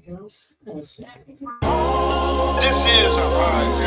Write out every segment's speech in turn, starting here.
This is a high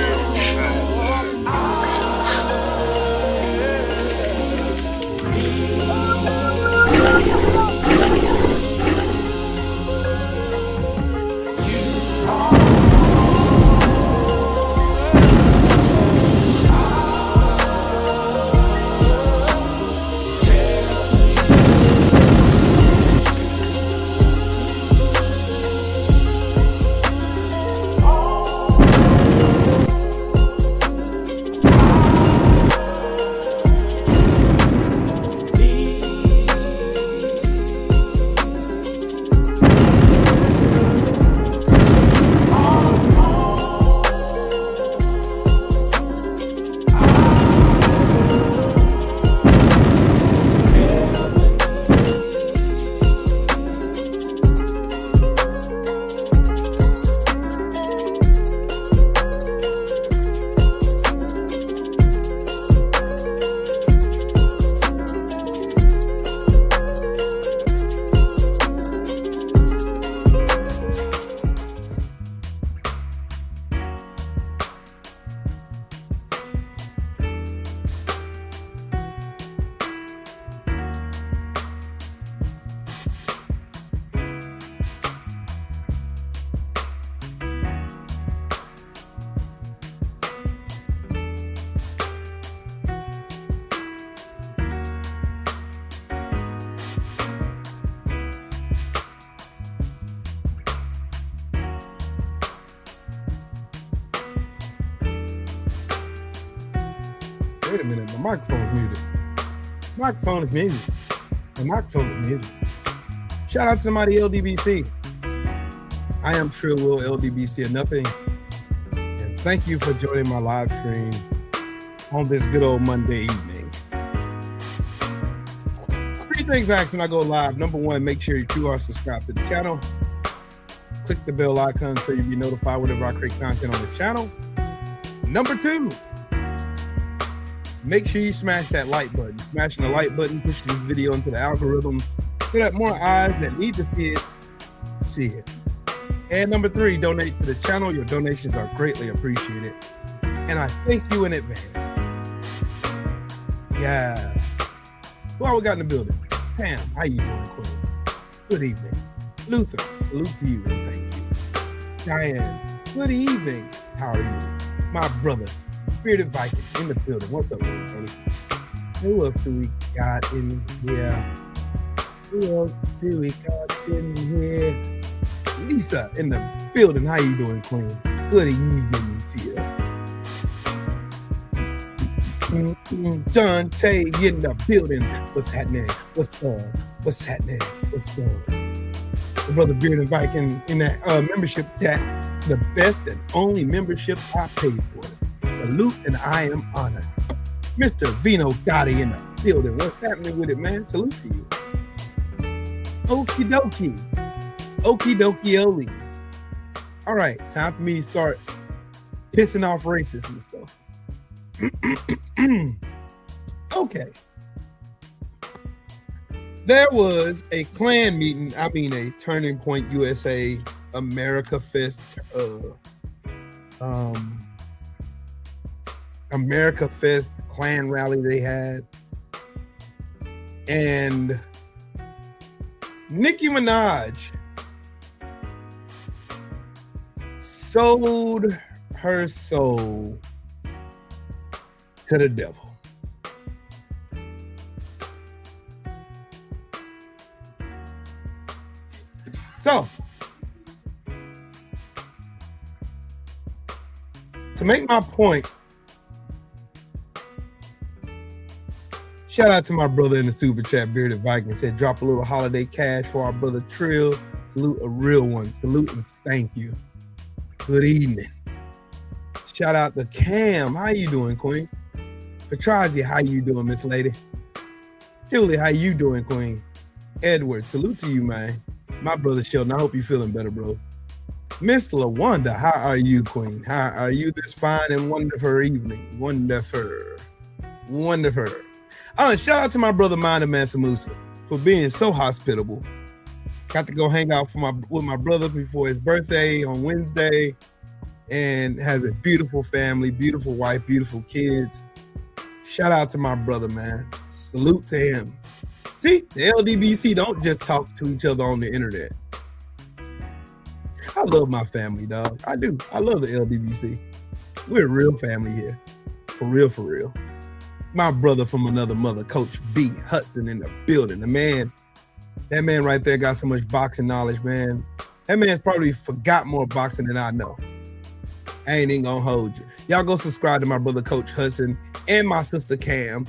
Wait a minute, my microphone is muted. Microphone is muted. The microphone is muted. Shout out to somebody LDBC. I am Trill Will LDBC or nothing. And thank you for joining my live stream on this good old Monday evening. 3 things I ask when I go live. Number 1, make sure you are subscribed to the channel. Click the bell icon so you'll be notified whenever I create content on the channel. Number 2, make sure you smash that like button. Smashing the like button pushes this video into the algorithm so that more eyes that need to see it. And number 3, donate to the channel. Your donations are greatly appreciated. And I thank you in advance. Yeah. Who all we got in the building? Pam, how you doing, Queen? Good evening. Luther, salute to you and thank you. Diane, good evening. How are you? My brother, Bearded Viking in the building. What's up, everybody? Who else do we got in here? Who else do we got in here? Lisa in the building. How you doing, Queen? Good evening to you. Dante in the building. What's happening? What's up? What's happening? What's up? The brother Bearded Viking in that membership chat. The best and only membership I paid for. Salute and I am honored. Mr. Vino Gotti in the building. What's happening with it, man? Salute to you. Okie dokie. Okie dokie oli. All right, time for me to start pissing off racists and stuff. Okay. There was a Klan meeting, a Turning Point USA America Fest America Fest Klan rally they had, and Nicki Minaj sold her soul to the devil. So, to make my point, shout out to my brother in the super chat, Bearded Viking, said drop a little holiday cash for our brother Trill. Salute a real one. Salute and thank you. Good evening. Shout out to Cam. How you doing, Queen? Petrazi, how you doing, Miss Lady? Julie, how you doing, Queen? Edward, salute to you, man. My brother Sheldon, I hope you're feeling better, bro. Miss LaWanda, how are you, Queen? How are you this fine and wonderful evening? Wonderful. Shout out to my brother Mind of Mansamusa for being so hospitable Got to go hang out with my brother before his birthday on Wednesday, and has a beautiful family, beautiful wife, beautiful kids. Shout out to my brother, man. Salute to him. See, the LDBC don't just talk to each other on the internet. I love my family, dog. I do. I love the LDBC. We're a real family here. For real, for real. My brother from another mother, Coach B. Hudson, in the building. That man right there got so much boxing knowledge, man. That man's probably forgot more boxing than I know. I ain't even gonna hold you. Y'all go subscribe to my brother, Coach Hudson, and my sister, Cam.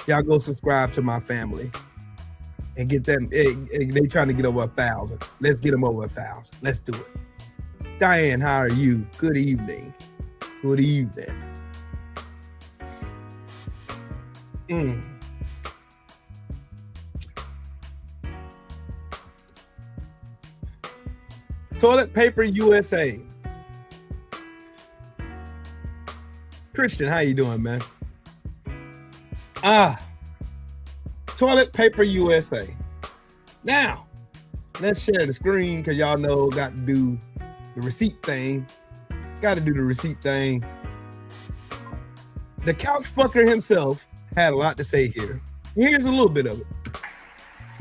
Y'all go subscribe to my family and get them. They trying to get over 1,000. Let's get them over 1,000. Let's do it. Diane, how are you? Good evening. Good evening. Toilet Paper USA. Christian, how you doing, man? Toilet Paper USA. Now, let's share the screen because y'all know got to do the receipt thing. Got to do the receipt thing. The couch fucker himself had a lot to say here. Here's a little bit of it.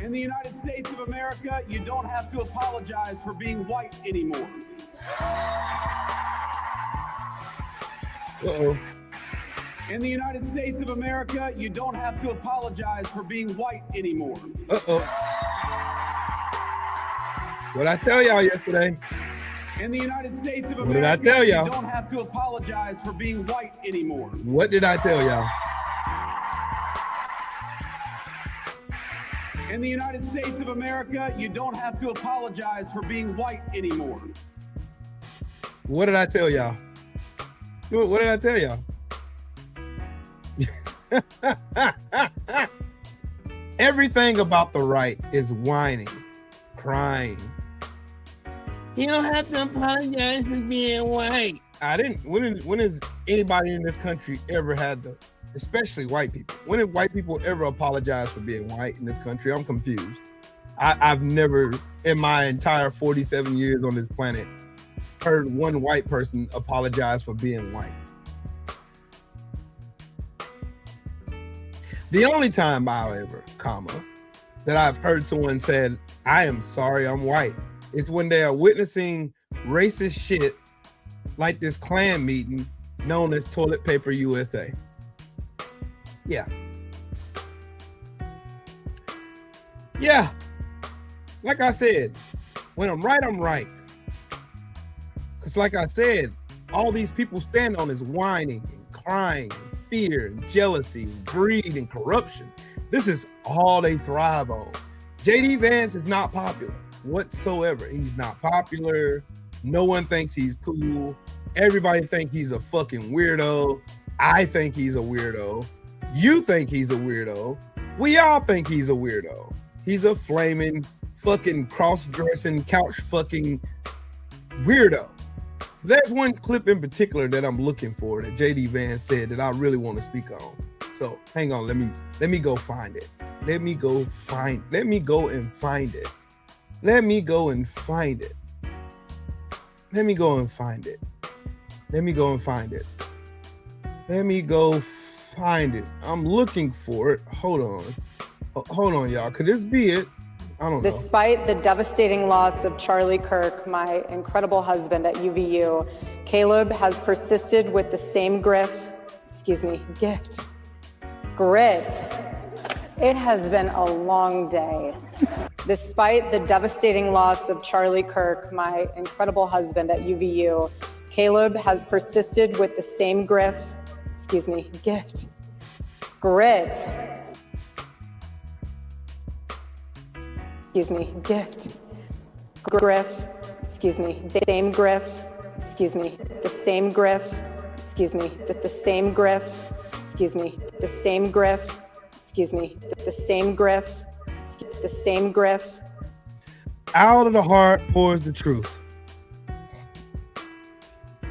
In the United States of America, you don't have to apologize for being white anymore. Uh-oh. In the United States of America, you don't have to apologize for being white anymore. Uh-oh. What'd I tell y'all yesterday? In the United States of America, what did I tell y'all? You don't have to apologize for being white anymore. What did I tell y'all? In the United States of America, you don't have to apologize for being white anymore. What did I tell y'all? What did I tell y'all? Everything about the right is whining, crying. You don't have to apologize for being white. I didn't. When has anybody in this country ever had to, especially white people? When did white people ever apologize for being white in this country? I'm confused. I've never, in my entire 47 years on this planet, heard one white person apologize for being white. The only time, however, that I've heard someone said, I am sorry I'm white, is when they are witnessing racist shit like this Klan meeting known as Toilet Paper USA. Yeah. Yeah. Like I said, when I'm right, I'm right. Because like I said, all these people stand on is whining and crying and fear and jealousy and greed and corruption. This is all they thrive on. JD Vance is not popular whatsoever. He's not popular. No one thinks he's cool. Everybody thinks he's a fucking weirdo. I think he's a weirdo. You think he's a weirdo. We all think he's a weirdo. He's a flaming fucking cross-dressing couch fucking weirdo. There's one clip in particular that I'm looking for that JD Vance said that I really want to speak on. So hang on, let me go find it. Let me go and find it. Let me go and find it. Let me go and find it. Let me go find it. I'm looking for it. Hold on, y'all. Could this be it? I don't know. Despite the devastating loss of Charlie Kirk, my incredible husband at UVU, Caleb has persisted with the same gift. Grit. It has been a long day. Despite the devastating loss of Charlie Kirk, my incredible husband at UVU, Caleb has persisted with the same gift. Grit. Out of the heart pours the truth.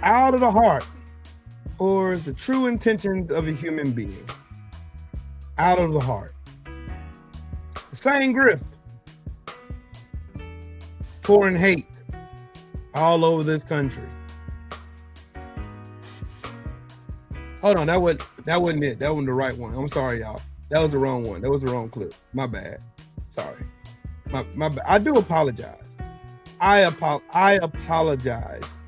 Out of the heart pours the true intentions of a human being. Out of the heart. The same grift. pouring hate all over this country. Hold on, that wasn't it. That wasn't the right one. I'm sorry, y'all. That was the wrong one. That was the wrong clip. My bad. Sorry. My bad. I do apologize. I apologize.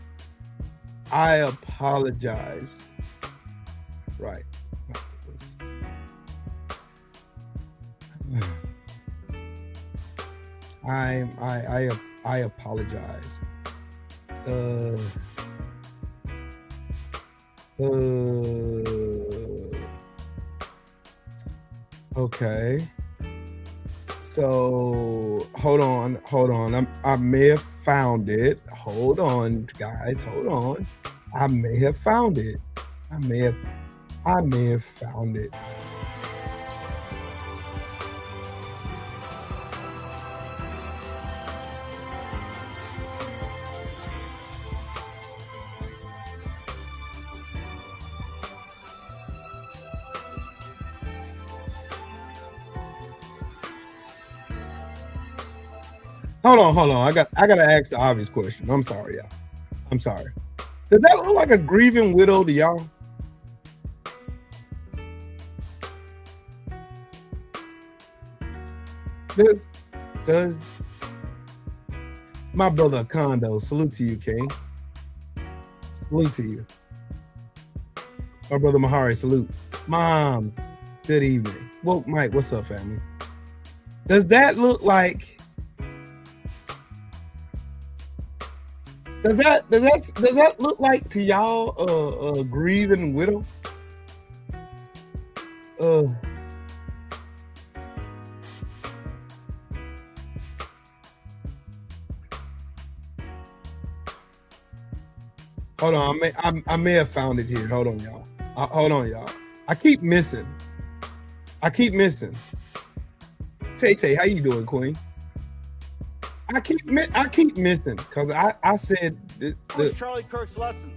I apologize. Right. I apologize. Okay. So hold on. I may have found it. Hold on, guys. Hold on. I may have found it. I may have found it. Hold on. I gotta ask the obvious question. I'm sorry, y'all. I'm sorry. Does that look like a grieving widow to y'all? This does my brother Kondo. Salute to you, King. Salute to you. My brother Mahari, salute. Moms, good evening. Woke Mike, what's up, family? Does that look like Does that look like to y'all a grieving widow? Hold on, I may have found it here. Hold on, y'all. I keep missing. Tay, how you doing, Queen? I keep missing because I said that was Charlie Kirk's lesson,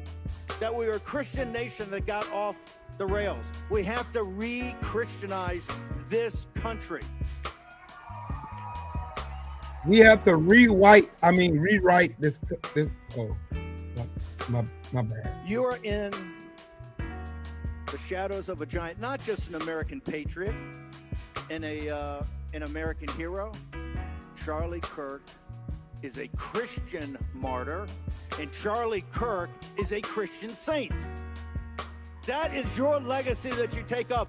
that we were a Christian nation that got off the rails. We have to re-Christianize this country. We have to rewrite this. Oh, my bad. You are in the shadows of a giant, not just an American patriot and an American hero. Charlie Kirk is a Christian martyr, and Charlie Kirk is a Christian saint. That is your legacy that you take up.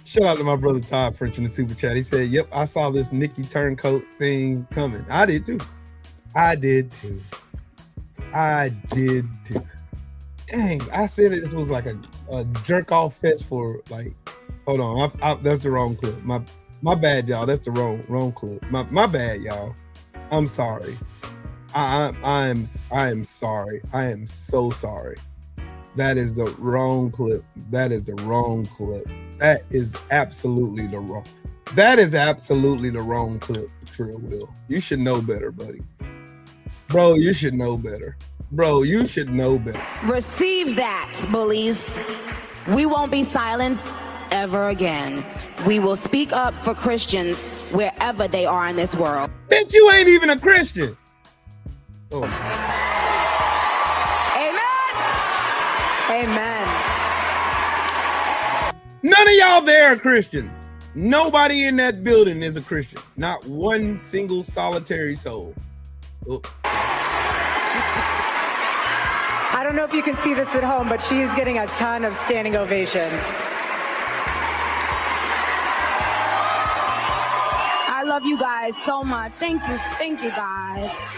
Shout out to my brother Todd French in the super chat. He said, "Yep, I saw this Nikki turncoat thing coming. I did too. Dang, I said this was like a jerk off fest for like. Hold on, that's the wrong clip. My bad, y'all. That's the wrong clip. My bad, y'all. I'm sorry. I am sorry. I am so sorry. That is the wrong clip. That is absolutely the wrong. That is absolutely the wrong clip. True Will. You should know better, buddy. Bro, you should know better. Receive that, bullies. We won't be silenced ever again. We will speak up for Christians wherever they are in this world. Bitch, you ain't even a Christian. Oh. Amen. None of y'all there are Christians. Nobody in that building is a Christian. Not one single solitary soul. Oh. I don't know if you can see this at home, but she is getting a ton of standing ovations. I love you guys so much. Thank you guys.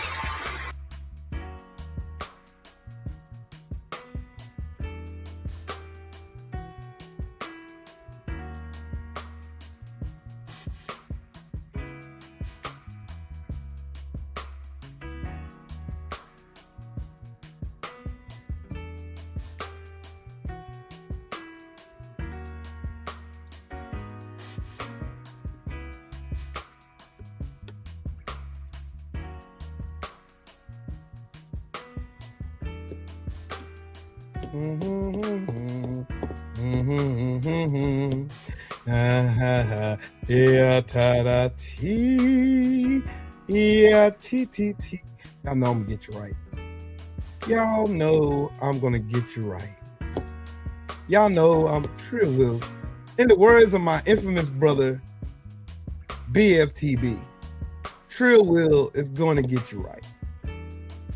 Yeah, ta da t. Yeah, t. Y'all know I'm gonna get you right. Y'all know I'm gonna get you right. Y'all know I'm Trill Will. In the words of my infamous brother, BFTB, Trill Will is going to get you right.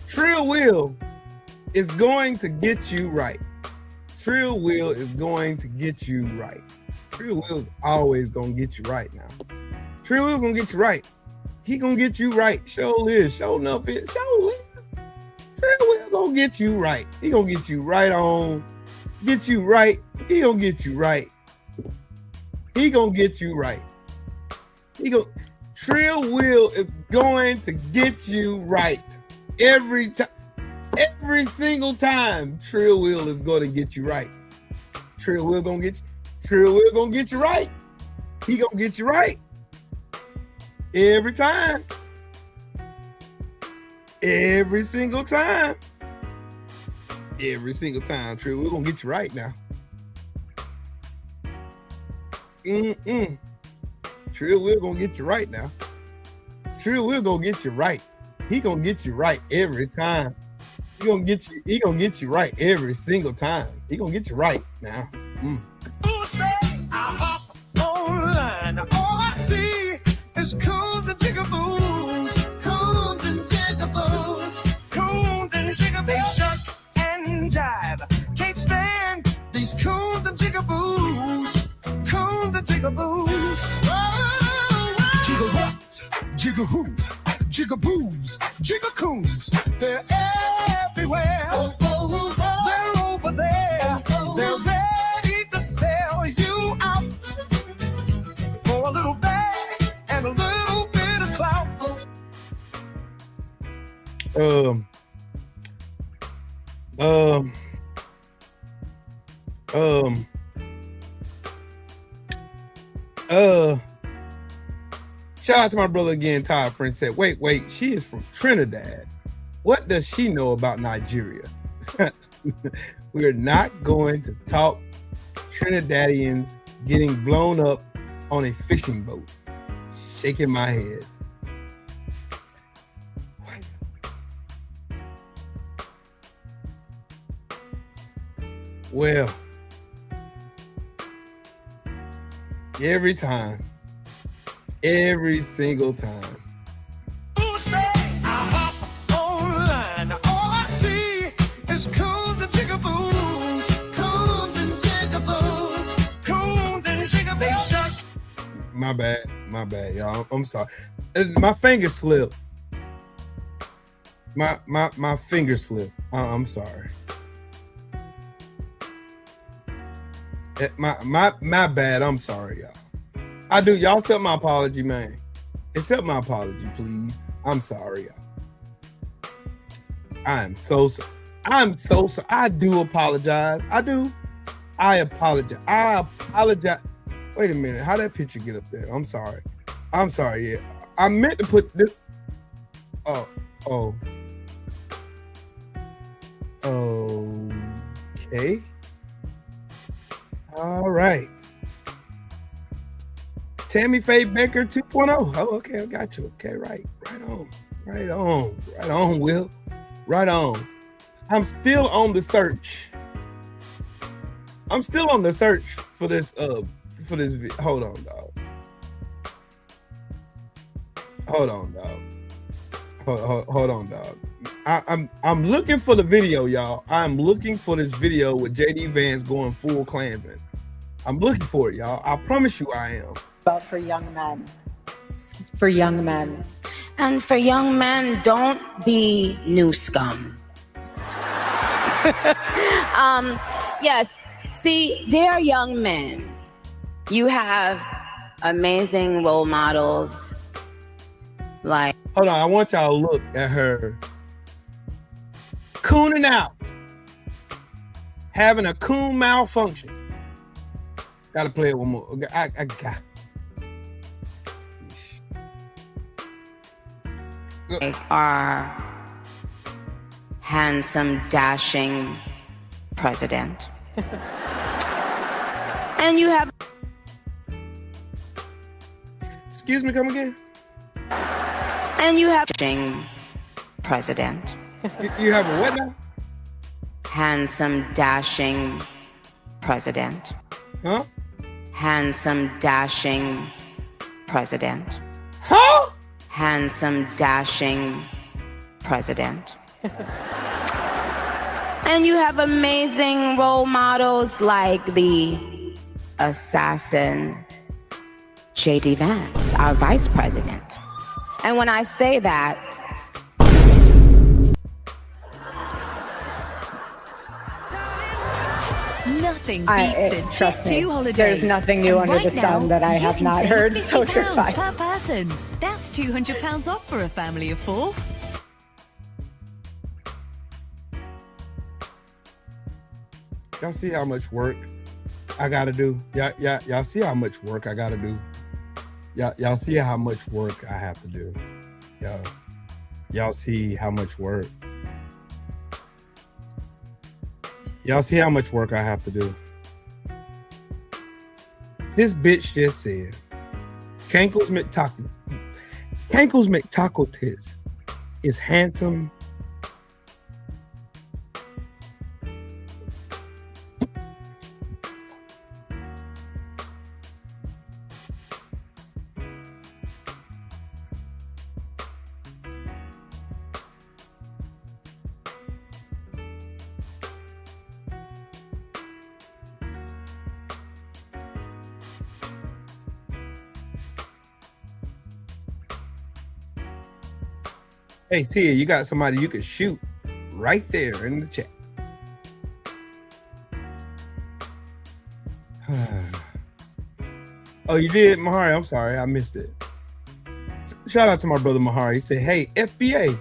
Trill Will is going to get you right. Trill Will is going to get you right. Trill Will's always gonna get you right now. Trill Will's gonna get you right. He gonna get you right. Show is, show enough is, show is. Trill Will gonna get you right. He gonna get you right on. Get you right. He gonna get you right. He gonna get you right. Trill Will is going to get you right every time. Every single time, Trill Will is going to get you right. Trill Will gonna get you. Trill Will gonna get you right. He gonna get you right every time. Every single time. Every single time, Trill Will gonna get you right now. Trill Will gonna get you right now. Trill Will gonna get you right. He gonna get you right every time. He gonna get you right every single time. He gonna get you right now. I hop online. All I see is coons and jigaboos. Coons and jigaboos. Coons and jigaboos. They shuck and jive. Can't stand these coons and jigaboos. Coons and jigaboos. Jigga what? Jigga who? Jigaboos. Jigga coons. They're everywhere. They're over there. They're ready to sell you out for a little bag and a little bit of clout. Shout out to my brother again, Todd Friend said, wait, she is from Trinidad. What does she know about Nigeria? We're not going to talk Trinidadians getting blown up on a fishing boat. Shaking my head. Well, every time, every single time. My bad, y'all. I'm sorry. My finger slipped. My finger slipped. I'm sorry. My bad. I'm sorry, y'all. I do. Y'all accept my apology, man. Accept my apology, please. I'm sorry, y'all. I'm so sorry. I do apologize. I do. I apologize. Wait a minute. How that picture get up there? I'm sorry. Yeah. I meant to put this. Oh. Okay. All right. Tammy Faye Baker 2.0. Oh, okay. I got you. Okay. Right on, Will. Right on. I'm still on the search. For this hold on, dog. Hold on, dog. I'm looking for the video, y'all. I'm looking for this video with JD Vance going full Klansman. I'm looking for it, y'all. I promise you I am. About for young men. For young men. And for young men, don't be new scum. Yes, see, dear young men, you have amazing role models like... Hold on, I want y'all to look at her cooning out, having a coon malfunction. Gotta play it one more. I got. Like our handsome, dashing president. And you have Excuse me, come again? And you have president. You have a what now? Handsome, dashing president. Huh? Handsome, dashing president. Huh? Handsome, dashing president. And you have amazing role models like the assassin J.D. Vance, our vice president. And when I say that, Nothing beats a trust me, Jet2 holiday. there's nothing new And under the right sun now, that I you have can not save heard, so you're £50 fine. per person. That's £200 off for a family of 4. Y'all see how much work I gotta do? Y'all see how much work I gotta do? Y'all see how much work I have to do? Y'all see how much work? Y'all see how much work I have to do? This bitch just said, Cankles McTacotis is handsome. Hey, Tia, you got somebody you can shoot right there in the chat. Oh, you did, Mahari? I'm sorry, I missed it. Shout out to my brother Mahari. He said, hey, FBA,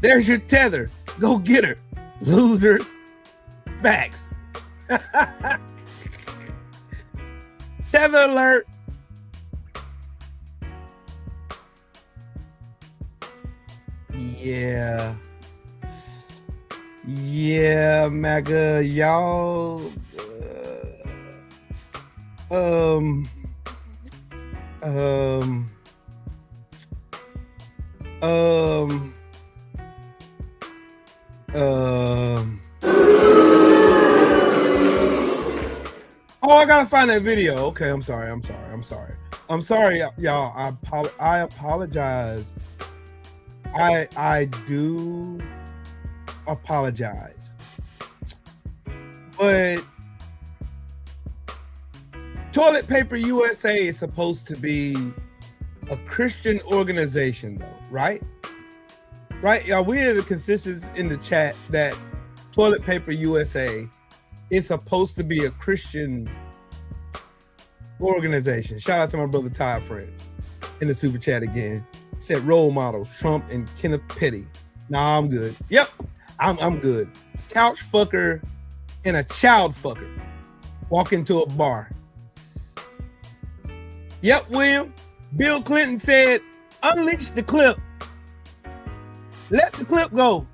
there's your tether. Go get her. Losers. Facts. Tether alert. Yeah, MAGA, y'all. Oh, I gotta find that video. Okay, I'm sorry, y'all. I apologize. I do apologize, but Toilet Paper USA is supposed to be a Christian organization, though, right? Right, y'all. We had a consensus in the chat that Toilet Paper USA is supposed to be a Christian organization. Shout out to my brother Todd Friends in the super chat again. Said role models, Trump and Kenneth Petty. Nah, I'm good. Yep, I'm good. A couch fucker and a child fucker walk into a bar. Yep, William. Bill Clinton said, unleash the clip. Let the clip go.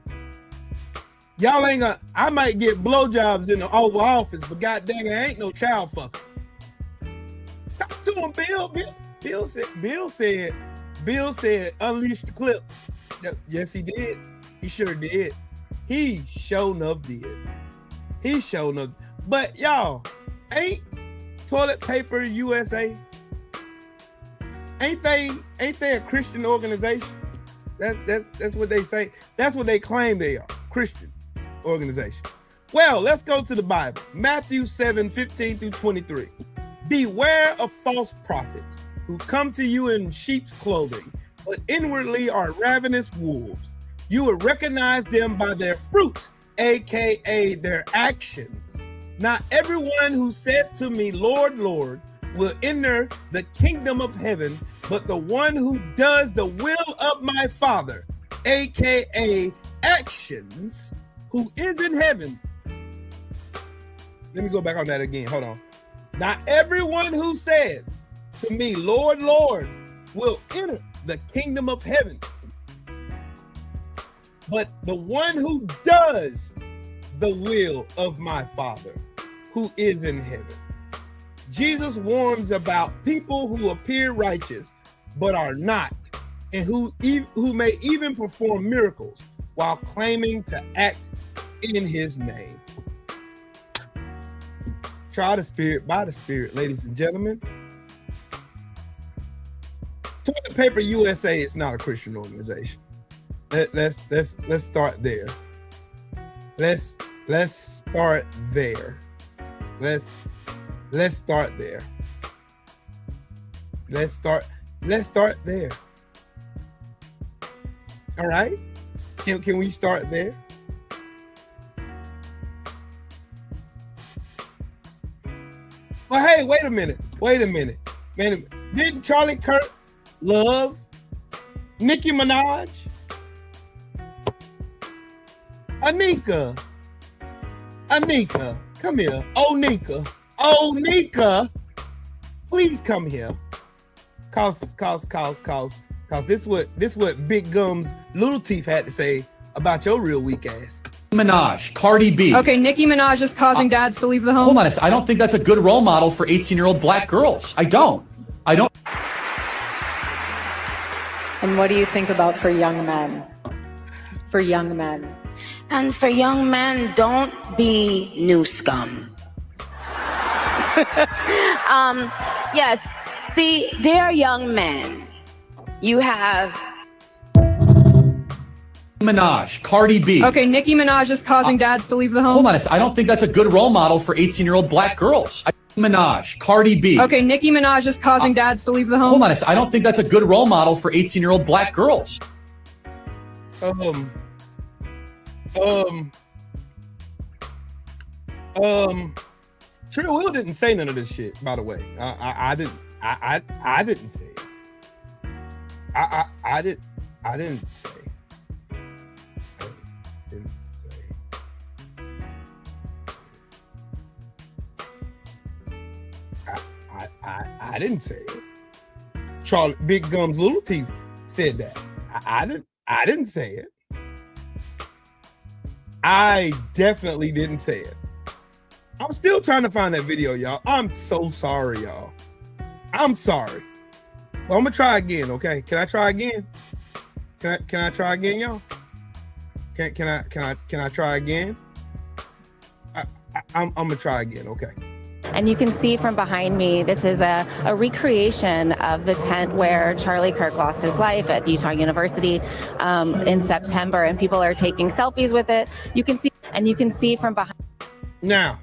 Y'all ain't gonna, I might get blowjobs in the Oval Office, but god dang it, I ain't no child fucker. Talk to him, Bill. Bill said, unleash the clip. Yes, he did. He sure did. He sure enough did. He sure enough. But y'all, ain't Toilet Paper USA, ain't they a Christian organization? That's what they say. That's what they claim they are, Christian organization. Well, let's go to the Bible. Matthew 7:15-23. Beware of false prophets who come to you in sheep's clothing, but inwardly are ravenous wolves. You will recognize them by their fruits, aka their actions. Not everyone who says to me, Lord, Lord, will enter the kingdom of heaven, but the one who does the will of my Father, aka actions, who is in heaven. Let me go back on that again. Hold on. Not everyone who says to me, Lord, Lord, will enter the kingdom of heaven, but the one who does the will of my Father who is in heaven. Jesus warns about people who appear righteous but are not, and who may even perform miracles while claiming to act in his name. Try the Spirit by the Spirit, ladies and gentlemen. Toilet Paper USA is not a Christian organization. Let's start there. Let's start there. Let's start there. Let's start there. All right? Can we start there? Well, hey, wait a minute. Didn't Charlie Kirk love Nicki Minaj? Anika, come here. Oh, Nika, please come here. Cause this what Big Gums Little Teeth had to say about your real weak ass. Minaj, Cardi B. Okay, Nicki Minaj is causing dads to leave the home. Hold on a second. I don't think that's a good role model for 18-year-old black girls. I don't. And what do you think about for young men? For young men. And for young men, don't be new scum. Yes, see, dear young men, you have Minaj, Cardi B. Okay, Nicki Minaj is causing dads to leave the home. Hold on a second. I don't think that's a good role model for 18-year-old black girls. Minaj, Cardi B. Okay, Nicki Minaj is causing dads to leave the home. Hold on a second. I don't think that's a good role model for 18-year-old black girls. Trill Will didn't say none of this shit, by the way. I didn't say it. I didn't say. I didn't say it. Charlie Big Gums Little Teeth said that. I didn't say it. I definitely didn't say it. I'm still trying to find that video, y'all. I'm so sorry, y'all. I'm sorry. Well, I'm gonna try again, okay? Can I try again? Can I try again, y'all? Can I try again? I'm gonna try again, okay? And you can see from behind me, this is a recreation of the tent where Charlie Kirk lost his life at Utah University in September, and people are taking selfies with it. You can see from behind. Now,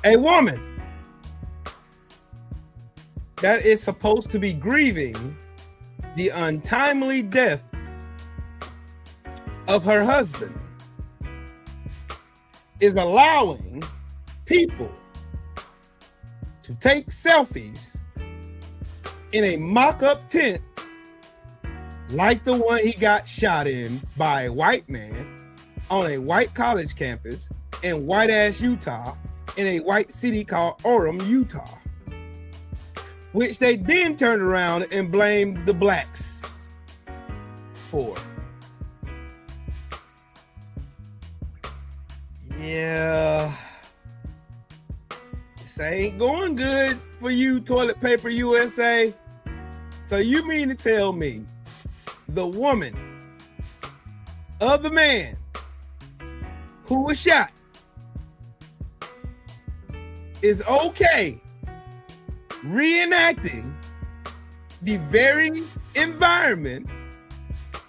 a woman that is supposed to be grieving the untimely death of her husband is allowing people to take selfies in a mock-up tent like the one he got shot in by a white man on a white college campus in white-ass Utah in a white city called Orem, Utah, which they then turned around and blamed the blacks for. Yeah, this ain't going good for you, Toilet Paper USA. So you mean to tell me the woman of the man who was shot is okay reenacting the very environment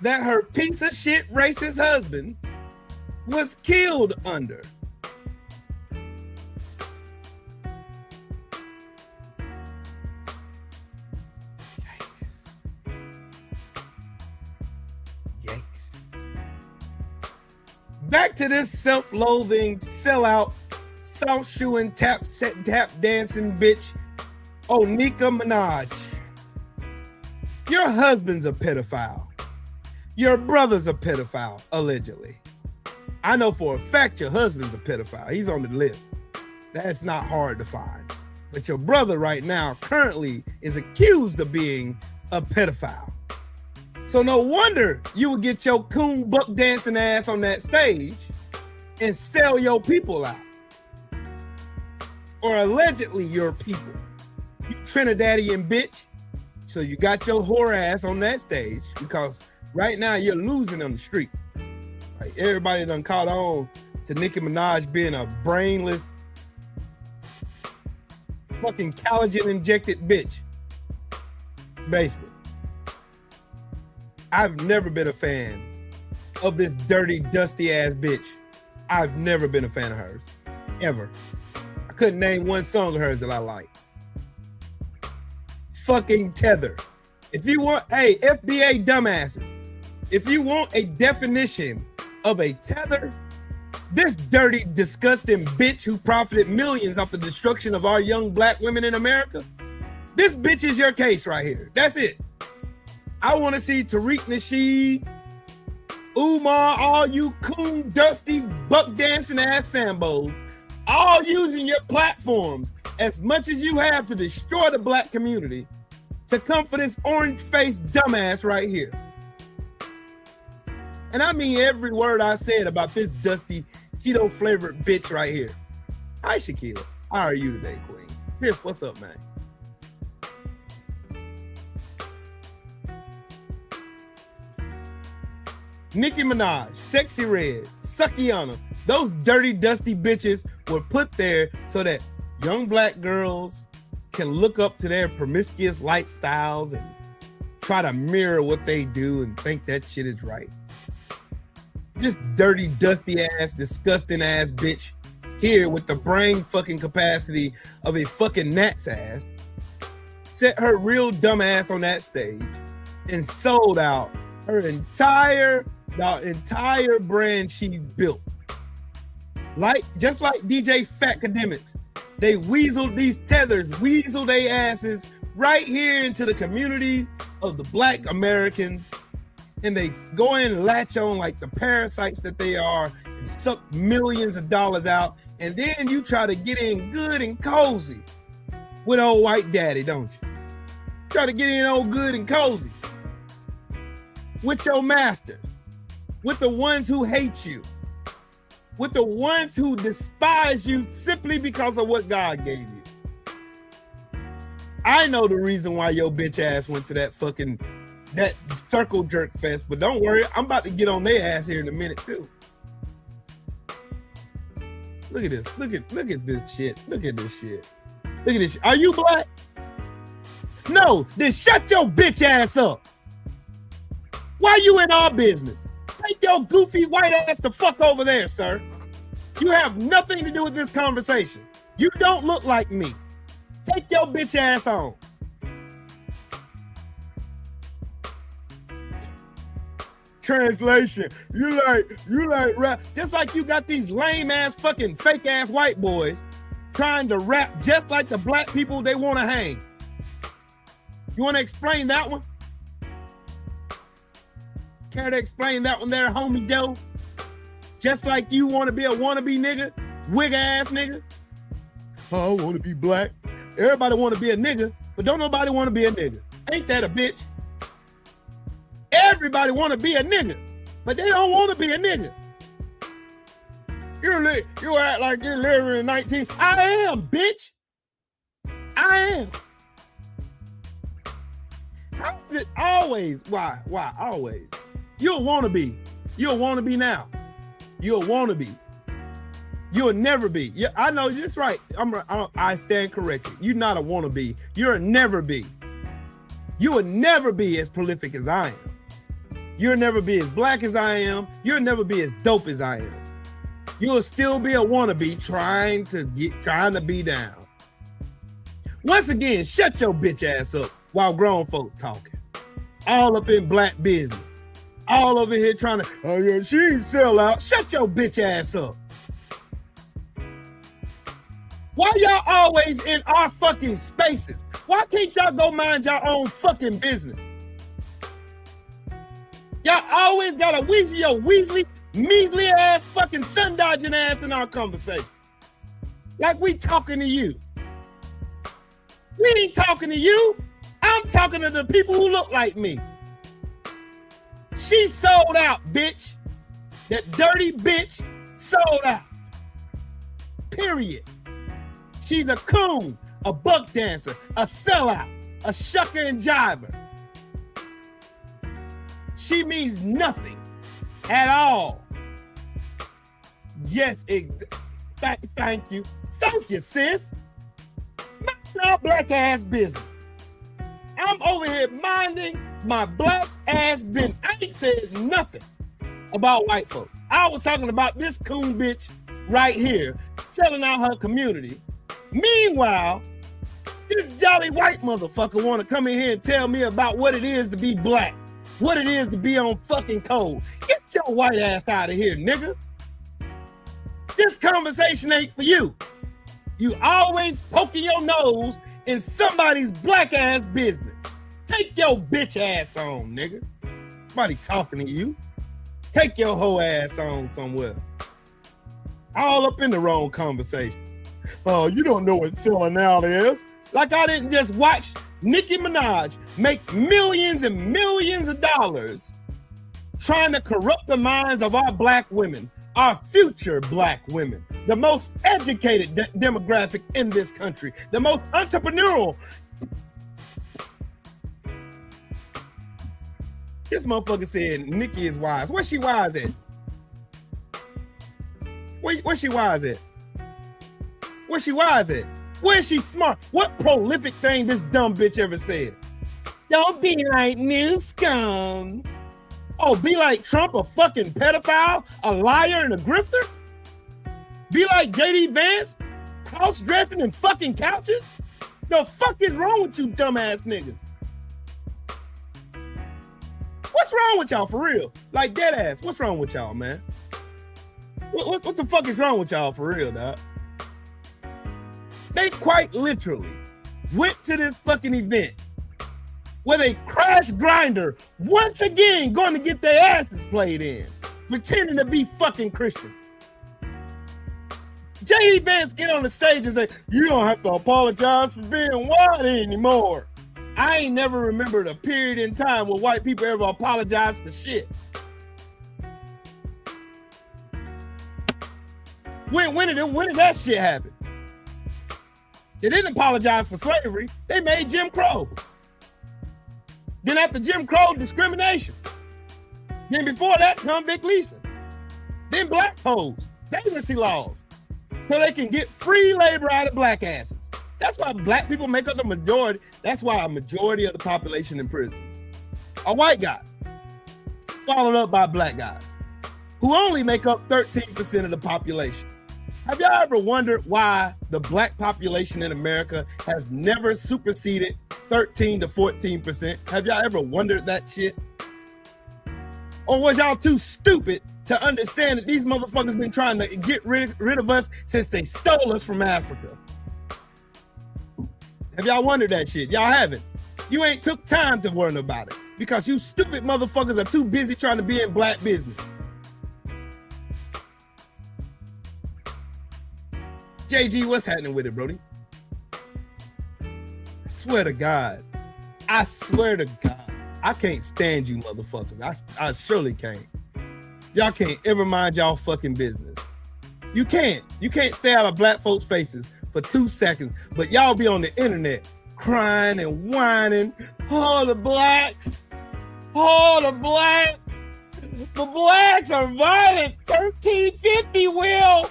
that her piece of shit racist husband was killed under? Yikes. Yikes. Back to this self-loathing, sellout, self-shoeing, tap dancing bitch, Nicki Minaj. Your husband's a pedophile. Your brother's a pedophile, allegedly. I know for a fact your husband's a pedophile. He's on the list. That's not hard to find. But your brother right now currently is accused of being a pedophile. So no wonder you would get your coon buck dancing ass on that stage and sell your people out. Or allegedly your people. You Trinidadian bitch. So you got your whore ass on that stage because right now you're losing on the street. Like everybody done caught on to Nicki Minaj being a brainless, fucking collagen injected bitch. Basically. I've never been a fan of this dirty, dusty ass bitch. I've never been a fan of hers. Ever. I couldn't name one song of hers that I like. Fucking tether. If you want, hey, FBA dumbasses, if you want a definition of a tether, this dirty, disgusting bitch who profited millions off the destruction of our young black women in America, this bitch is your case right here. That's it. I want to see Tariq Nasheed, Umar, all you coon, dusty, buck dancing ass Sambos, all using your platforms as much as you have to destroy the black community to come for this orange-faced dumbass right here. And I mean every word I said about this dusty, Cheeto-flavored bitch right here. Hi, Shaquila. How are you today, Queen? Biff, what's up, man? Nicki Minaj, Sexy Red, Suckiana, those dirty, dusty bitches were put there so that young black girls can look up to their promiscuous lifestyles and try to mirror what they do and think that shit is right. This dirty, dusty ass, disgusting ass bitch here with the brain fucking capacity of a fucking gnat's ass set her real dumb ass on that stage and sold out her entire brand she's built. Just like DJ Fat Academics, they weaseled these tethers, weaseled their asses right here into the community of the black Americans, and they go in and latch on like the parasites that they are and suck millions of dollars out, and then you try to get in good and cozy with old white daddy, don't you? Try to get in old good and cozy with your master, with the ones who hate you, with the ones who despise you simply because of what God gave you. I know the reason why your bitch ass went to that circle jerk fest, but don't worry, I'm about to get on their ass here in a minute too. Look at this. Look at this shit. Look at this shit. Look at this. Are you black? No, then shut your bitch ass up. Why you in our business? Take your goofy white ass the fuck over there, sir. You have nothing to do with this conversation. You don't look like me. Take your bitch ass on. Translation. You like rap. Just like you got these lame ass fucking fake ass white boys trying to rap just like the black people they want to hang. You want to explain that one? Care to explain that one there, homie Joe? Just like you want to be a wannabe nigga, wig ass nigga. Oh, I want to be black. Everybody want to be a nigga, but don't nobody want to be a nigga. Ain't that a bitch? Everybody want to be a nigga, but they don't want to be a nigga. You act like you're living in 19. I am, bitch. I am. How is it always? Why always? You'll want to be. You'll want to be now. You'll want to be. You'll never be. Yeah, I know that's right. I stand corrected. You're not a wannabe. You're a never be. You will never be as prolific as I am. You'll never be as black as I am. You'll never be as dope as I am. You'll still be a wannabe trying to be down. Once again, shut your bitch ass up while grown folks talking. All up in black business. All over here trying to, oh yeah, she ain't sell out. Shut your bitch ass up. Why y'all always in our fucking spaces? Why can't y'all go mind your own fucking business? Y'all always gotta weasel your measly ass fucking sun dodging ass in our conversation. Like we talking to you. We ain't talking to you. I'm talking to the people who look like me. She sold out, bitch. That dirty bitch Sold out. Period. She's a coon, a buck dancer, a sellout, a shucker and jiver. She means nothing at all. Yes, thank you. Thank you, sis. Mind our black ass business. I'm over here minding my black ass business. I ain't said nothing about white folk. I was talking about this coon bitch right here selling out her community. Meanwhile, this jolly white motherfucker want to come in here and tell me about what it is to be black, what it is to be on fucking cold. Get your white ass out of here, nigga. This conversation ain't for you. You always poking your nose in somebody's black ass business. Take your bitch ass on, nigga. Nobody talking to you. Take your whole ass on somewhere. All up in the wrong conversation. Oh, you don't know what selling out is. Like I didn't just watch Nikki Minaj make millions and millions of dollars trying to corrupt the minds of our black women, our future black women, the most educated demographic in this country, the most entrepreneurial. This motherfucker said Nikki is wise. Where's she wise at? Where's she wise at? Where's she wise at? Where's she smart? What prolific thing this dumb bitch ever said? Don't be like Newscomb. Oh, be like Trump, a fucking pedophile, a liar, and a grifter? Be like JD Vance, house dressing and fucking couches? The fuck is wrong with you dumbass niggas? What's wrong with y'all for real? Like dead ass, what's wrong with y'all, man? What the fuck is wrong with y'all for real, dog? They quite literally went to this fucking event where they crash grinder once again going to get their asses played in, pretending to be fucking Christians. J.D. Vance get on the stage and say, you don't have to apologize for being white anymore. I ain't never remembered a period in time where white people ever apologized for shit. When did that shit happen? They didn't apologize for slavery. They made Jim Crow. Then after Jim Crow, discrimination. Then before that, convict leasing. Then black codes, vagrancy laws, so they can get free labor out of black asses. That's why black people make up the majority. That's why a majority of the population in prison are white guys, followed up by black guys, who only make up 13% of the population. Have y'all ever wondered why the black population in America has never superseded 13 to 14%? Have y'all ever wondered that shit? Or was y'all too stupid to understand that these motherfuckers been trying to get rid of us since they stole us from Africa? Have y'all wondered that shit? Y'all haven't. You ain't took time to worry about it because you stupid motherfuckers are too busy trying to be in black business. JG, what's happening with it, Brody? I swear to God, I can't stand you motherfuckers. I surely can't. Y'all can't ever mind y'all fucking business. You can't stay out of black folks' faces for 2 seconds, but y'all be on the internet crying and whining. Oh, the blacks are violent. 1350, Will.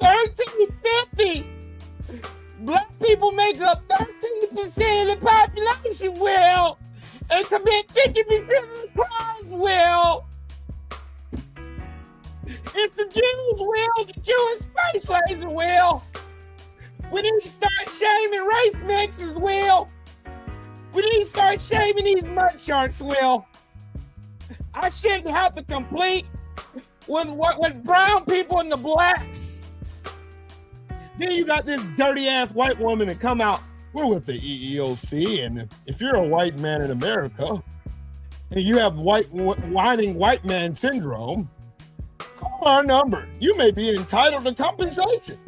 1350. Black people make up 13% of the population, Will, and commit 50% of the crimes, Will. It's the Jews, Will, the Jewish space laser, Will. We need to start shaming race mixers, Will. We need to start shaming these mud sharks, Will. I shouldn't have to compete with brown people and the blacks. Then you got this dirty ass white woman that come out, we're with the EEOC, and if you're a white man in America and you have whining white man syndrome, call our number. You may be entitled to compensation.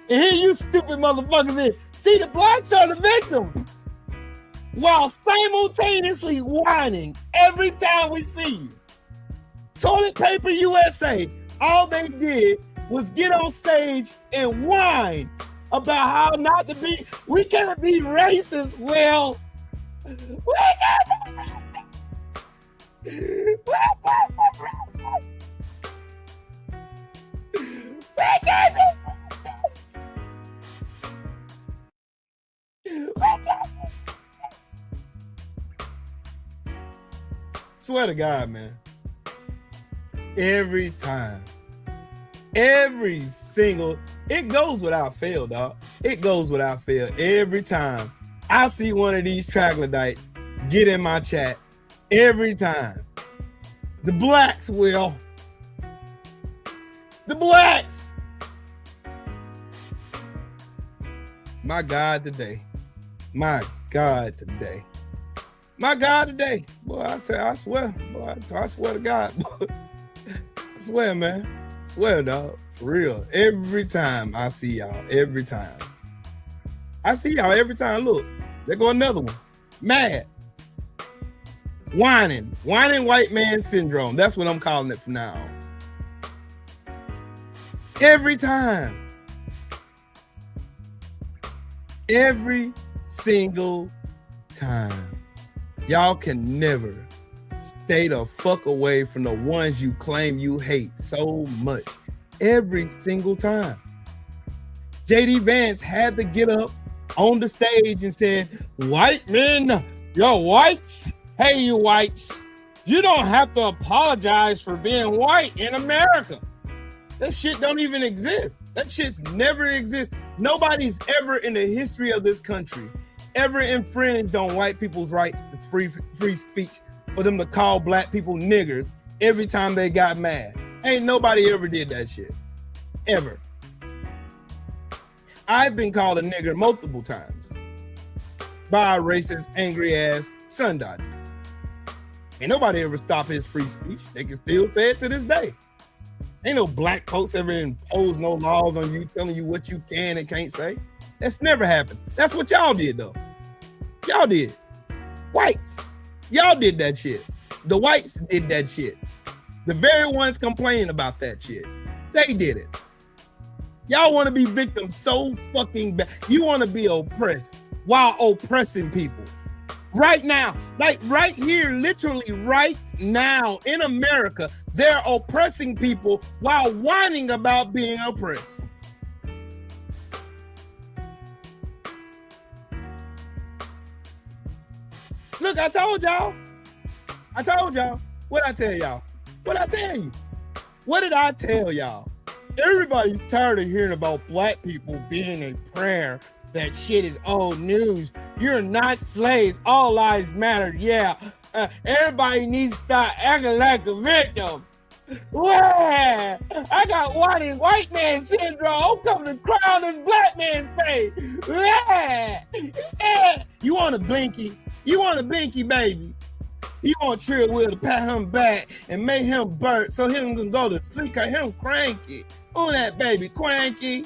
And here you stupid motherfuckers in. See, the blacks are the victims while simultaneously whining every time we see you. Toilet Paper USA, All they did was get on stage and whine about how not to be, we can't be racist. Well, we can't be racist. We can't be racist. We can't be racist. We can't be. Swear to God, man. Every time. Every single, it goes without fail, dog. It goes without fail. Every time I see one of these troglodytes get in my chat, every time. The blacks will. The blacks. My God today. My God today. My God today. Boy, I swear. Boy, I swear to God. I swear, man. I swear, dog. For real. Every time I see y'all. Every time. I see y'all every time. Look. There go another one. Mad. Whining. Whining white man syndrome. That's what I'm calling it from now on. Every time. Every single time. Y'all can never stay the fuck away from the ones you claim you hate so much. Every single time. JD Vance had to get up on the stage and said, white men, you're whites. Hey, you whites, you don't have to apologize for being white in America. That shit don't even exist. That shit's never exist. Nobody's ever in the history of this country ever infringed on white people's rights to free speech for them to call black people niggers every time they got mad. Ain't nobody ever did that shit. Ever. I've been called a nigger multiple times by a racist, angry ass sun dodger. Ain't nobody ever stopped his free speech. They can still say it to this day. Ain't no black folks ever impose no laws on you telling you what you can and can't say. That's never happened. That's what y'all did though. Y'all did. Whites. Y'all did that shit. The whites did that shit. The very ones complaining about that shit. They did it. Y'all want to be victims so fucking bad. You want to be oppressed while oppressing people. Right now, like right here, literally right now in America, they're oppressing people while whining about being oppressed. Look, I told y'all. What'd I tell y'all? What'd I tell you? What did I tell y'all? Everybody's tired of hearing about black people being a prayer. That shit is old news. You're not slaves. All lives matter. Yeah. Everybody needs to start acting like a victim. Wow. I got white man syndrome. I'm coming to cry on this black man's face. Yeah. You want a blinky? You want a blinky, baby? You want Trill Will to pat him back and make him burnt so him can go to sleep, cause him cranky. Oh, that baby cranky.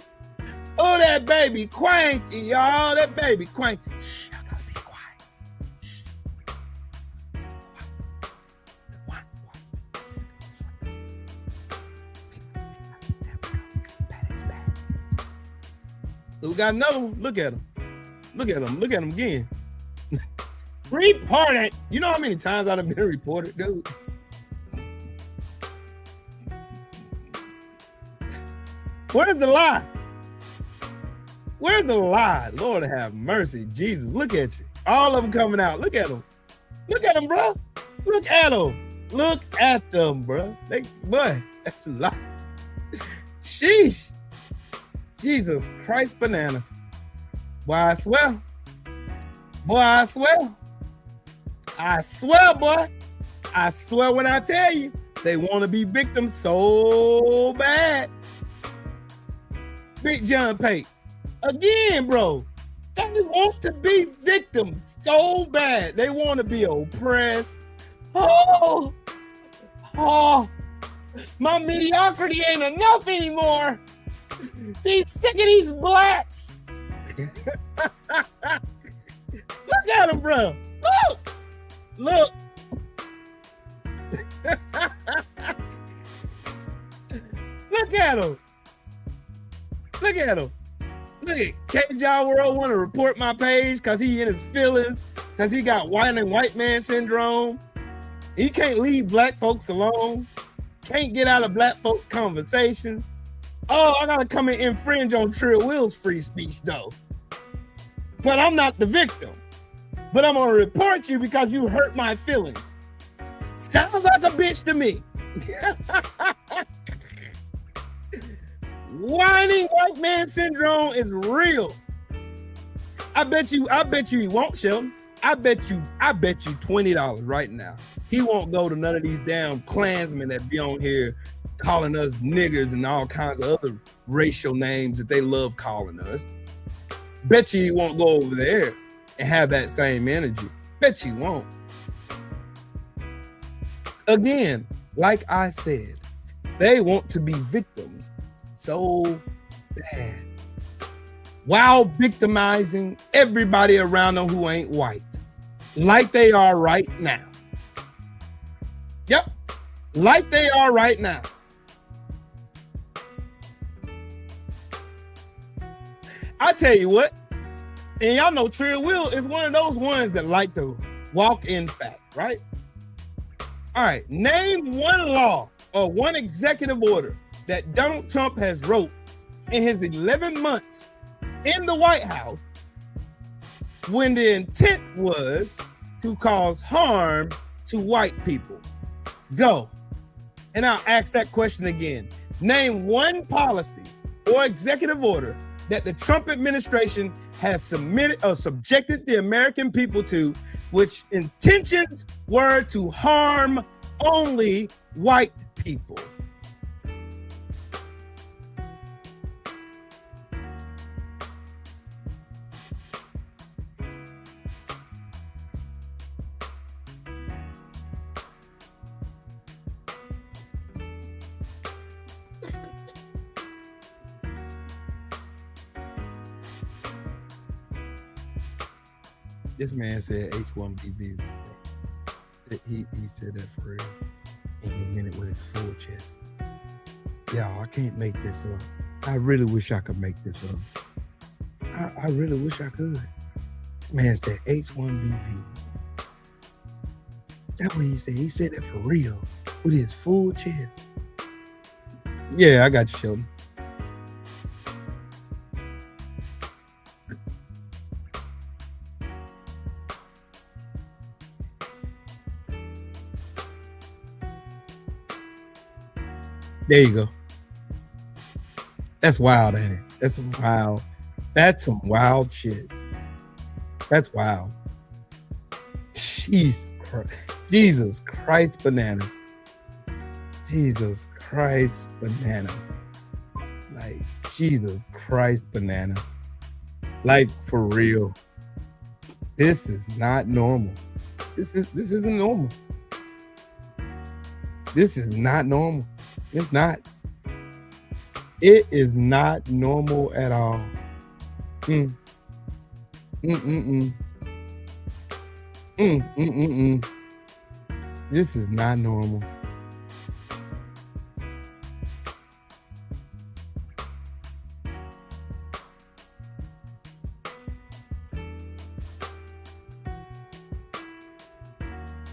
Oh, that baby cranky, y'all. That baby cranky. Shh, I gotta be quiet. Shh. We got another one. Look at him. Look at him. Look at him again. Report it. You know how many times I've been reported, dude? Where's the lie? Where's the lie? Lord have mercy. Jesus, look at you. All of them coming out. Look at them. Look at them, bro. Look at them. Look at them, bro. Boy, that's a lie. Sheesh. Jesus Christ bananas. Boy, I swear. Boy, I swear. I swear, boy. I swear when I tell you, they want to be victims so bad. Big John Pate. Again, bro. They want to be victims so bad. They want to be oppressed. Oh, my mediocrity ain't enough anymore. He's sick of these blacks. Look at him, bro. Look. Look at him. Look at him. Look at K-John World want to report my page because he in his feelings, because he got white man syndrome. He can't leave black folks alone. Can't get out of black folks' conversation. Oh, I gotta come and infringe on Trill Will's free speech though. But I'm not the victim. But I'm gonna report you because you hurt my feelings. Sounds like a bitch to me. Whining white man syndrome is real. I bet you he won't, Sheldon. I bet you $20 right now. He won't go to none of these damn Klansmen that be on here calling us niggers and all kinds of other racial names that they love calling us. Bet you he won't go over there and have that same energy. Bet you won't. Again, like I said, they want to be victims so bad, while victimizing everybody around them who ain't white, like they are right now. Yep, like they are right now. I tell you what, and y'all know Trill Will is one of those ones that like to walk in facts, right? All right, name one law or one executive order that Donald Trump has wrote in his 11 months in the White House when the intent was to cause harm to white people. Go. And I'll ask that question again. Name one policy or executive order that the Trump administration has submitted or subjected the American people to, which intentions were to harm only white people. This man said H1B visas, bro. He said that for real. And he meant it with his full chest. Y'all, I can't make this up. I really wish I could make this up. I really wish I could. This man said H1B visas. That's what he said. He said that for real with his full chest. Yeah, I got you, Sheldon. There you go. That's wild, ain't it? That's some wild shit. That's wild. Jesus Christ bananas. Jesus Christ bananas. Like, Jesus Christ bananas. Like, for real. This is not normal. This isn't normal. This is not normal. It's not. It is not normal at all. This is not normal.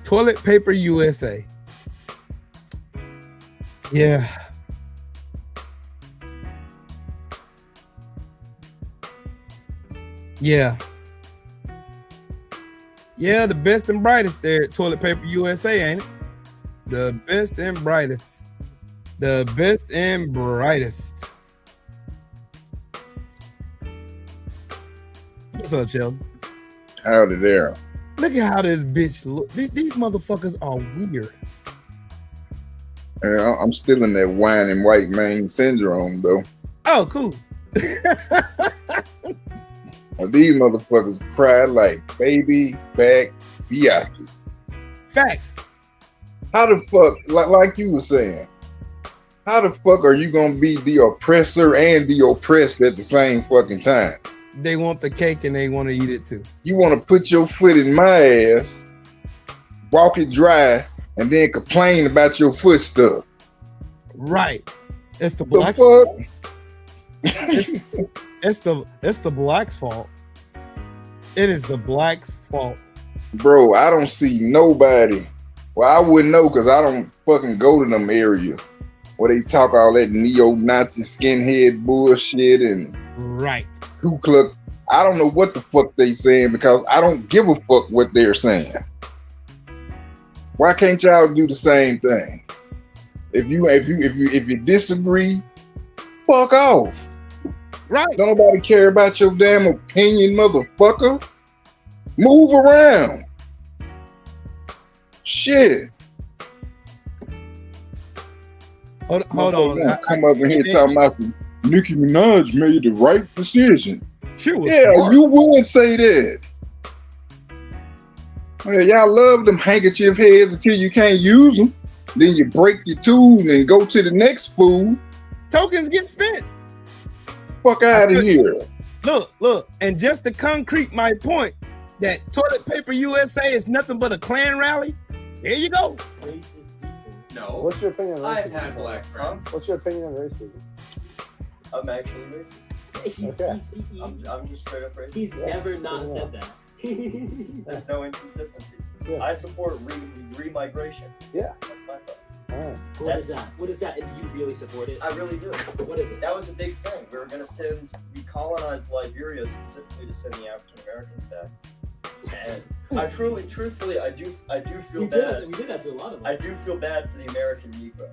Toilet Paper USA. Yeah. Yeah. Yeah, the best and brightest there at Toilet Paper USA, ain't it? The best and brightest. The best and brightest. What's up, Sheldon? Howdy there. Look at how this bitch look. These motherfuckers are weird. I'm still in that whining white man syndrome, though. Oh, cool. These motherfuckers cry like baby back biatches. Facts. How the fuck, like you were saying, how the fuck are you gonna be the oppressor and the oppressed at the same fucking time? They want the cake and they want to eat it too. You want to put your foot in my ass, walk it dry, and then complain about your foot stuff. Right. It's the The blacks. fuck? It's the blacks' fault. It is the blacks' fault. Bro, I don't see nobody. Well, I wouldn't know because I don't fucking go to them areas where they talk all that neo-Nazi skinhead bullshit and Right. Ku Klux. I don't know what the fuck they saying because I don't give a fuck what they're saying. Why can't y'all do the same thing? If you disagree, fuck off. Right. Don't nobody care about your damn opinion, motherfucker. Move around. Shit. Hold on. Come up in here talking about some Nicki Minaj made the right decision. She was Yeah, smart. you would say that. Well, y'all love them handkerchief heads until you can't use them. Then you break your tool and go to the next fool. Tokens get spent. Fuck out of here. Look, and just to concrete my point that Toilet Paper USA is nothing but a Klan rally. There you go. No. What's your opinion on I've racism? had black friends. What's your opinion on racism? I'm actually racist. Okay. I'm just straight up racist. He's never not said that. There's no inconsistencies. Yeah. I support re-migration. Yeah. That's my thought. All right. What is that? What is that? And do you really support it? I really do. What is it? That was a big thing. We were going to colonized Liberia specifically to send the African Americans back. And I truthfully, I do feel bad. We did that to a lot of them. I do feel bad for the American Negro.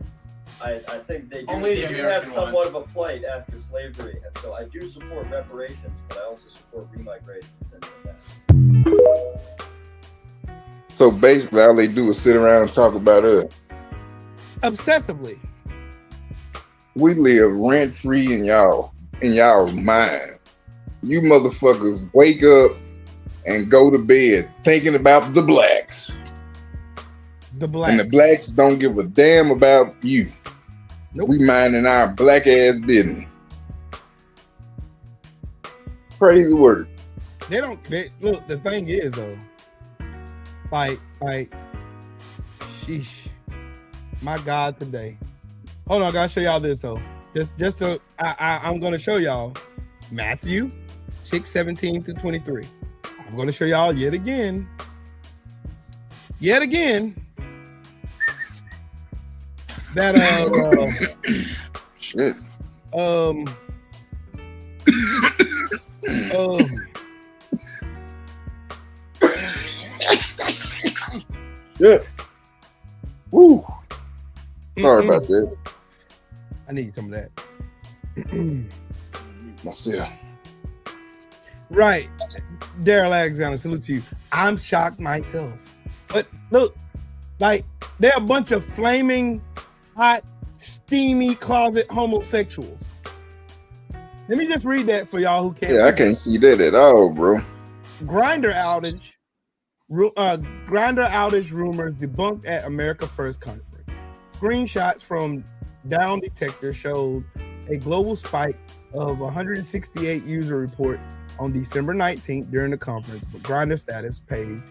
I think they do, Only the they do have American somewhat of a plight after slavery, and so I do support reparations, but I also support remigration. So basically, all they do is sit around and talk about us. Obsessively. We live rent free in y'all's mind. You motherfuckers wake up and go to bed thinking about the blacks. The blacks. And the blacks don't give a damn about you. Nope. We minding our black ass business. Crazy work. Look, the thing is though, like, sheesh, my God, today. Hold on, I gotta show y'all this though. Just so I'm gonna show y'all Matthew 6:17 through 23. I'm gonna show y'all yet again. That shit. Yeah. Woo. Sorry about that. I need some of that. Myself. Right. Daryl Alexander, salute to you. I'm shocked myself. But look, like, they're a bunch of flaming, hot, steamy closet homosexuals. Let me just read that for y'all who can't. Yeah, I can't see that at all, bro. Grinder outage rumors debunked at America First conference. Screenshots from Down Detector showed a global spike of 168 user reports on December 19th during the conference, but Grindr status page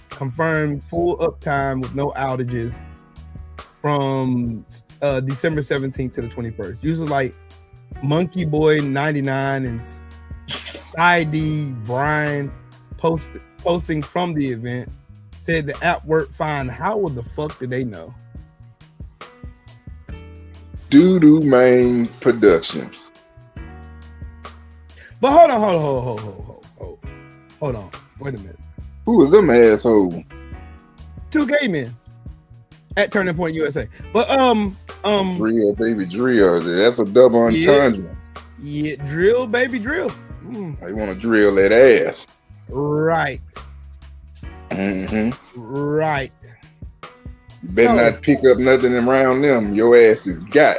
confirmed full uptime with no outages from December 17th to the 21st. Users like Monkey Boy 99 and ID Brian posting from the event said the app worked fine. How the fuck did they know? Doo-doo Main Productions. But hold on. Wait a minute. Who was them asshole? Two gay men at Turning Point USA. But Drill, baby, drill. That's a double entendre. Yeah, drill, baby, drill. They want to drill that ass. Right. Right. You better not pick up nothing around them. Your ass is got.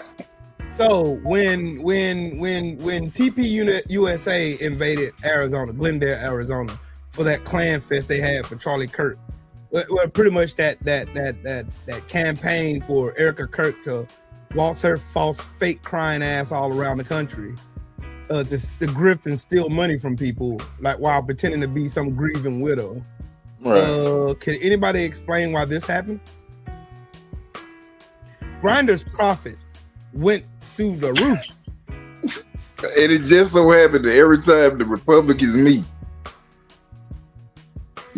So when TP Unit USA invaded Arizona, Glendale, Arizona, for that Klan fest they had for Charlie Kirk, well, pretty much that campaign for Erica Kirk to waltz her false, fake crying ass all around the country, to grift and steal money from people, like while pretending to be some grieving widow. Right. Can anybody explain why this happened? Grindr's profits went through the roof. And it just so happened that every time the Republicans meet,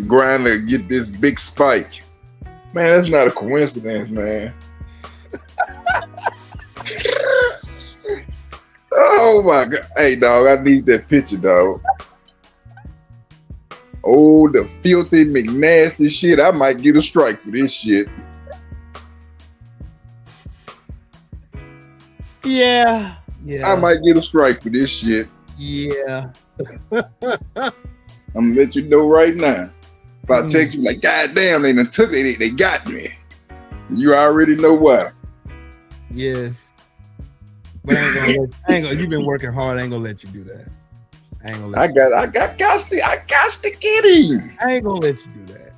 Grinder get this big spike. Man, that's not a coincidence, man. Oh my God. Hey, dog, I need that picture, dog. Oh, the filthy McNasty shit. I might get a strike for this shit. Yeah. I might get a strike for this shit. Yeah. I'm gonna let you know right now. If I text you like, God damn, they done took it, they got me. You already know why. Yes. But I ain't gonna, you've been working hard. I ain't gonna let you do that. I ain't gonna let I got to get him. I ain't gonna let you do that.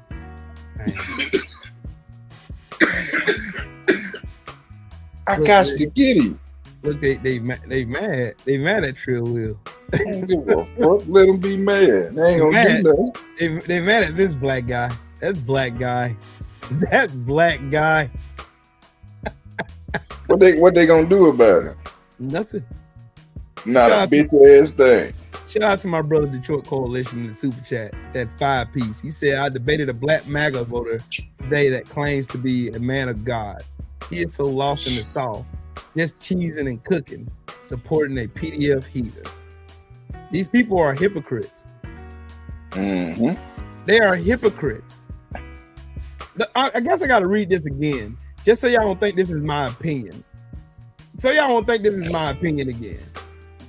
I got to get him. Look, they mad at Trill Will. I don't give a fuck. Let them be mad. They ain't gonna do nothing. They mad at this black guy. That black guy. That black guy. What they gonna do about it? Nothing. Not Shout a bitch ass thing. Shout out to my brother Detroit Coalition in the super chat. That 5-piece. He said, I debated a black MAGA voter today that claims to be a man of God. He is so lost in the sauce, just cheesing and cooking, supporting a PDF heathen. These people are hypocrites. Mm-hmm. They are hypocrites. I guess I got to read this again, just so y'all don't think this is my opinion. So y'all won't think this is my opinion again.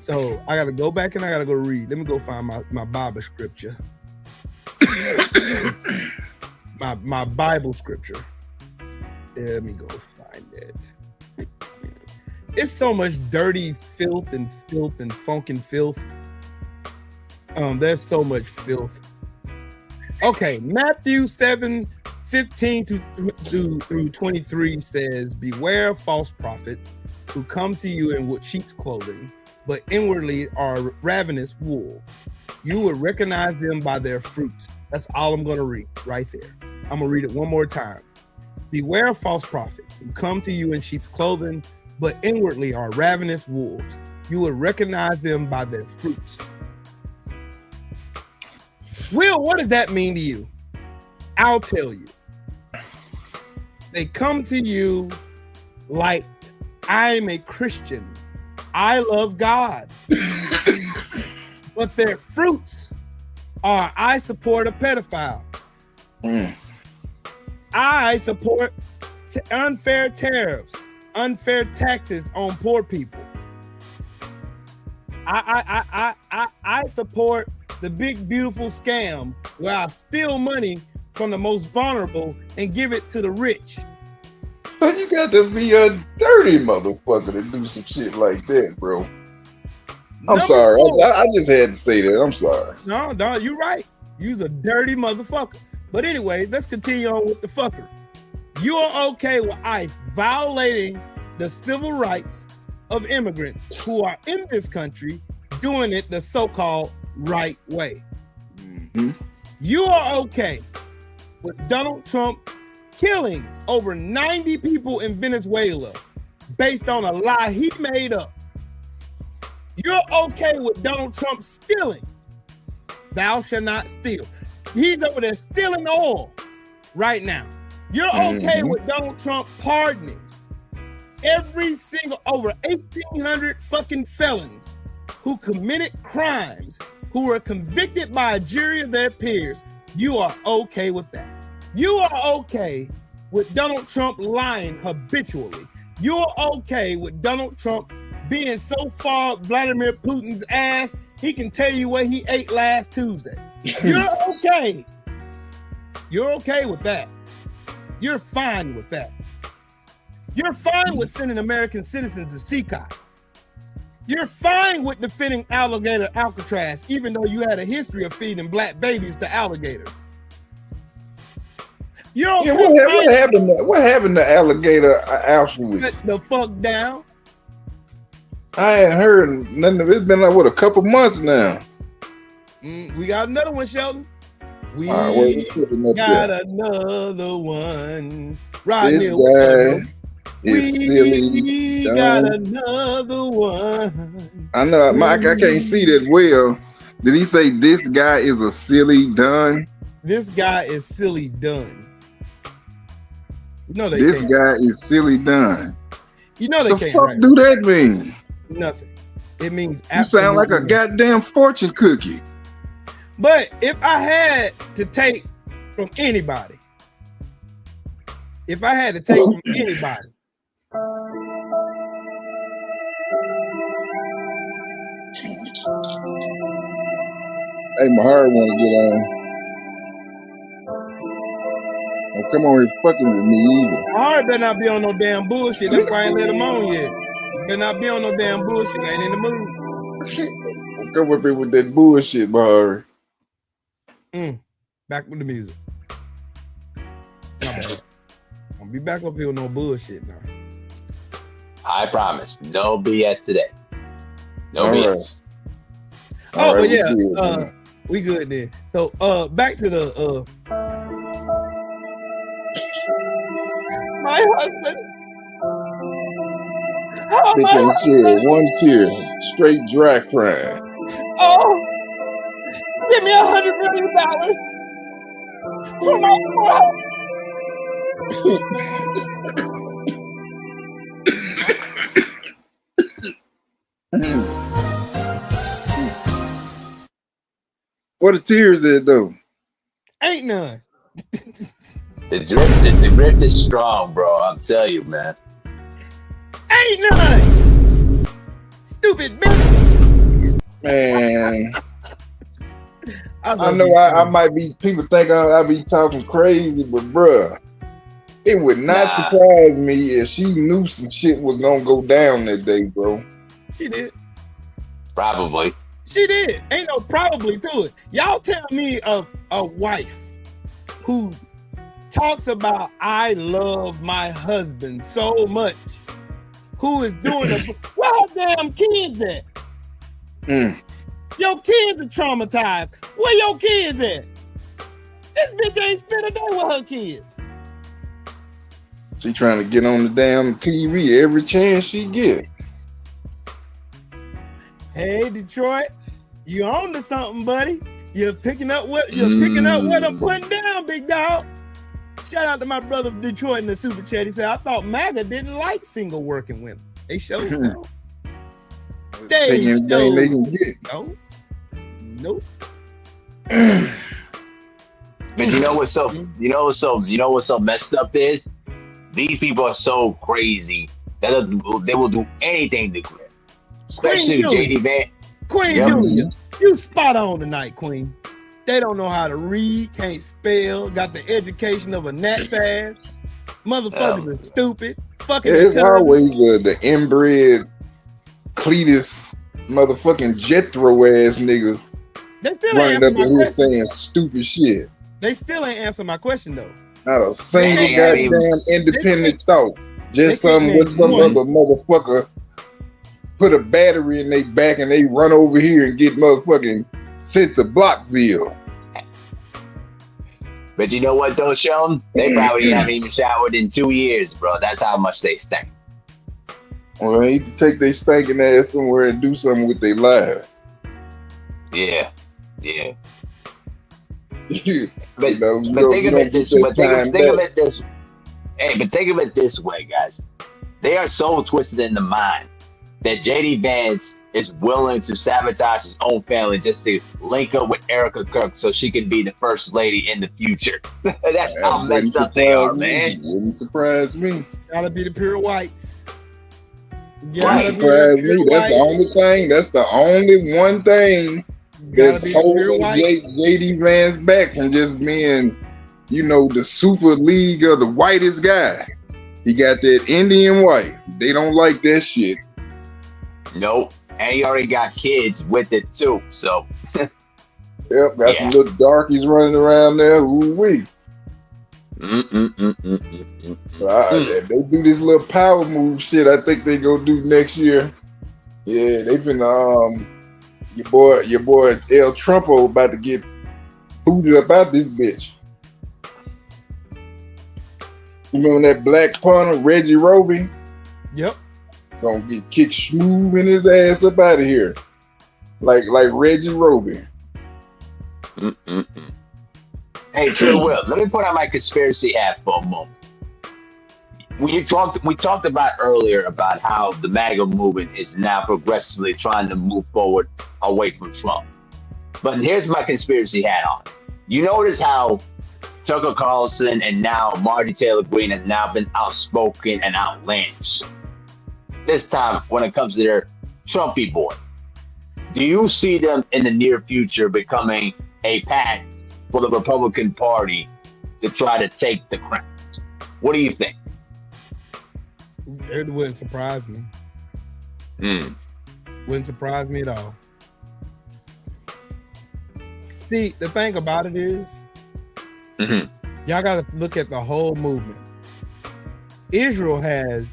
So I got to go back and I got to go read. Let me go find my Bible scripture. my Bible scripture. Let me go find it. It's so much dirty filth and funkin' filth. There's so much filth. Okay, Matthew 7:15 through 23 says, beware of false prophets who come to you in sheep's clothing, but inwardly are ravenous wolves. You would recognize them by their fruits. That's all I'm going to read right there. I'm going to read it one more time. Beware of false prophets who come to you in sheep's clothing, but inwardly are ravenous wolves. You would recognize them by their fruits. Will, what does that mean to you? I'll tell you. They come to you like, I'm a Christian. I love God. But their fruits are, I support a pedophile. I support unfair tariffs, unfair taxes on poor people. I support the big beautiful scam where I steal money from the most vulnerable and give it to the rich. But you got to be a dirty motherfucker to do some shit like that, bro. I'm sorry. I just had to say that. I'm sorry. No, you're right. You's a dirty motherfucker. But anyways, let's continue on with the fuckery. You are okay with ICE violating the civil rights of immigrants who are in this country doing it the so-called right way. Mm-hmm. You are okay with Donald Trump killing over 90 people in Venezuela based on a lie he made up. You're okay with Donald Trump stealing. Thou shalt not steal. He's over there stealing oil right now. You're okay with Donald Trump pardoning every single over 1,800 fucking felons who committed crimes, who were convicted by a jury of their peers. You are okay with that. You are okay with Donald Trump lying habitually. You're okay with Donald Trump being so far Vladimir Putin's ass, he can tell you what he ate last Tuesday. You're okay. You're okay with that. You're fine with that. You're fine with sending American citizens to CCOT. You're fine with defending alligator Alcatraz, even though you had a history of feeding black babies to alligators. You're okay. Yeah, what happened to alligator Auschwitz? Shut the fuck down. I ain't heard nothing. It's been like, what, a couple months now? We got another one, Sheldon. We got another one. This guy, It's silly. We got another one. I know, Mike. I can't see that well. Did he say this guy is a silly done? This guy is silly done. You know they This can't. guy is silly done. You know they The can't. fuck write. do that mean? Nothing. It means You sound like a absolutely goddamn fortune cookie. But if I had to take from anybody, from anybody, Hey, my heart want to get on. Don't come on here fucking with me either. my heart better not be on no damn bullshit. That's why I ain't let him on yet. Better not be on no damn bullshit. I ain't in the mood. Don't come up here with that bullshit, my heart. Back with the music. My bad. I'll be back up here with no bullshit now. I promise. No BS today. No All BS. right. Oh, All right, but we yeah, good, man. we good then. So back to the my husband. Oh, Bitch my ain't shed husband. one tear. Straight dry crying. Oh, give me $100 million for my poor What the tears at though? ain't none. The drift is strong, bro. I'm telling you, man. Ain't none. Stupid bitch. Man, I love know you, I might be, people think I be talking crazy, but bruh, it would not surprise me if she knew some shit was gonna go down that day, bro. She did. Probably. She did. Ain't no probably to it. Y'all tell me a wife who talks about I love my husband so much, who is doing it. Where her damn kids at? Your kids are traumatized. Where your kids at? This bitch ain't spent a day with her kids. She trying to get on the damn TV every chance she get. Hey, Detroit, you on to something, buddy. You're picking up what I'm putting down, big dog. Shout out to my brother from Detroit in the super chat. He said, I thought MAGA didn't like single working women. They showed no. They Taking everything they can get. No. Nope. But you know what's so messed up is? These people are so crazy that they will do anything to quit. Especially JD Van. Queen Julia, you spot on tonight, Queen. They don't know how to read, can't spell, got the education of a gnat's ass. Motherfuckers are stupid. Fucking It's always the inbred Cletus motherfucking Jethro ass niggas they still running ain't up answer in my here question. saying stupid shit. They still ain't answer my question though. Not a single They goddamn can't independent thought. Just they can't some with name some one. other motherfucker put a battery in their back and they run over here and get motherfucking sent to Blockville. But you know what though, Sean? They probably haven't even showered in 2 years, bro. That's how much they stink. Well, they need to take their stinking ass somewhere and do something with their lives. Yeah. Yeah. But think of it this think of it this way, guys. They are so twisted in the mind that JD Vance is willing to sabotage his own family just to link up with Erica Kirk so she can be the first lady in the future. That's how messed up they are, man. Wouldn't surprise me. Gotta be the pure whites. Wouldn't surprise me. That's the only thing. That's the only one thing that's be the pure holding whites. JD Vance back from just being, you know, the super league of the whitest guy. He got that Indian white. They don't like that shit. Nope. And he already got kids with it too. So Yep, got some little darkies running around there. Ooh-wee. If they do this little power move shit, I think they go do next year. Yeah, they been your boy El Trumpo about to get booted up out this bitch. Remember that black punter, Reggie Roby? Yep. Gonna get kicked smooth in his ass up out of here. Like Reggie Roby. Hey, True Will, let me put on my conspiracy hat for a moment. We talked about earlier about how the MAGA movement is now progressively trying to move forward away from Trump. But here's my conspiracy hat on. You notice how Tucker Carlson and now Marty Taylor Greene have now been outspoken and outlandish. This time, when it comes to their Trumpy boy, do you see them in the near future becoming a pact for the Republican Party to try to take the crown? What do you think? It wouldn't surprise me. Wouldn't surprise me at all. See, the thing about it is, y'all got to look at the whole movement. Israel has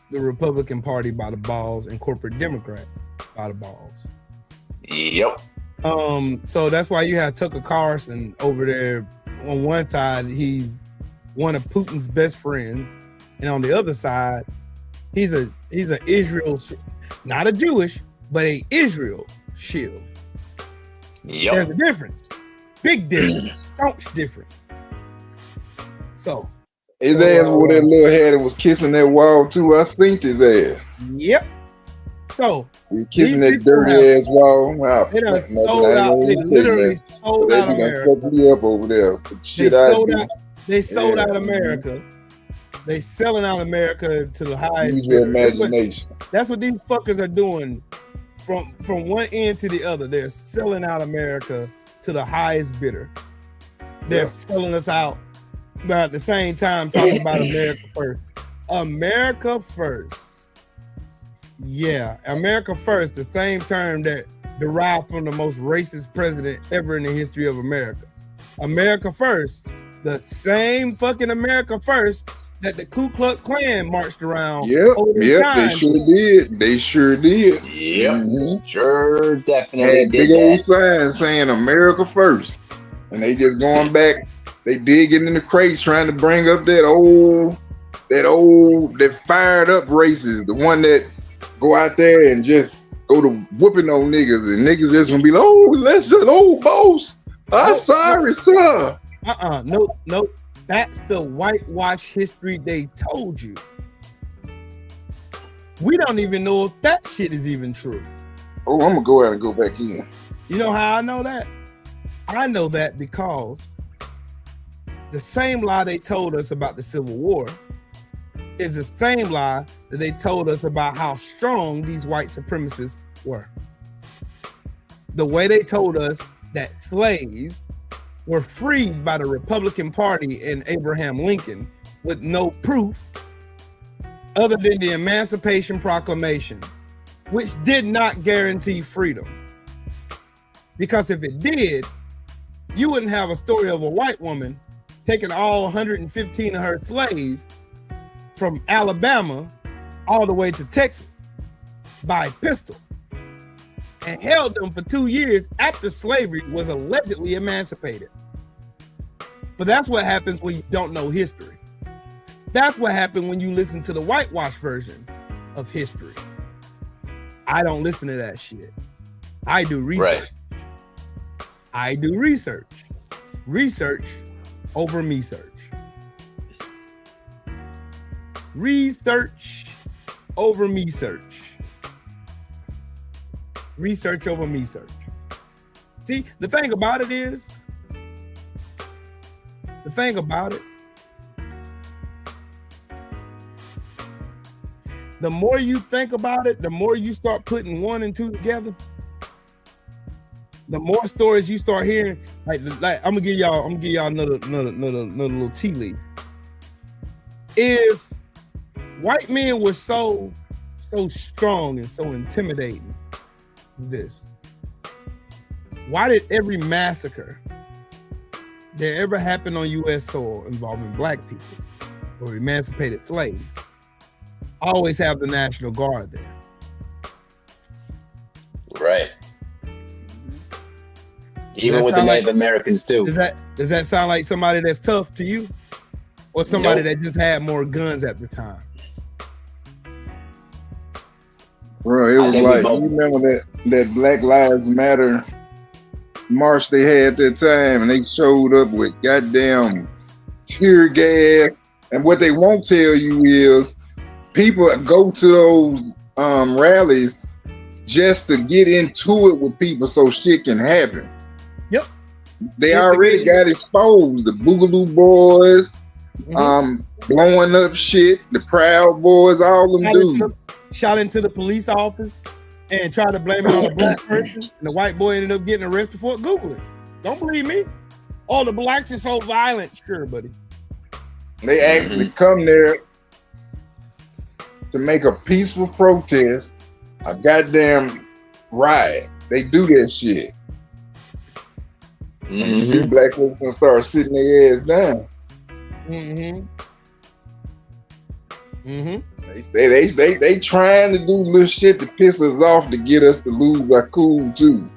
the Republican Party by the balls and corporate Democrats by the balls. Yep. So that's why you have Tucker Carlson over there. On one side, he's one of Putin's best friends, and on the other side, he's a Israel, not a Jewish, but a Israel shield. Yep. There's a difference, big difference, staunch difference. So his ass wore that little hat and was kissing that wall too. I seen his ass. Yep. So he's kissing that dirty ass wall. Wow. They done sold out. They literally sold out America. Fuck me up over there. They sold out America. They selling out America to the highest. Use your imagination. That's what these fuckers are doing from one end to the other. They're selling out America to the highest bidder. They're selling us out, but at the same time talking about America first. America first. Yeah, America first, the same term that derived from the most racist president ever in the history of America. America first, the same fucking America first that the Ku Klux Klan marched around. Yep, they sure did. Yep, sure, definitely had big old signs saying America first, and they just going back. They digging in the crates trying to bring up that fired up racist, the one that go out there and just go to whooping on niggas, and niggas just gonna be like, oh, let's just old boss. I'm sorry, sir. No. That's the whitewash history they told you. We don't even know if that shit is even true. Oh, I'm gonna go out and go back in. You know how I know that? I know that because the same lie they told us about the Civil War is the same lie that they told us about how strong these white supremacists were. The way they told us that slaves were freed by the Republican Party and Abraham Lincoln with no proof other than the Emancipation Proclamation, which did not guarantee freedom. Because if it did, you wouldn't have a story of a white woman taking all 115 of her slaves from Alabama all the way to Texas by pistol and held them for 2 years after slavery was allegedly emancipated. But that's what happens when you don't know history. That's what happened when you listen to the whitewash version of history. I don't listen to that shit. I do research. Right. I do research. Research over me search. Research over me search. Research over me search. See, the thing about it is, the more you think about it, the more you start putting 1 and 2 together, the more stories you start hearing. Like I'm gonna give y'all another little tea leaf. If white men were so strong and so intimidating, why did every massacre that ever happened on U.S. soil involving black people or emancipated slaves always have the National Guard there? Right. Even with the Native Americans too. Does that sound like somebody that's tough to you? or somebody that just had more guns at the time? Bro, it was like, you remember that Black Lives Matter march they had that time, and they showed up with goddamn tear gas. And what they won't tell you is people go to those rallies just to get into it with people so shit can happen. Yep. They already got exposed. The Boogaloo Boys, blowing up shit, the Proud Boys, all them dudes. Shot into the police office and tried to blame it on a black person, and the white boy ended up getting arrested for it. Google it. Don't believe me? All the blacks are so violent. Sure, buddy. They actually come there to make a peaceful protest, a goddamn riot. They do that shit. And you see black folks and start sitting their ass down. They trying to do little shit to piss us off to get us to lose our cool too.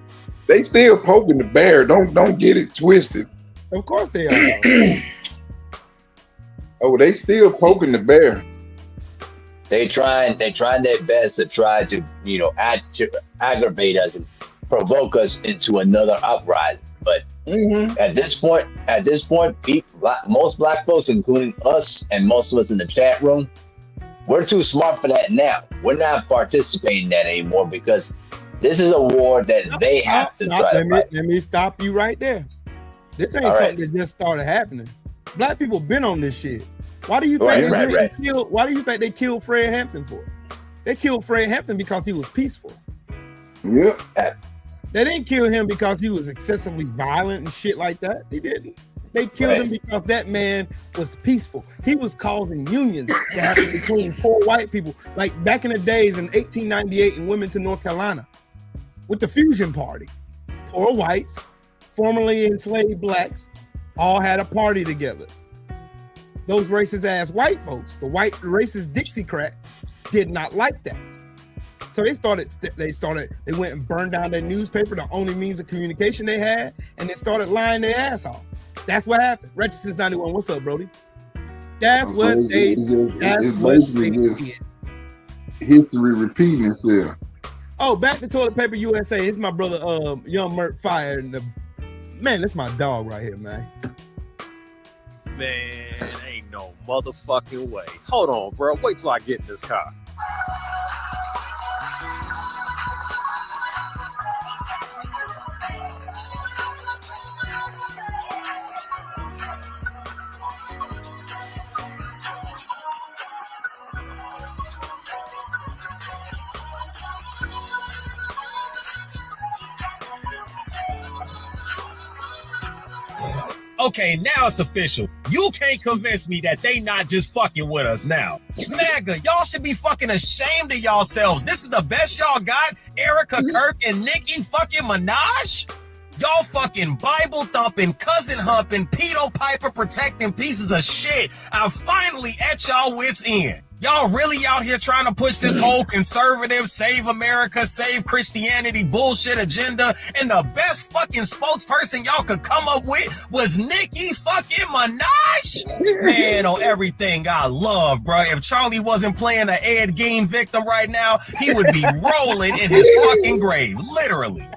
They still poking the bear. Don't get it twisted. Of course they are. Oh, they still poking the bear. They trying their best to try to, you know, aggravate us and provoke us into another uprising. But at this point, most black folks, including us and most of us in the chat room, we're too smart for that now. We're not participating in that anymore because this is a war that they have to try to fight. Let me stop you right there. This ain't something that just started happening. Black people been on this shit. Why do you think why do you think they killed Fred Hampton for? They killed Fred Hampton because he was peaceful. Yeah. They didn't kill him because he was excessively violent and shit like that. They didn't. They killed him because that man was peaceful. He was causing unions to happen between poor white people. Like back in the days in 1898 in Wilmington, North Carolina, with the Fusion Party. Poor whites, formerly enslaved blacks, all had a party together. Those racist ass white folks, the racist Dixiecrats, did not like that. So they went and burned down their newspaper, the only means of communication they had, and they started lying their ass off. That's what happened. Righteousness 91, what's up, Brody? That's what they did. History repeating itself. Oh, back to Toilet Paper USA. It's my brother, Young Merc Fire. Man, that's my dog right here, man. Man, ain't no motherfucking way. Hold on, bro. Wait till I get in this car. Okay, now it's official. You can't convince me that they not just fucking with us now. MAGA, y'all should be fucking ashamed of yourselves. This is the best y'all got? Erica Kirk and Nikki fucking Minaj? Y'all fucking Bible thumping, cousin humping, pedo piper protecting pieces of shit. I'm finally at y'all wits end. Y'all really out here trying to push this whole conservative, save America, save Christianity bullshit agenda, and the best fucking spokesperson y'all could come up with was Nikki fucking Minaj? Man, on everything I love, bro. If Charlie wasn't playing an Ed Gein victim right now, he would be rolling in his fucking grave, literally.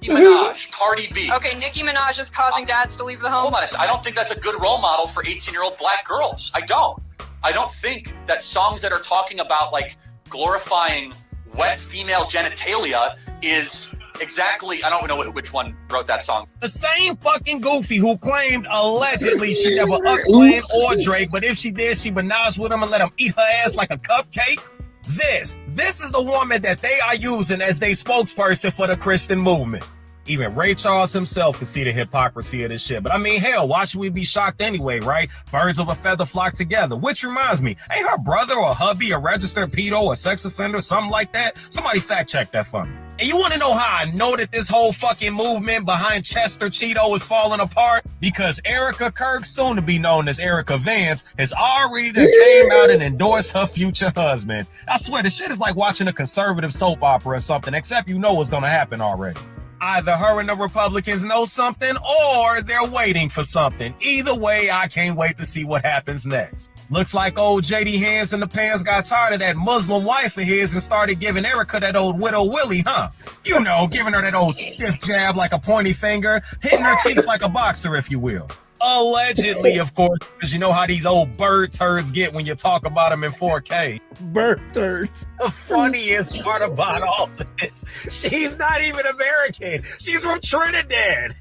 Nicki Minaj, Cardi B. Okay, Nicki Minaj is causing dads to leave the home. Hold on a second. I don't think that's a good role model for 18-year-old black girls. I don't think that songs that are talking about like glorifying wet female genitalia is exactly, I don't know which one wrote that song. The same fucking goofy who claimed allegedly she never claimed or Drake, but if she did, she Minaj with him and let him eat her ass like a cupcake. This is the woman that they are using as their spokesperson for the Christian movement. Even Ray Charles himself could see the hypocrisy of this shit. But I mean, hell, why should we be shocked anyway, right? Birds of a feather flock together. Which reminds me, ain't her brother or hubby a registered pedo or sex offender, something like that? Somebody fact check that for me. And you want to know how I know that this whole fucking movement behind Chester Cheeto is falling apart? Because Erica Kirk, soon to be known as Erica Vance, has already came out and endorsed her future husband. I swear, this shit is like watching a conservative soap opera or something, except you know what's going to happen already. Either her and the Republicans know something or they're waiting for something. Either way, I can't wait to see what happens next. Looks like old JD Hands in the Pants got tired of that Muslim wife of his and started giving Erica that old Widow Willie, huh? You know, giving her that old stiff jab like a pointy finger, hitting her cheeks like a boxer, if you will. Allegedly, of course, because you know how these old bird turds get when you talk about them in 4K. Bird turds. The funniest part about all this, she's not even American. She's from Trinidad.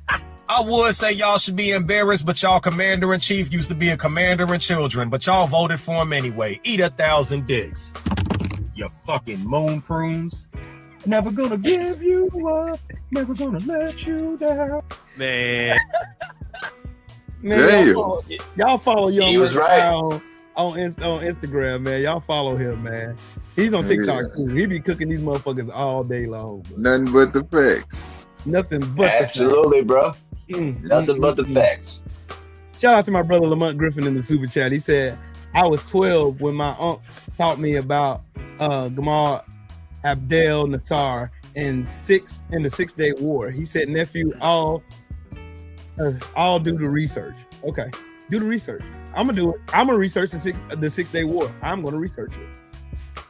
I would say y'all should be embarrassed, but y'all commander-in-chief used to be a commander-in-children, but y'all voted for him anyway. Eat 1,000 dicks. You fucking moon prunes. Never gonna give you up. Never gonna let you down. Man. Man, y'all follow Young He was Murder right. on Instagram, man. Y'all follow him, man. He's on TikTok too. He be cooking these motherfuckers all day long. Bro. Nothing but the facts. Nothing but Absolutely, bro. the Nothing but the facts. Shout out to my brother Lamont Griffin in the super chat. He said, I was 12 when my aunt taught me about Gamal Abdel Nasser in the 6-Day War. He said, nephew, all do the research. Okay, do the research. I'm gonna do it. I'm gonna research the 6-Day War. I'm gonna research it.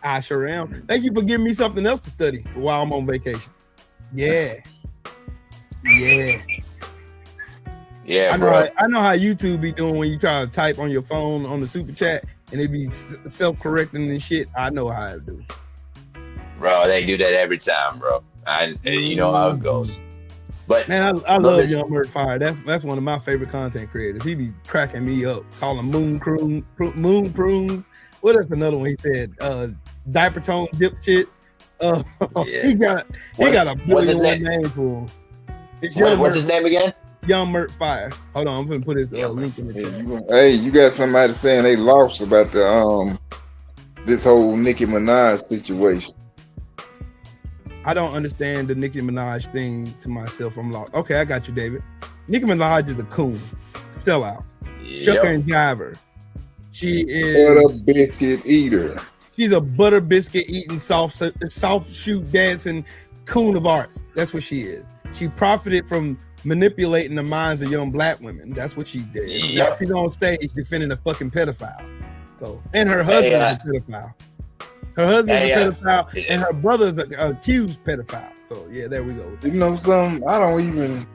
I sure am. Thank you for giving me something else to study while I'm on vacation. Yeah. Yeah, I know. bro. I know how YouTube be doing when you try to type on your phone on the super chat and it be self-correcting and shit. I know how to do. Bro, they do that every time, bro. And you know how it goes. But man, I love Young Murder Fire. That's one of my favorite content creators. He be cracking me up, calling moon prunes. What is another one? He said diaper tone dipshit. Yeah. He got a billion name for him. What's his name again? Young Murder Fire. Hold on, I'm gonna put his link in the chat. Hey, you got somebody saying they lost about the this whole Nicki Minaj situation. I don't understand the Nicki Minaj thing to myself. I'm lost. Okay, I got you, David. Nicki Minaj is a coon, sellout, shucker and jiver. She is butter biscuit eater. She's a butter biscuit eating, soft shoe dancing coon of arts. That's what she is. She profited from manipulating the minds of young black women. That's what she did. Yep. Now she's on stage defending a fucking pedophile. So, and her husband is a pedophile. Her husband's a pedophile, and her brother's an accused pedophile. So yeah, there we go. You know something? I don't even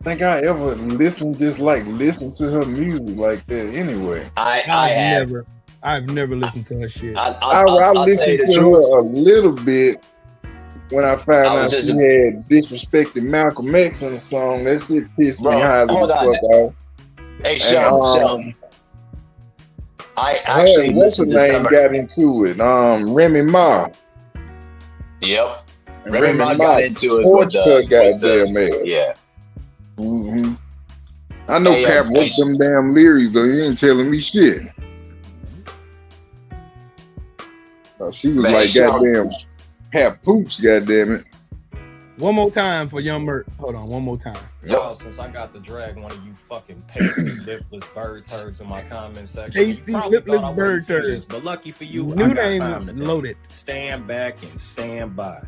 think I ever listen to her music like that. Anyway, I've never listened to her shit. I listened to her a little bit when I found out she had disrespected Malcolm X in the song. That shit pissed me highly the fuck off. Hey, Sean. What's her name got into it? Remy Ma. Yep. And Remy Ma got into it with her goddamn ass. Yeah. Mm-hmm. I know Cap wrote them damn lyrics though. He ain't telling me shit. She was like goddamn have poops, goddamn it. One more time for Young Mert. Hold on, one more time. Yo, since I got to drag one of you fucking pasty lipless bird turds in my comment section. Pasty lipless bird turds. But lucky for you, New I got name time today. loaded. Stand back and stand by.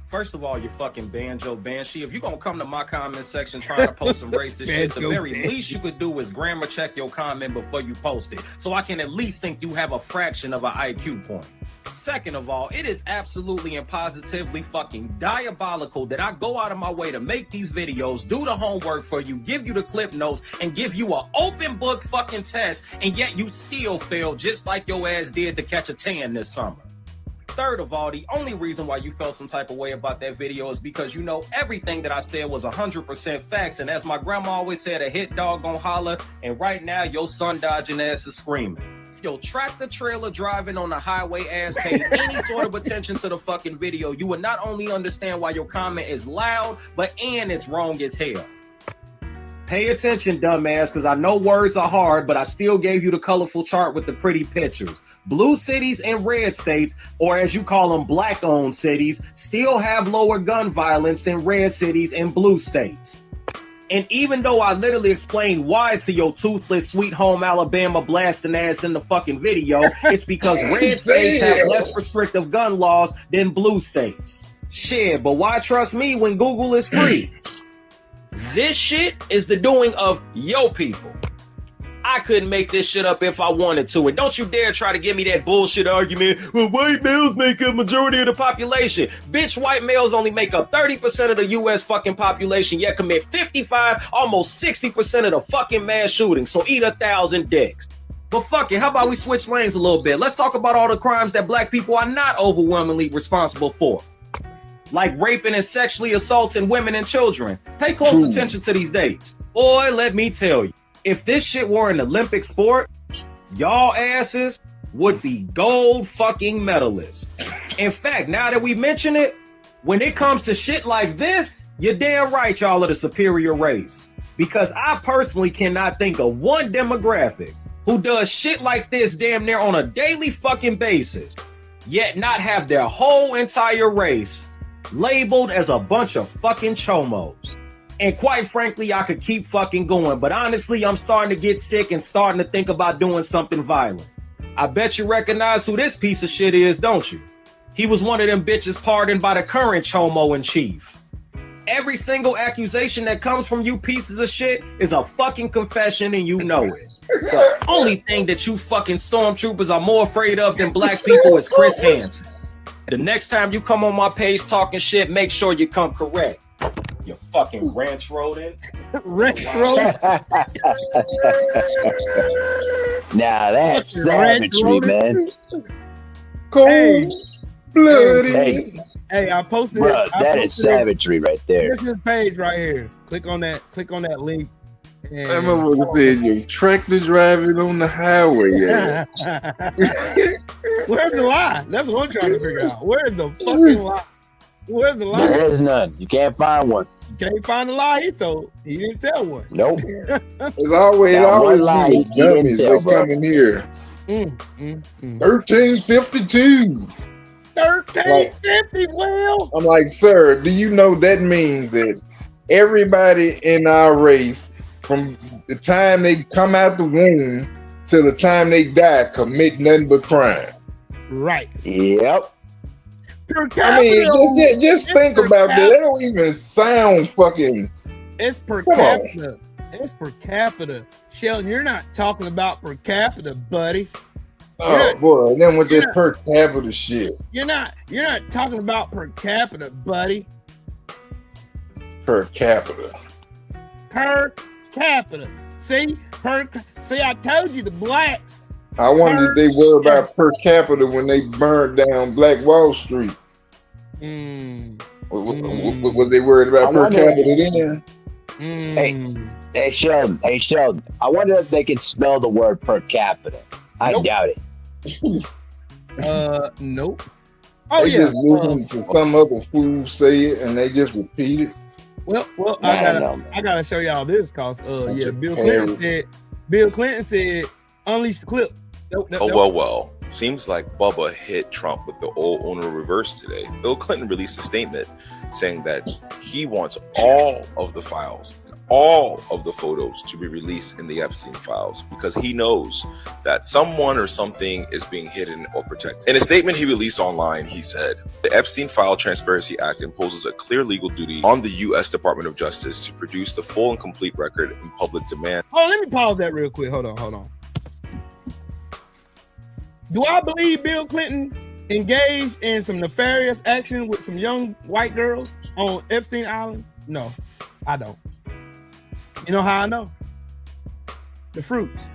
First of all, you fucking banjo banshee. If you're gonna come to my comment section trying to post some racist shit, the very least you could do is grammar check your comment before you post it, so I can at least think you have a fraction of an IQ point. Second of all, it is absolutely and positively fucking diabolical that I go out of my way to make these videos, do the homework for you, give you the clip notes, and give you an open book fucking test, and yet you still fail just like your ass did to catch a tan this summer. Third of all, the only reason why you felt some type of way about that video is because you know everything that I said was 100% facts, and as my grandma always said, a hit dog gon' holler, and right now your son dodging ass is screaming. If your tractor trailer driving on the highway ass paid any sort of attention to the fucking video, you would not only understand why your comment is loud, and it's wrong as hell. Pay attention, dumbass, because I know words are hard, but I still gave you the colorful chart with the pretty pictures. Blue cities and red states, or as you call them, black-owned cities, still have lower gun violence than red cities and blue states. And even though I literally explained why to your toothless, sweet home Alabama blasting ass in the fucking video, it's because red states have less restrictive gun laws than blue states. Shit, but why trust me when Google is free? This shit is the doing of yo people. I couldn't make this shit up if I wanted to. And don't you dare try to give me that bullshit argument, well, white males make a majority of the population. Bitch, white males only make up 30% of the US fucking population, yet commit 55, almost 60% of the fucking mass shootings. So eat 1,000 dicks. But fuck it, how about we switch lanes a little bit? Let's talk about all the crimes that black people are not overwhelmingly responsible for. Like raping and sexually assaulting women and children. Pay close attention to these dates. Boy, let me tell you. If this shit were an Olympic sport, y'all asses would be gold fucking medalists. In fact, now that we mention it, when it comes to shit like this, you're damn right y'all are the superior race. Because I personally cannot think of one demographic who does shit like this damn near on a daily fucking basis, yet not have their whole entire race labeled as a bunch of fucking chomos. And quite frankly, I could keep fucking going, but honestly, I'm starting to get sick and starting to think about doing something violent. I bet you recognize who this piece of shit is, don't you? He was one of them bitches pardoned by the current chomo in chief. Every single accusation that comes from you pieces of shit is a fucking confession and you know it. The only thing that you fucking stormtroopers are more afraid of than black people is Chris Hansen. The next time you come on my page talking shit, make sure you come correct. You fucking ranch rodent. Ranch rodent. Now that's savagery, man. Cold blooded. Hey, I posted Bruh, it. that is savagery right there. This is page right here. Click on that link. And I remember what it said, you tractor driving on the highway. Yeah. Where's the lie? That's what I'm trying to figure out. Where's the fucking lie? Where's the lie? There is none. You can't find one. You can't find the lie he told. He didn't tell one. Nope. It's always lie be the dummies that come in here. 1352. 1350, well. I'm like, sir, do you know that means that everybody in our race, from the time they come out the womb till the time they die, commit nothing but crime? Right. Yep. I mean, just think about that. They don't even sound fucking. It's per capita. It's per capita. Sheldon, you're not talking about per capita, buddy. Oh boy, and then with this per capita shit. You're not talking about per capita, buddy. Per capita. Per capita. See, I told you the blacks. I wonder if they worry about per capita when they burned down Black Wall Street. Was they worried about per capita then? Hey, Sheldon. I wonder if they can spell the word per capita. I doubt it. Nope. They just listen to some other fool say it and they just repeat it. Well, I gotta show y'all this cause Bill Clinton said unleash the clip. Well. Seems like Bubba hit Trump with the old owner reverse today. Bill Clinton released a statement saying that he wants all of the files, all of the photos to be released in the Epstein files because he knows that someone or something is being hidden or protected. In a statement he released online, he said, the Epstein File Transparency Act imposes a clear legal duty on the U.S. Department of Justice to produce the full and complete record in public demand. Oh, let me pause that real quick. Hold on. Do I believe Bill Clinton engaged in some nefarious action with some young white girls on Epstein Island? No, I don't. You know how I know? The fruits.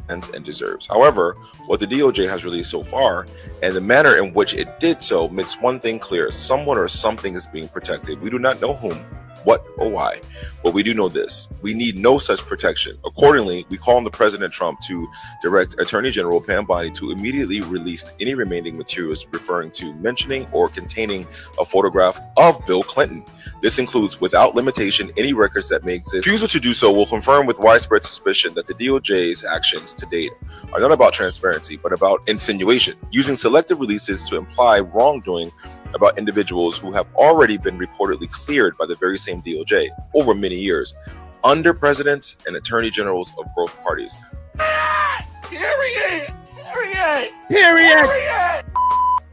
And deserves. However, what the DOJ has released so far and the manner in which it did so makes one thing clear: someone or something is being protected. We do not know whom, what, or why, but we do know this: we need no such protection. Accordingly, we call on the President Trump to direct Attorney General Pam Bondi to immediately release any remaining materials referring to, mentioning, or containing a photograph of Bill Clinton. This includes, without limitation, any records that may exist. Refusal to do so will confirm with widespread suspicion that the DOJ's actions to date are not about transparency, but about insinuation, using selective releases to imply wrongdoing about individuals who have already been reportedly cleared by the very same DOJ over many years. under presidents and attorney generals of both parties. Period.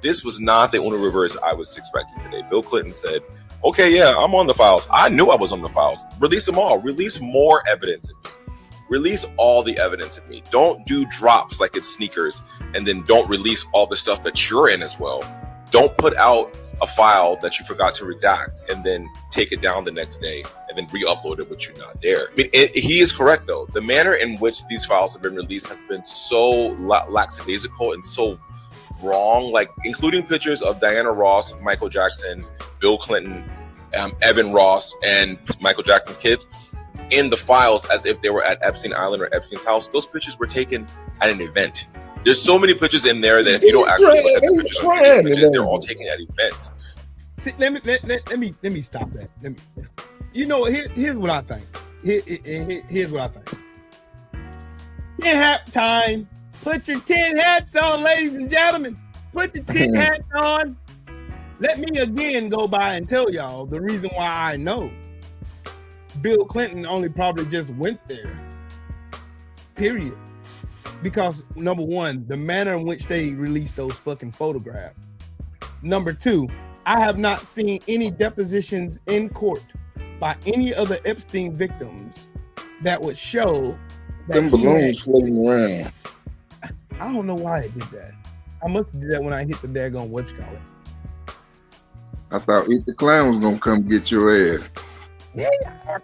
This was not the only reverse I was expecting today. Bill Clinton said, okay, yeah, I'm on the files. I knew I was on the files. Release them all. Release more evidence of me. Release all the evidence of me. Don't do drops like it's sneakers and then don't release all the stuff that you're in as well. Don't put out a file that you forgot to redact and then take it down the next day and then re-upload it with you not there. I mean, he is correct though. The manner in which these files have been released has been so lackadaisical and so wrong, like including pictures of Diana Ross, Michael Jackson, Bill Clinton, Evan Ross, and Michael Jackson's kids in the files as if they were at Epstein Island or Epstein's house. Those pictures were taken at an event. There's so many pictures in there that if you don't actually look at the pictures, they're all taken at events. See, let me stop that. Here's what I think. Here's what I think. 10 hat time. Put your 10 hats on, ladies and gentlemen. Put your 10 hats on. Let me again go by and tell y'all the reason why I know Bill Clinton only probably just went there. Period. Because number one, the manner in which they released those fucking photographs. Number two, I have not seen any depositions in court by any of the Epstein victims that would show that them balloons floating around. I don't know why they did that. I must have did that when I hit the daggone whatchamacallit. I thought Eat the Clown was gonna come get your ass. Yeah,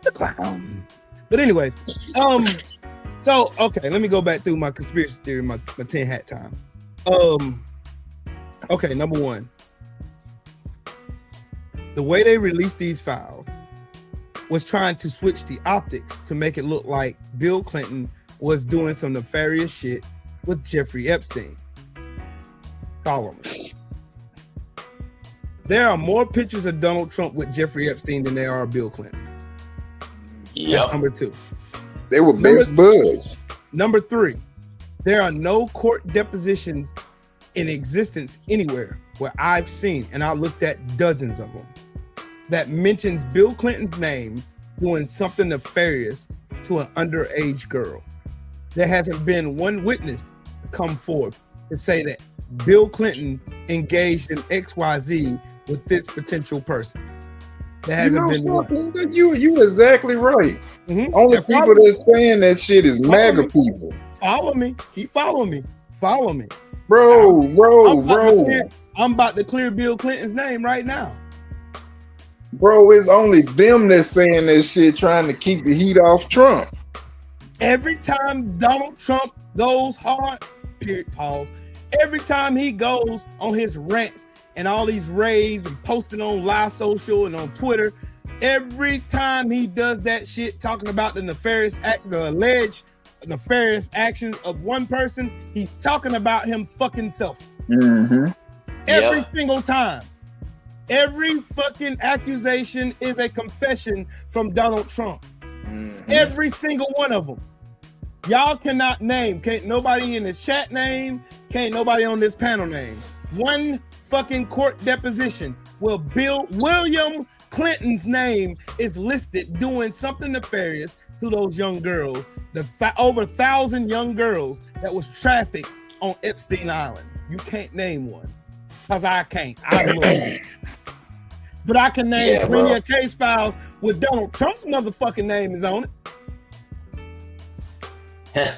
the clown. But anyways, so okay, let me go back through my conspiracy theory, my 10 hat time. Okay, number one, the way they released these files was trying to switch the optics to make it look like Bill Clinton was doing some nefarious shit with Jeffrey Epstein. Follow me. There are more pictures of Donald Trump with Jeffrey Epstein than there are Bill Clinton. That's number two. They were best buds. Number three, there are no court depositions in existence anywhere where I've seen, and I looked at dozens of them, that mentions Bill Clinton's name doing something nefarious to an underage girl. There hasn't been one witness to come forth to say that Bill Clinton engaged in XYZ with this potential person. There hasn't been one. You exactly right. Only people that's saying that shit is MAGA people. Follow me. Keep following me. Follow me. Bro. I'm about to clear Bill Clinton's name right now. Bro, it's only them that's saying that shit, trying to keep the heat off Trump. Every time Donald Trump goes hard, period, pause. Every time he goes on his rants and all these raves and posting on live social and on Twitter, every time he does that shit talking about the nefarious act, the alleged nefarious actions of one person, he's talking about him fucking self. Every single time. Every fucking accusation is a confession from Donald Trump. Every single one of them. Y'all cannot name, can't nobody in the chat name, can't nobody on this panel name one fucking court deposition where William Clinton's name is listed doing something nefarious to those young girls, over 1,000 young girls that was trafficked on Epstein Island. You can't name one, because I can't. I look. But I can name plenty of case files with Donald Trump's motherfucking name is on it.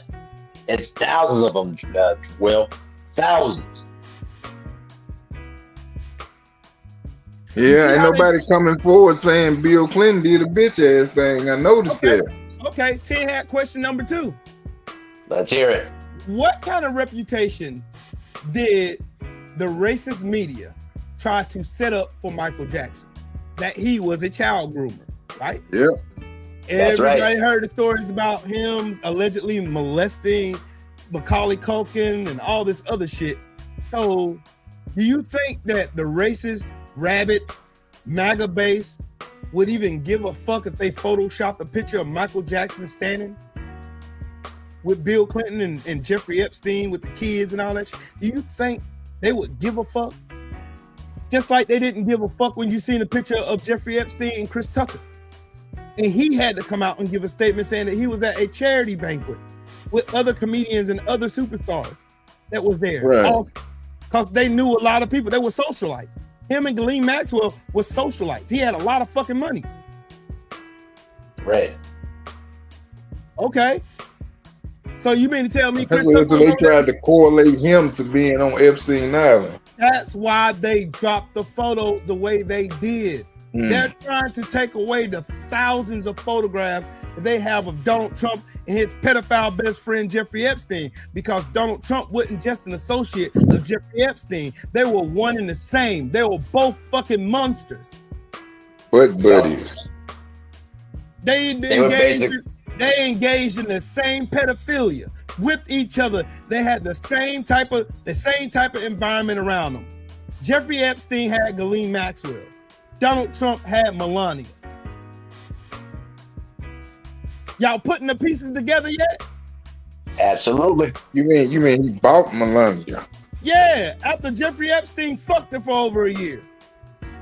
It's thousands of them, Will. Thousands. Yeah, ain't nobody coming forward saying Bill Clinton did a bitch ass thing. I noticed that. Okay, 10 hat question number 2. Let's hear it. What kind of reputation did the racist media try to set up for Michael Jackson? That he was a child groomer, right? Yeah. Everybody heard the stories about him allegedly molesting Macaulay Culkin and all this other shit. So, do you think that the racist, rabid, MAGA base would even give a fuck if they photoshopped a picture of Michael Jackson standing with Bill Clinton and Jeffrey Epstein with the kids and all that shit? Do you think they would give a fuck? Just like they didn't give a fuck when you seen a picture of Jeffrey Epstein and Chris Tucker. And he had to come out and give a statement saying that he was at a charity banquet with other comedians and other superstars that was there. Right. Because they knew a lot of people. They were socialites. Him and Ghislaine Maxwell were socialites. He had a lot of fucking money. Right. Okay. So you mean to tell me Chris So they Tucker, tried to correlate him to being on Epstein Island. that's why they dropped the photos the way they did. They're trying to take away the thousands of photographs that they have of Donald Trump and his pedophile best friend Jeffrey Epstein, because Donald Trump wasn't just an associate of Jeffrey Epstein. They were one and the same. They were both fucking monsters. But buddies. They engaged in the same pedophilia with each other. They had the same type of environment around them. Jeffrey Epstein had Ghislaine Maxwell. Donald Trump had Melania. Y'all putting the pieces together yet? Absolutely. You mean he bought Melania? Yeah, after Jeffrey Epstein fucked her for over a year.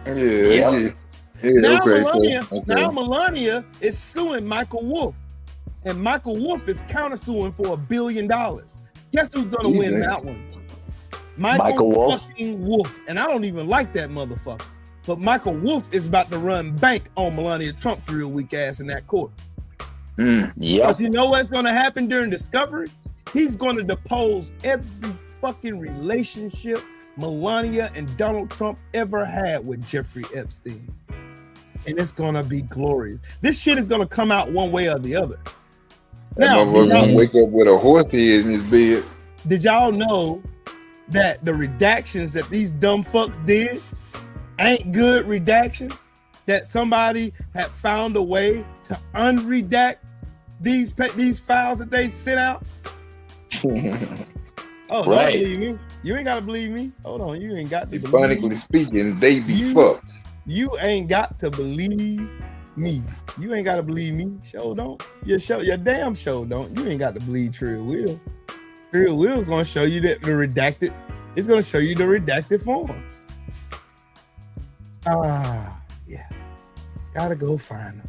Yeah. Now Melania is suing Michael Wolff. And Michael Wolff is countersuing for $1 billion. Guess who's gonna win that one? Michael Wolff. Fucking Wolff. And I don't even like that motherfucker. But Michael Wolff is about to run bank on Melania Trump's real weak ass in that court. Because you know what's going to happen during discovery? He's going to depose every fucking relationship Melania and Donald Trump ever had with Jeffrey Epstein. And it's going to be glorious. This shit is going to come out one way or the other. Now, gonna wake up with a horse head in his bed. Did y'all know that the redactions that these dumb fucks did ain't good redactions? That somebody had found a way to unredact these files that they sent out? Oh, don't believe me. You ain't gotta believe me. Hold on, you ain't got to believe me. Ironically speaking, they be fucked. You ain't got to believe me. You ain't gotta believe me. Show don't. Your damn show don't. You ain't got to believe Trill Will. Trill Will gonna show you that the redacted. It's gonna show you the redacted forms. Yeah. Gotta go find them.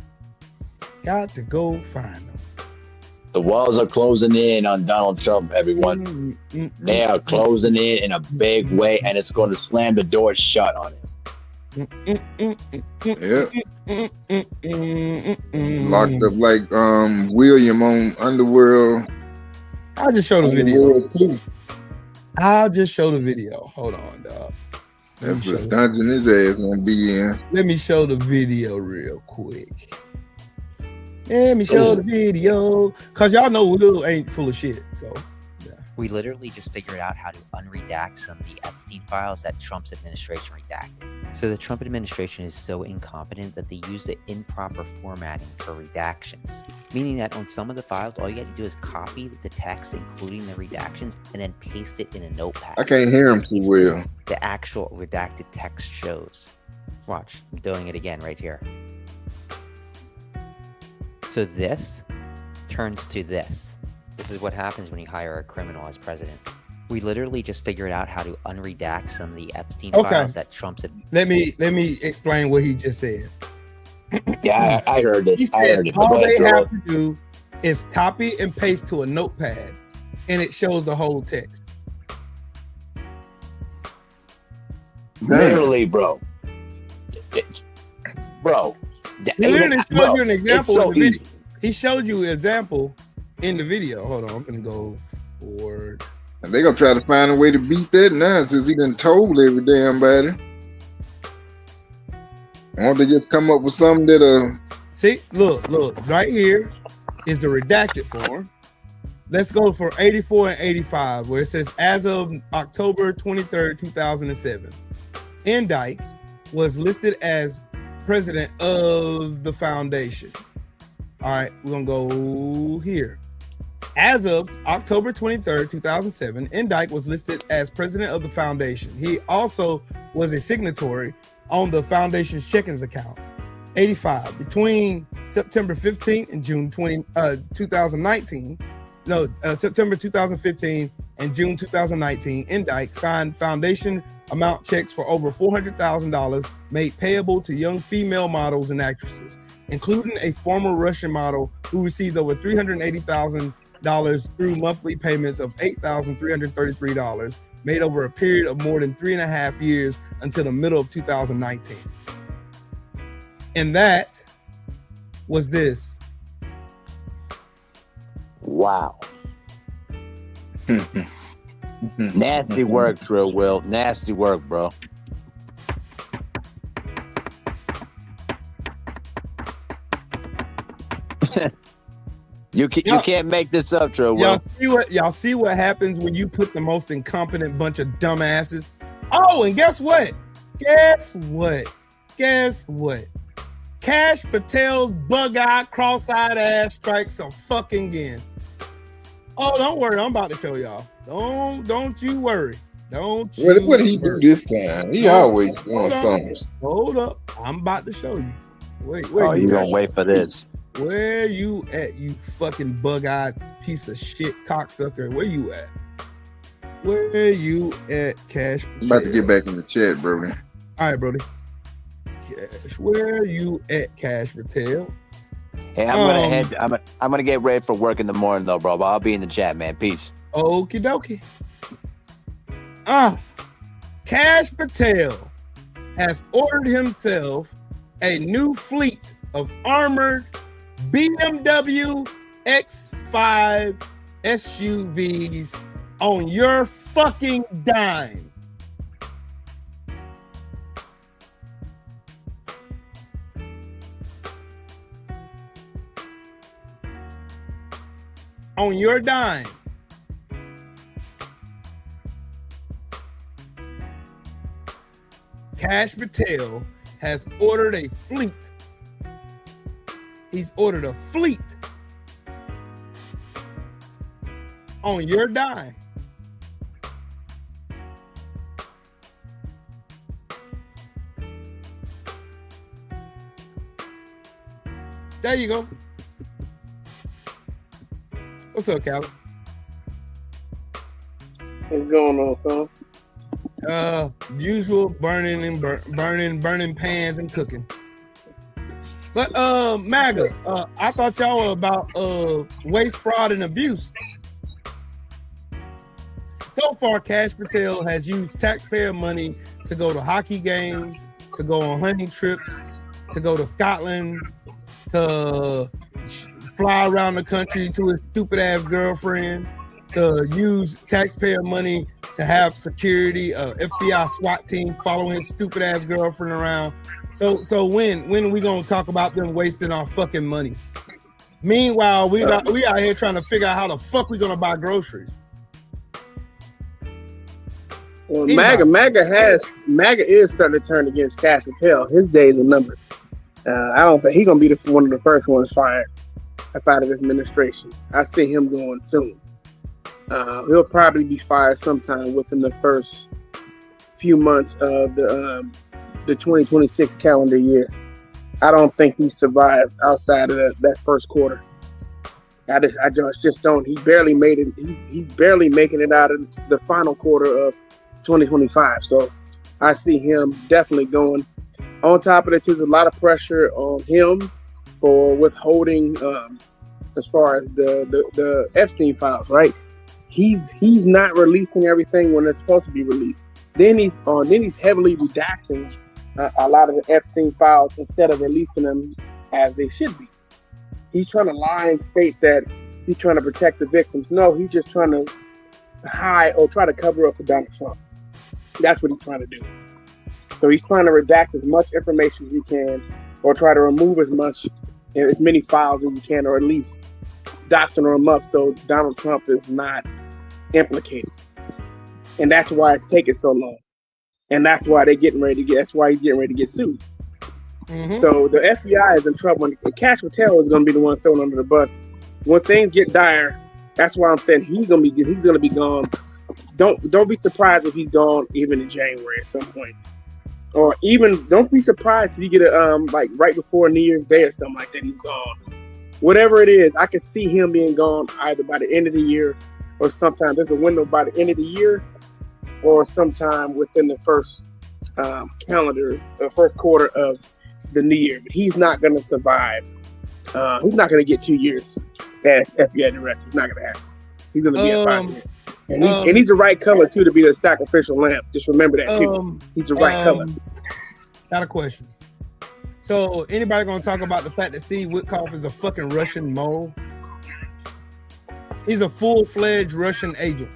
Got to go find them. The walls are closing in on Donald Trump, everyone. They are closing in a big way, and it's going to slam the door shut on him. Locked up like William on Underworld. I'll just show the video. I'll just show the video. Hold on, dog. That's the dungeon his ass gonna be in. Let me show the video real quick. Let me show the video. Cause y'all know Will ain't full of shit. So we literally just figured out how to unredact some of the Epstein files that Trump's administration redacted. So the Trump administration is so incompetent that they use the improper formatting for redactions, meaning that on some of the files, all you have to do is copy the text, including the redactions, and then paste it in a notepad. I can't hear him too well. The actual redacted text shows. Watch, I'm doing it again right here. So this turns to this. This is what happens when you hire a criminal as president. We literally just figured out how to unredact some of the Epstein files that Trump's. Let me explain what he just said. Yeah, I heard it. He said all they have to do is copy and paste to a notepad, and it shows the whole text. Literally, bro. Bro. He literally showed you an example in the video. He showed you an example in the video. Hold on, I'm gonna go forward. And they gonna try to find a way to beat that now since he done told every damn body. Why don't they just come up with something that see, look, right here is the redacted form. Let's go for 84 and 85, where it says as of October 23rd, 2007, Dyke was listed as president of the foundation. All right, we're gonna go here. As of October 23rd, 2007, Dyke was listed as president of the foundation. He also was a signatory on the foundation's checkings account. 85, between September 15th and June 2019, September 2015 In June 2019, Indike signed foundation amount checks for over $400,000 made payable to young female models and actresses, including a former Russian model who received over $380,000 through monthly payments of $8,333 made over a period of more than 3.5 years until the middle of 2019. And that was this. Wow. Nasty work, Trill Will. Nasty work, bro. You can't make this up, Trill Will. Y'all see what happens when you put the most incompetent bunch of dumbasses? Oh, and guess what? Cash Patel's bug-eyed, cross-eyed ass strikes a fucking again. Oh, don't worry, I'm about to show y'all. Don't you worry. What did he do this time? He always doing something. Hold up, I'm about to show you. Wait, you gonna wait for this? Where you at, you fucking bug-eyed piece of shit cocksucker? Where you at? Where you at, Cash Patel? I'm about to get back in the chat, bro. All right, Brody. Cash, where you at, Cash Patel? Hey, I'm gonna get ready for work in the morning though, bro. But I'll be in the chat, man. Peace. Okie dokie. Cash Patel has ordered himself a new fleet of armored BMW X5 SUVs on your fucking dime. On your dime. Cash Patel has ordered a fleet. He's ordered a fleet on your dime. There you go. What's up, Calvin? What's going on, fella? Usual burning pans and cooking. But MAGA, I thought y'all were about waste, fraud, and abuse. So far, Cash Patel has used taxpayer money to go to hockey games, to go on hunting trips, to go to Scotland, to fly around the country to his stupid ass girlfriend, to use taxpayer money to have security, FBI SWAT team following his stupid ass girlfriend around. So when are we gonna talk about them wasting our fucking money? Meanwhile, we out here trying to figure out how the fuck we gonna buy groceries. Well, MAGA is starting to turn against Cash Patel. His days are numbered. I don't think he's gonna be one of the first ones fired out of this administration. I see him going soon. He'll probably be fired sometime within the first few months of the 2026 calendar year. I don't think he survives outside of that first quarter. I just don't. He barely made it. He's barely making it out of the final quarter of 2025. So I see him definitely going. On top of that, there's a lot of pressure on him for withholding as far as the Epstein files, right? He's not releasing everything when it's supposed to be released. Then he's heavily redacting a lot of the Epstein files instead of releasing them as they should be. He's trying to lie and state that he's trying to protect the victims. No, he's just trying to hide or try to cover up for Donald Trump. That's what he's trying to do. So he's trying to redact as much information as he can, or try to remove as many files as he can, or at least doctor them up so Donald Trump is not implicated. And that's why it's taking so long. And that's why that's why he's getting ready to get sued. Mm-hmm. So the FBI is in trouble, and Cash Patel is going to be the one thrown under the bus when things get dire. That's why I'm saying he's going to be gone. Don't be surprised if he's gone even in January at some point, or even don't be surprised if you get like right before New Year's Day or something like that. He's gone. Whatever it is, I can see him being gone either by the end of the year or sometime there's a window by the end of the year, or sometime within the first first quarter of the new year. But he's not going to survive. He's not going to get 2 years as FBI director. It's not going to happen. He's going to be a body. And he's the right color too to be the sacrificial lamb. Just remember that too. He's the right color. Got a question. So anybody gonna talk about the fact that Steve Witkoff is a fucking Russian mole? He's a full-fledged Russian agent.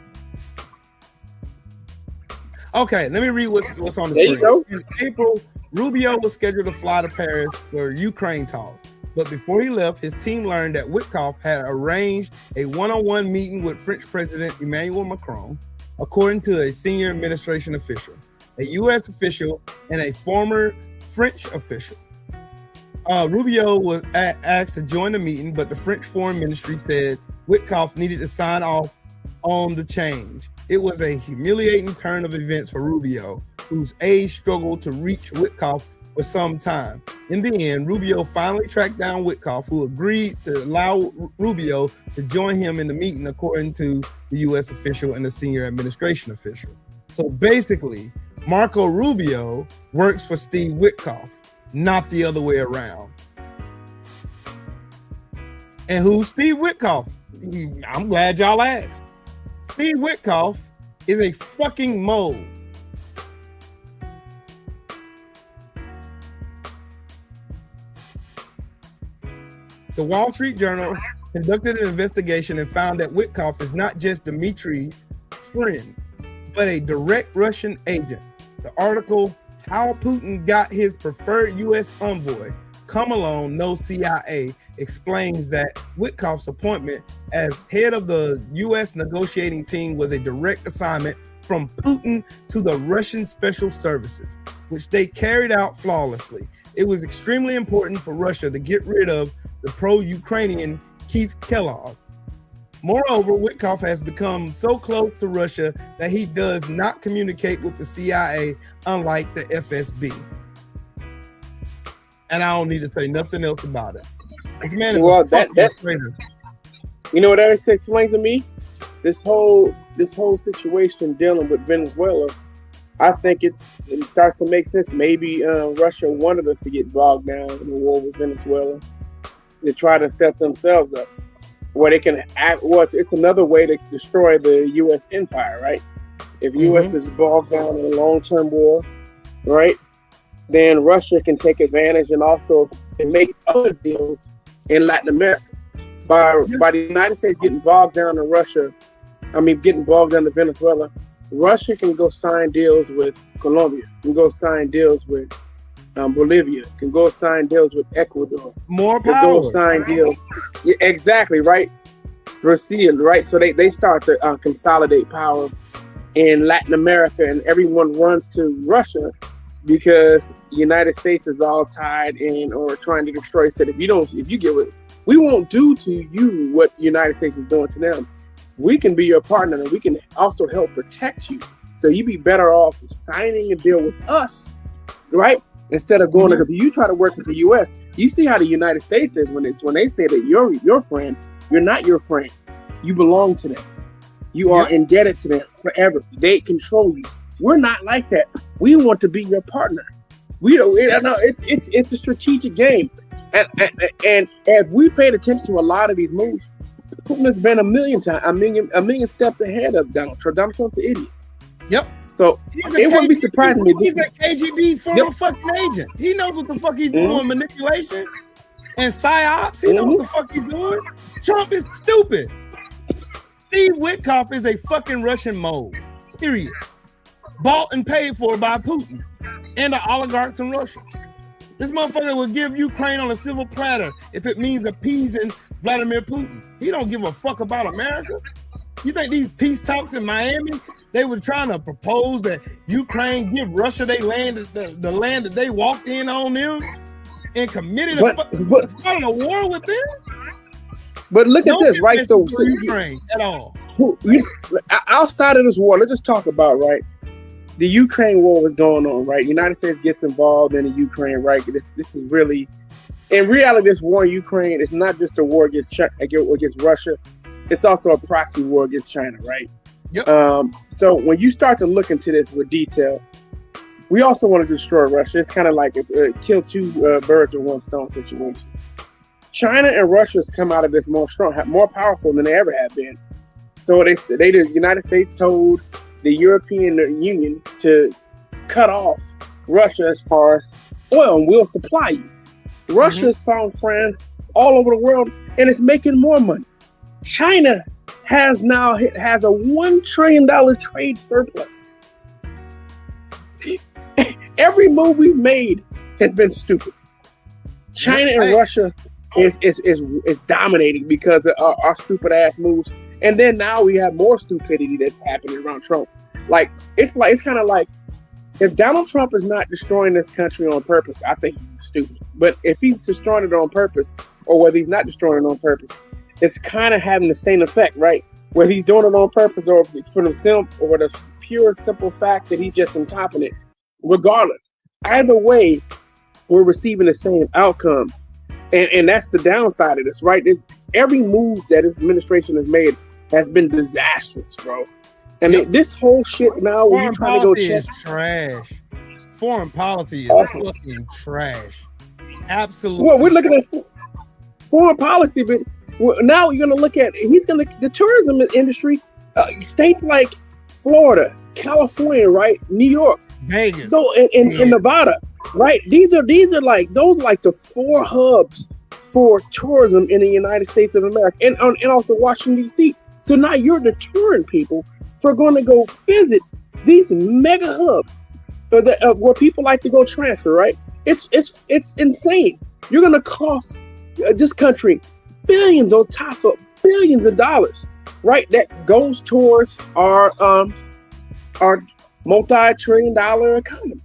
Okay, let me read what's on the There you screen. go. In April, Rubio was scheduled to fly to Paris for Ukraine talks. But before he left, his team learned that Witkoff had arranged a one-on-one meeting with French President Emmanuel Macron, according to a senior administration official, a U.S. official, and a former French official. Rubio was asked to join the meeting, but the French Foreign Ministry said Witkoff needed to sign off on the change. It was a humiliating turn of events for Rubio, whose aide struggled to reach Witkoff for some time. In the end, Rubio finally tracked down Witkoff, who agreed to allow Rubio to join him in the meeting, according to the U.S. official and the senior administration official. So basically, Marco Rubio works for Steve Witkoff, not the other way around. And who's Steve Witkoff? I'm glad y'all asked. Steve Witkoff is a fucking mole. The Wall Street Journal conducted an investigation and found that Witkoff is not just Dmitri's friend, but a direct Russian agent. The article, How Putin Got His Preferred U.S. Envoy, Come Alone, No CIA, explains that Witkoff's appointment as head of the U.S. negotiating team was a direct assignment from Putin to the Russian special services, which they carried out flawlessly. It was extremely important for Russia to get rid of the pro-Ukrainian Keith Kellogg. Moreover, Witkoff has become so close to Russia that he does not communicate with the CIA, unlike the FSB. And I don't need to say nothing else about it. This man is a fucking traitor. You know what that explains to me? This whole situation dealing with Venezuela, I think it starts to make sense. Maybe Russia wanted us to get bogged down in the war with Venezuela. They try to set themselves up where they can act. Well, it's another way to destroy the U.S. empire, right? If U.S. is bogged down in a long-term war, right, then Russia can take advantage and also make other deals in Latin America. By the United States getting bogged down in getting bogged down in Venezuela, Russia can go sign deals with Colombia, can go sign deals with Bolivia, can go sign deals with Ecuador. More can power. go sign deals. Yeah, exactly, right? Brazil, right? So they start to consolidate power in Latin America, and everyone runs to Russia because the United States is all tied in or trying to destroy. Said if you get what we won't do to you what the United States is doing to them, we can be your partner and we can also help protect you. So you'd be better off signing a deal with us, right? Instead of going, because you try to work with the U.S., you see how the United States is when they say that you're your friend, you're not your friend. You belong to them. You are indebted to them forever. They control you. We're not like that. We want to be your partner. We don't. It's a strategic game, and if we paid attention to a lot of these moves, Putin has been a million steps ahead of Donald Trump. Donald Trump's an idiot. Yep. So it wouldn't be surprising me. He's a KGB former fucking agent. He knows what the fuck he's doing, manipulation and psyops. He knows what the fuck he's doing. Trump is stupid. Steve Witkoff is a fucking Russian mole. Period. Bought and paid for by Putin and the oligarchs in Russia. This motherfucker will give Ukraine on a silver platter if it means appeasing Vladimir Putin. He don't give a fuck about America. You think these peace talks in Miami, they were trying to propose that Ukraine give Russia their land, the land that they walked in on them and committed started a war with them? But look at this, right? So Ukraine at all. Outside of this war, let's just talk about, right? The Ukraine war was going on, right? The United States gets involved in the Ukraine, right? This is really, in reality, this war in Ukraine is not just a war against Russia. it's also a proxy war against China, right? Yep. So when you start to look into this with detail, we also want to destroy Russia. It's kind of like a kill two birds with one stone situation. China and Russia has come out of this more strong, more powerful than they ever have been. So the United States told the European Union to cut off Russia as far as oil, and we'll supply you. Russia has found friends all over the world, and it's making more money. China has a $1 trillion trade surplus. Every move we've made has been stupid. China and Russia is dominating because of our stupid ass moves, and then now we have more stupidity that's happening around Trump. It's kind of like if Donald Trump is not destroying this country on purpose, I think he's stupid. But if he's destroying it on purpose, or whether he's not destroying it on purpose, it's kind of having the same effect, right? Whether he's doing it on purpose or for the pure simple fact that he's just incompetent. Regardless, either way, we're receiving the same outcome, and that's the downside of this, right? Every move that this administration has made has been disastrous, bro. And this whole shit now, when you try to go check, is trash. Foreign policy is fucking trash. Absolutely. Well, we're looking at foreign policy, but now you're going to look at the tourism industry, states like Florida, California, right? New York, Vegas, so in Nevada, right? These are like the 4 hubs for tourism in the United States of America, and also Washington D.C. So now you're deterring people for going to go visit these mega hubs where people like to go transfer, right? It's insane. You're going to cost this country billions on top of billions of dollars, right? That goes towards our multi-trillion-dollar economy.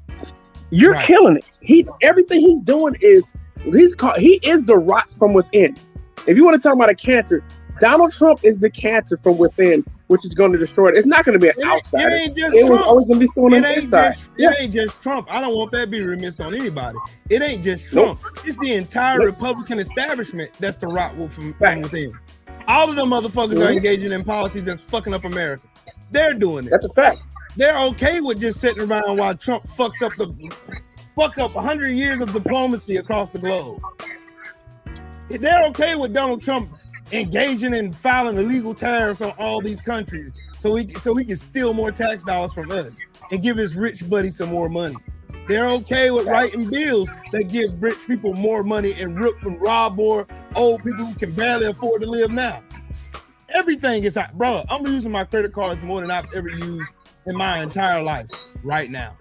You're killing it. Everything he's doing is he is the rot from within. If you want to talk about a cancer, Donald Trump is the cancer from within, which is going to destroy it. It's not going to be an outsider. It ain't just It was Trump. always going to be someone on the inside. It ain't just Trump. I don't want that to be remiss on anybody. It ain't just Trump. It's the entire Republican establishment that's the rot from within. All of them motherfuckers are engaging in policies that's fucking up America. They're doing it. That's a fact. They're okay with just sitting around while Trump fuck up 100 years of diplomacy across the globe. They're okay with Donald Trump engaging in filing illegal tariffs on all these countries so he can steal more tax dollars from us and give his rich buddy some more money. They're okay with writing bills that give rich people more money and rob more old people who can barely afford to live now. Everything is hot. Bro, I'm using my credit cards more than I've ever used in my entire life right now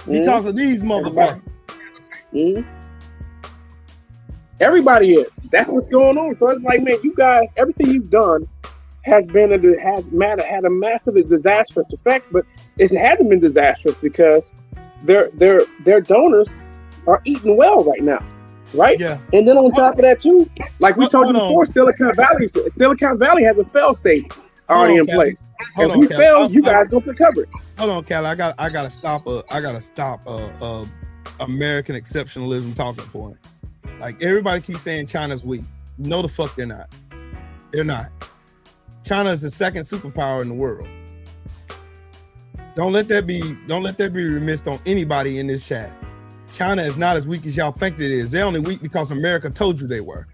because of these motherfuckers. Everybody is. That's what's going on. So it's like, man, you guys, everything you've done has had a massive disastrous effect, but it hasn't been disastrous because their donors are eating well right now, right? Yeah. And then on top of that too, like we told you before, Silicon Valley has a fail-safe already in place. If we fail, you guys gonna cover it. Hold on, Callie. I gotta stop American exceptionalism talking point. Like everybody keeps saying China's weak. No, the fuck they're not. They're not. China is the second superpower in the world. Don't let that be remiss on anybody in this chat. China is not as weak as y'all think it is. They're only weak because America told you they were.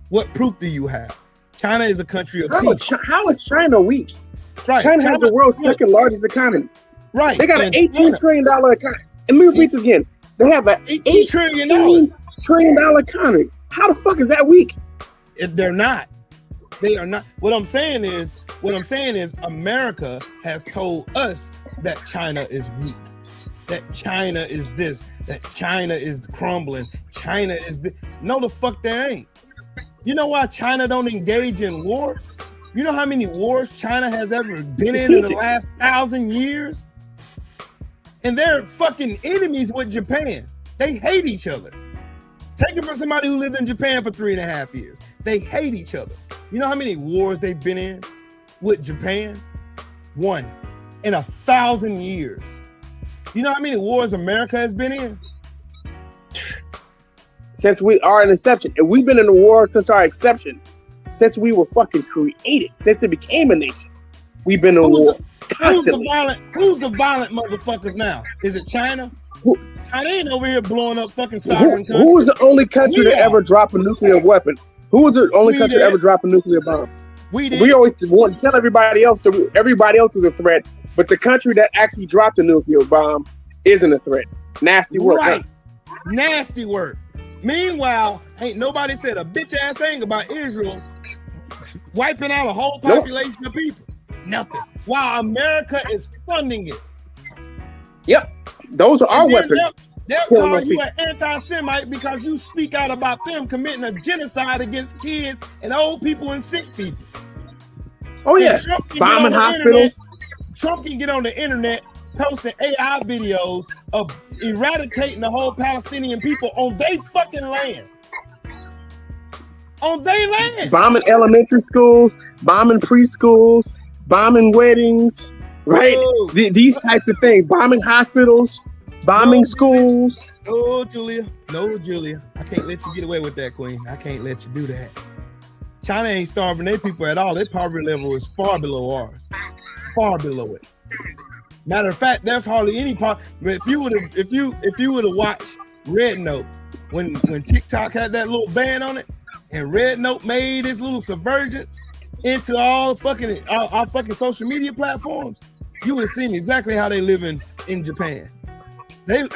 What proof do you have? China is a country of peace. How is China weak? Right. China has the world's second largest economy. Right. They got an $18 trillion economy. And let me repeat this again. They have an $18 trillion economy. How the fuck is that weak? They're not. They are not. What I'm saying is America has told us that China is weak, that China is this, that China is crumbling, China is this. No, the fuck they ain't. You know why China don't engage in war? You know how many wars China has ever been in the last 1,000 years? And they're fucking enemies with Japan. They hate each other. Take it from somebody who lived in Japan for 3.5 years. They hate each other. You know how many wars they've been in with Japan? 1 in 1,000 years. You know how many wars America has been in? Since we are an exception. And we've been in the war since our exception. since we were fucking created, since it became a nation. We've been in wars constantly. Who's the violent motherfuckers now? Is it China? China ain't over here blowing up fucking sovereign countries. Who was the only country to ever drop a nuclear weapon? Who was the only country to ever drop a nuclear bomb? We did. We always want to tell everybody else is a threat, but the country that actually dropped a nuclear bomb isn't a threat. Nasty work. Right. Nasty work. Meanwhile, ain't nobody said a bitch ass thing about Israel wiping out a whole population of people. Nothing. While America is funding it. Yep. Those are our weapons. They'll call you an anti-Semite because you speak out about them committing a genocide against kids and old people and sick people. Oh yeah, bombing hospitals. Trump can get on the internet posting AI videos of eradicating the whole Palestinian people on their fucking land. On their land. Bombing elementary schools, bombing preschools, bombing weddings, right? These types of things. Bombing hospitals, bombing schools. No, Julia. I can't let you get away with that, Queen. I can't let you do that. China ain't starving their people at all. Their poverty level is far below ours. Far below it. Matter of fact, there's hardly any part. If you would have watched Red Note when TikTok had that little ban on it, and Red Note made this little subvergence into all fucking our fucking social media platforms, you would have seen exactly how they live in Japan. In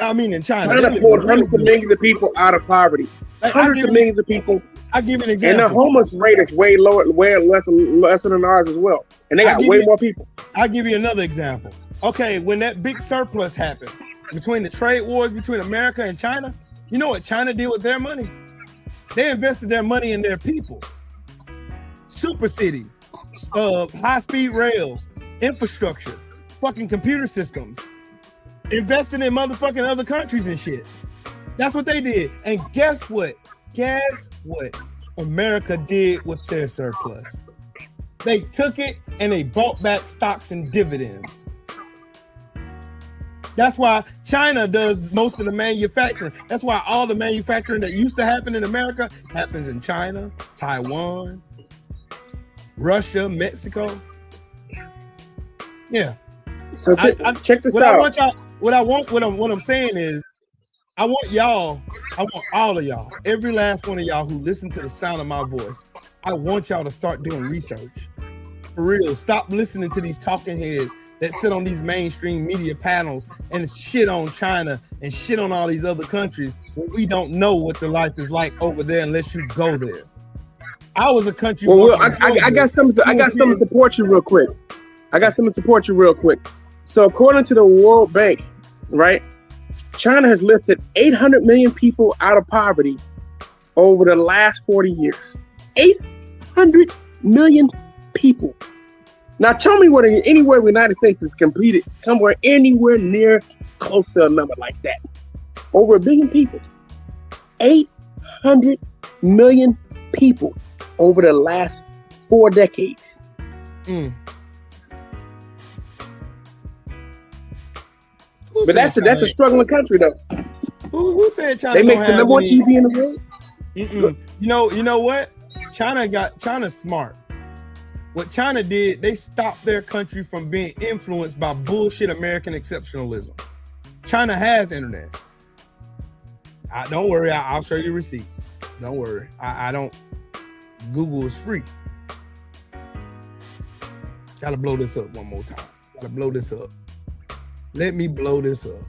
China. China pulled hundreds of millions of people out of poverty. Hundreds of millions of people. I'll give you an example. And the homeless rate is way lower, way less than ours as well. And they got way more people. I'll give you another example. Okay, when that big surplus happened between the trade wars between America and China, you know what China did with their money? They invested their money in their people. Super cities, high-speed rails, infrastructure, fucking computer systems, investing in motherfucking other countries and shit. That's what they did. And guess what? America did with their surplus? They took it and they bought back stocks and dividends. That's why China does most of the manufacturing. That's why all the manufacturing that used to happen in America happens in China, Taiwan, Russia, Mexico. Yeah. So check this out. What I'm saying is, I want all of y'all, every last one of y'all who listen to the sound of my voice, I want y'all to start doing research. For real, stop listening to these talking heads that sit on these mainstream media panels and shit on China and shit on all these other countries when we don't know what the life is like over there unless you go there. I was a country. Well, I got something to support you real quick. So according to the World Bank, right, China has lifted 800 million people out of poverty over the last 40 years. 800 million people. Now tell me anywhere the United States has competed somewhere anywhere near close to a number like that. Over 1 billion people. 800 million people over the last 4 decades. But that's a struggling country though. Who said China? They make the number one TV in the world. You know what? China's smart. What China did, they stopped their country from being influenced by bullshit American exceptionalism. China has internet. Don't worry, I'll show you receipts. Don't worry. I don't. Google is free. Gotta blow this up one more time. Gotta blow this up. Let me blow this up.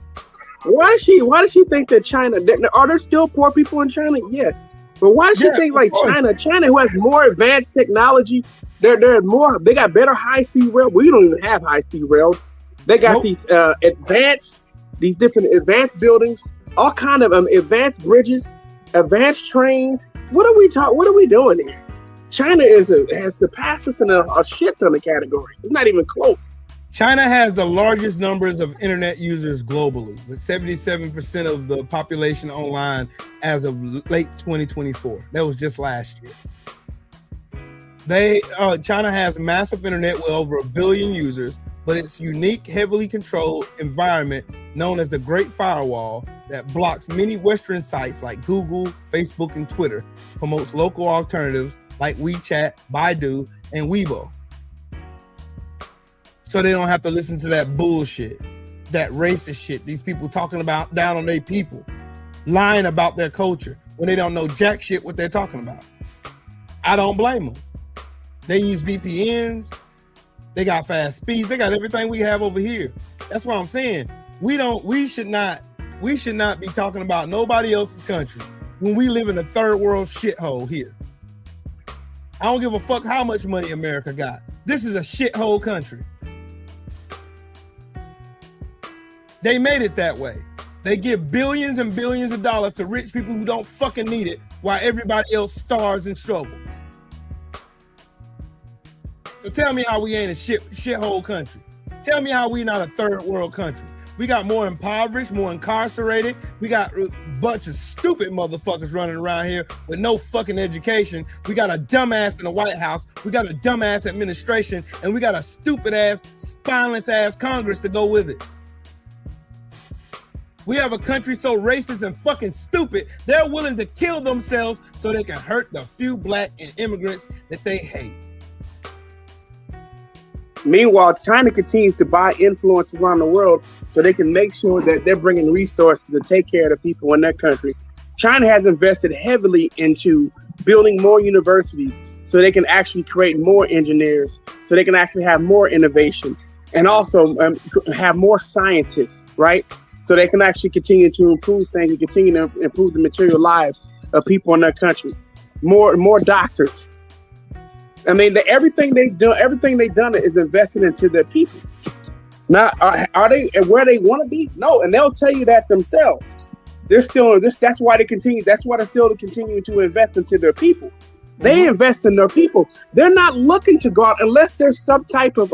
Why does she think that China? Are there still poor people in China? Yes. But why does she think like China who has more advanced technology? They got better high-speed rail. We don't even have high-speed rail. They got these different advanced buildings, all kind of advanced bridges, advanced trains. What are we doing here? China has surpassed us in a shit ton of categories. It's not even close. China has the largest numbers of internet users globally, with 77% of the population online as of late 2024. That was just last year. China has massive internet with over 1 billion users, but its unique, heavily controlled environment known as the Great Firewall that blocks many Western sites like Google, Facebook, and Twitter, promotes local alternatives like WeChat, Baidu, and Weibo. So they don't have to listen to that bullshit, that racist shit. These people talking about down on their people, lying about their culture when they don't know jack shit what they're talking about. I don't blame them. They use VPNs. They got fast speeds. They got everything we have over here. That's what I'm saying. We should not be talking about nobody else's country when we live in a third world shithole here. I don't give a fuck how much money America got. This is a shithole country. They made it that way. They give billions and billions of dollars to rich people who don't fucking need it while everybody else starves and struggles. So tell me how we ain't a shithole country. Tell me how we not a third world country. We got more impoverished, more incarcerated. We got a bunch of stupid motherfuckers running around here with no fucking education. We got a dumbass in the White House. We got a dumbass administration, and we got a stupid ass, spineless ass Congress to go with it. We have a country so racist and fucking stupid, they're willing to kill themselves so they can hurt the few black and immigrants that they hate. Meanwhile, China continues to buy influence around the world so they can make sure that they're bringing resources to take care of the people in their country. China has invested heavily into building more universities so they can actually create more engineers, so they can actually have more innovation, and also have more scientists, right? So they can actually continue to improve things and continue to improve the material lives of people in their country. More doctors. I mean, everything they've done is invested into their people. Now, are they where they want to be? No, and they'll tell you that themselves. They're still this. That's why they continue. That's why they're still continuing to invest into their people. They invest in their people. They're not looking to go out unless there's some type of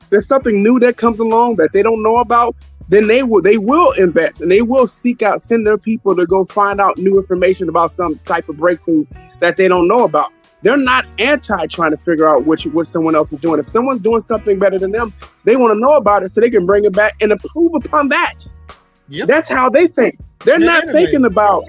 there's something new that comes along that they don't know about. Then they will invest and they will send their people to go find out new information about some type of breakthrough that they don't know about. They're not trying to figure out what someone else is doing. If someone's doing something better than them, they want to know about it so they can bring it back and improve upon that. Yep. That's how they think. They're not thinking about,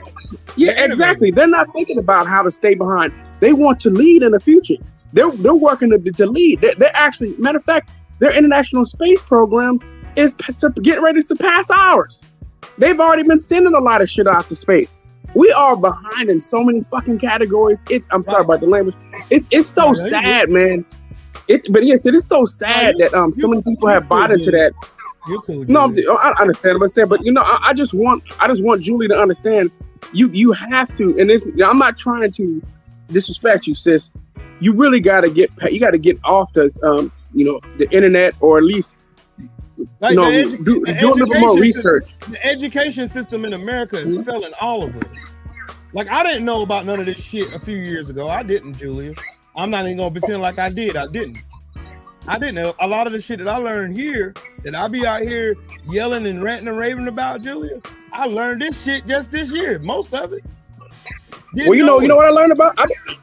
exactly. They're not thinking about how to stay behind. They want to lead in the future. They're working to lead. They're actually, matter of fact, their international space program is getting ready to surpass ours. They've already been sending a lot of shit out to space. We are behind in so many fucking categories. I'm sorry about the language. It's so sad, man. It is so sad that so many people have bought into that. You're cool. No, I understand what I'm saying, but I just want Julie to understand. You have to, and I'm not trying to disrespect you, sis. You really gotta get off this, the internet, or at least like do a little bit more research. The education system in America is failing all of us. Like, I didn't know about none of this shit a few years ago. I didn't, Julia. I'm not even gonna pretend like I did. I didn't know a lot of the shit that I learned here, that I be out here yelling and ranting and raving about, Julia. I learned this shit just this year, most of it. Well, you know what I learned about?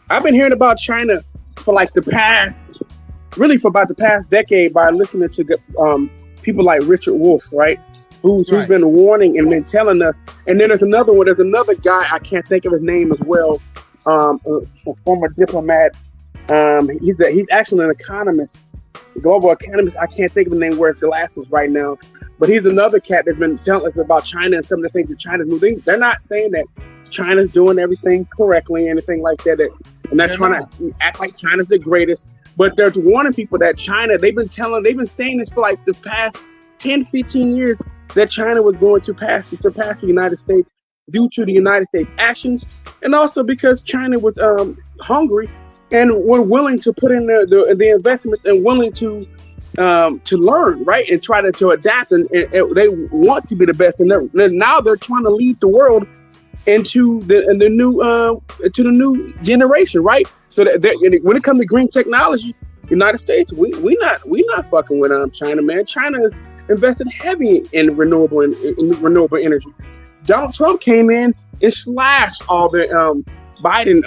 I've been hearing about China for about the past decade by listening to people like Richard Wolff, right? Who's been warning and been telling us. And then there's another one. There's another guy, I can't think of his name as well, a former diplomat. He's actually an economist, global economist. I can't think of his name, wears glasses right now. But he's another cat that's been telling us about China and some of the things that China's moving. They're not saying that China's doing everything correctly, anything like that. And they're trying to act like China's the greatest. But they're warning people that China, they've been saying this for like the past 10, 15 years, that China was going to surpass the United States due to the United States actions, and also because China was hungry and were willing to put in the investments and willing to learn, right, and try to adapt, and they want to be the best. And now they're trying to lead the world into the new generation, right? So that when it comes to green technology, United States, we not fucking with China, man. China has invested heavy in renewable energy. Donald Trump came in and slashed all the Biden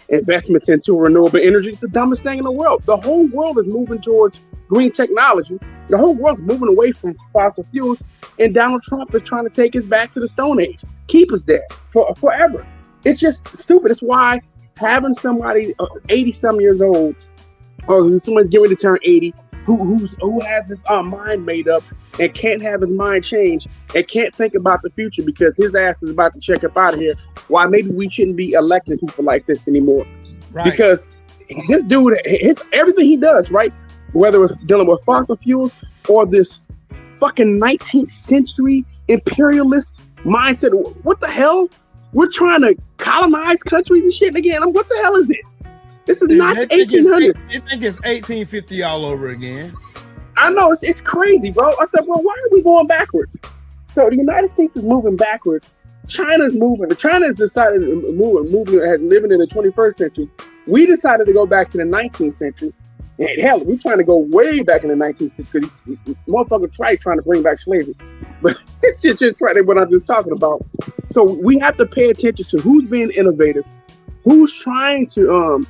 investments into renewable energy. It's the dumbest thing in the world. The whole world is moving towards green technology. The whole world's moving away from fossil fuels, and Donald Trump is trying to take us back to the Stone Age, keep us there forever. It's just stupid. It's why having somebody 80-some years old, or who someone's getting ready to turn 80, who has his mind made up and can't have his mind changed and can't think about the future because his ass is about to check up out of here. Why maybe we shouldn't be electing people like this anymore? Right. Because this dude, everything he does, right? Whether it's dealing with fossil fuels or this fucking 19th century imperialist mindset. What the hell? We're trying to colonize countries and shit again. What the hell is this? This is not 1800s. They think it's 1850 all over again. I know, it's crazy, bro. I said, well, why are we going backwards? So the United States is moving backwards. China's moving. China's decided to moving living in the 21st century. We decided to go back to the 19th century. And hell, we're trying to go way back in the 19th century. Motherfucker trying to bring back slavery. But it's just trying to what I'm just talking about. So we have to pay attention to who's being innovative, who's trying to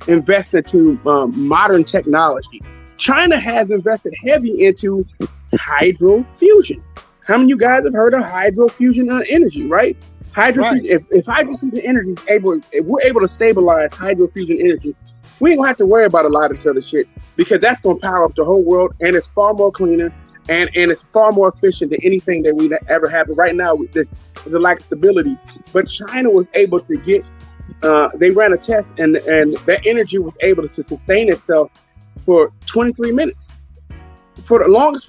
invest into modern technology. China has invested heavy into hydrofusion. How many of you guys have heard of hydrofusion energy, right? Hydrofusion. If hydrofusion energy is if we're able to stabilize hydrofusion energy, we ain't gonna have to worry about a lot of this other shit because that's gonna power up the whole world and it's far more cleaner and it's far more efficient than anything that we ever have. Right now, with this, there's a lack of stability. But China was able to get. They ran a test and that energy was able to sustain itself for 23 minutes. For the longest,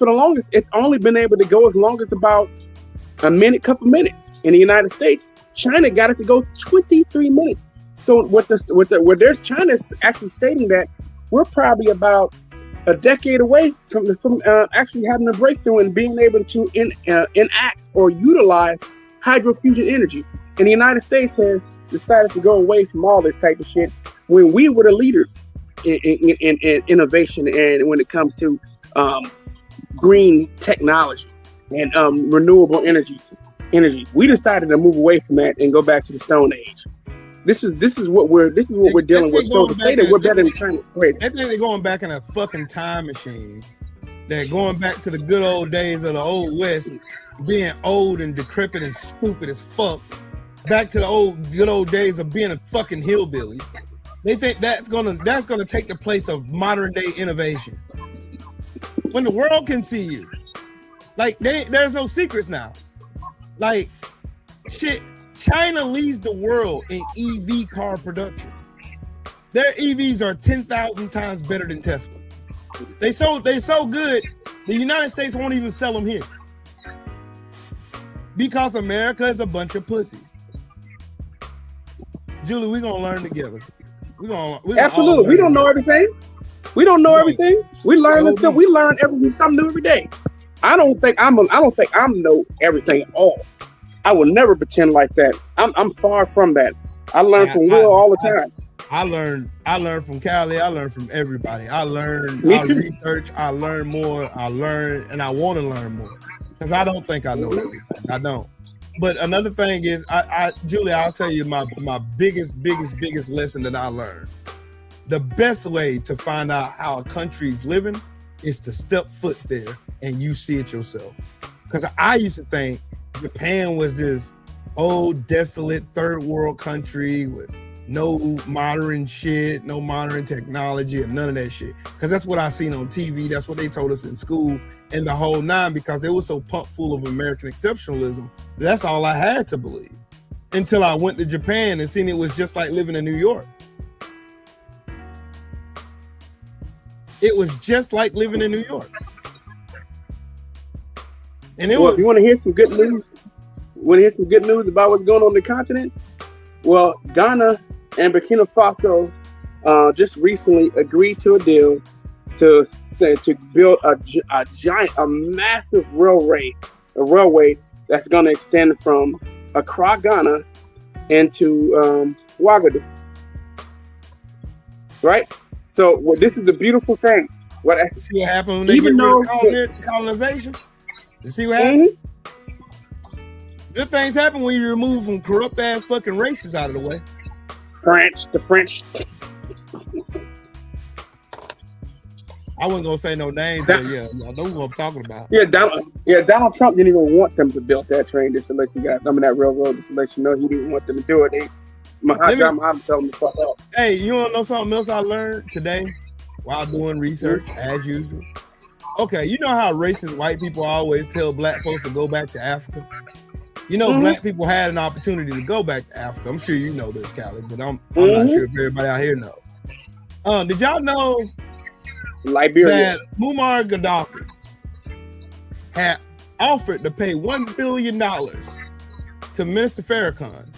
it's only been able to go as long as about a couple minutes. In the United States, China got it to go 23 minutes. So China's actually stating that we're probably about a decade away from actually having a breakthrough and being able to enact or utilize hydrofusion energy. And the United States has decided to go away from all this type of shit when we were the leaders in innovation and when it comes to green technology and renewable energy. We decided to move away from that and go back to the Stone Age. This is what we're dealing with. So to say that we're better than China, great. I think they're going back in a fucking time machine. They're going back to the good old days of the old West, being old and decrepit and stupid as fuck. Back to the good old days of being a fucking hillbilly. They think that's gonna take the place of modern day innovation. When the world can see you, like there's no secrets now. Like shit, China leads the world in EV car production. Their EVs are 10,000 times better than Tesla. They so good, the United States won't even sell them here because America is a bunch of pussies. Julie, we're gonna learn together. We absolutely. We don't know everything. We don't know everything. We learn this stuff. We learn something new every day. I don't think I know everything at all. I will never pretend like that. I'm far from that. I learn from Will all the time. I learn from Callie. I learn from everybody. I research. I learn more. And I want to learn more because I don't think I know everything. I don't. But another thing is, Julie, I'll tell you my biggest lesson that I learned. The best way to find out how a country's living is to step foot there and you see it yourself. Because I used to think Japan was this old, desolate third world country with no modern shit, no modern technology, and none of that shit. Because that's what I seen on TV. That's what they told us in school and the whole nine, because they were so pumped full of American exceptionalism. That's all I had to believe until I went to Japan and seen it was just like living in New York. It was just like living in New York. And if you want to hear some good news, about what's going on in the continent? Well, Ghana and Burkina Faso just recently agreed to a deal to build a massive railway that's going to extend from Accra, Ghana, into Ouagadougou. Right? So this is the beautiful thing. See what happened when they get rid of colonization? You see what happened? Good things happen when you remove from corrupt ass fucking races out of the way. The French. I wasn't gonna say no names, but yeah, I know what I'm talking about. Yeah, Donald Trump didn't even want them to build that train. Just to let you guys, that railroad. Just to let you know, he didn't want them to do it. Muhammad told him to fuck off. Hey, you want to know something else I learned today while doing research, as usual? Okay, you know how racist white people always tell black folks to go back to Africa? You know, black people had an opportunity to go back to Africa. I'm sure you know this, Callie, but I'm not sure if everybody out here knows. Did y'all know Liberia that Muammar Gaddafi had offered to pay $1 billion to Minister Farrakhan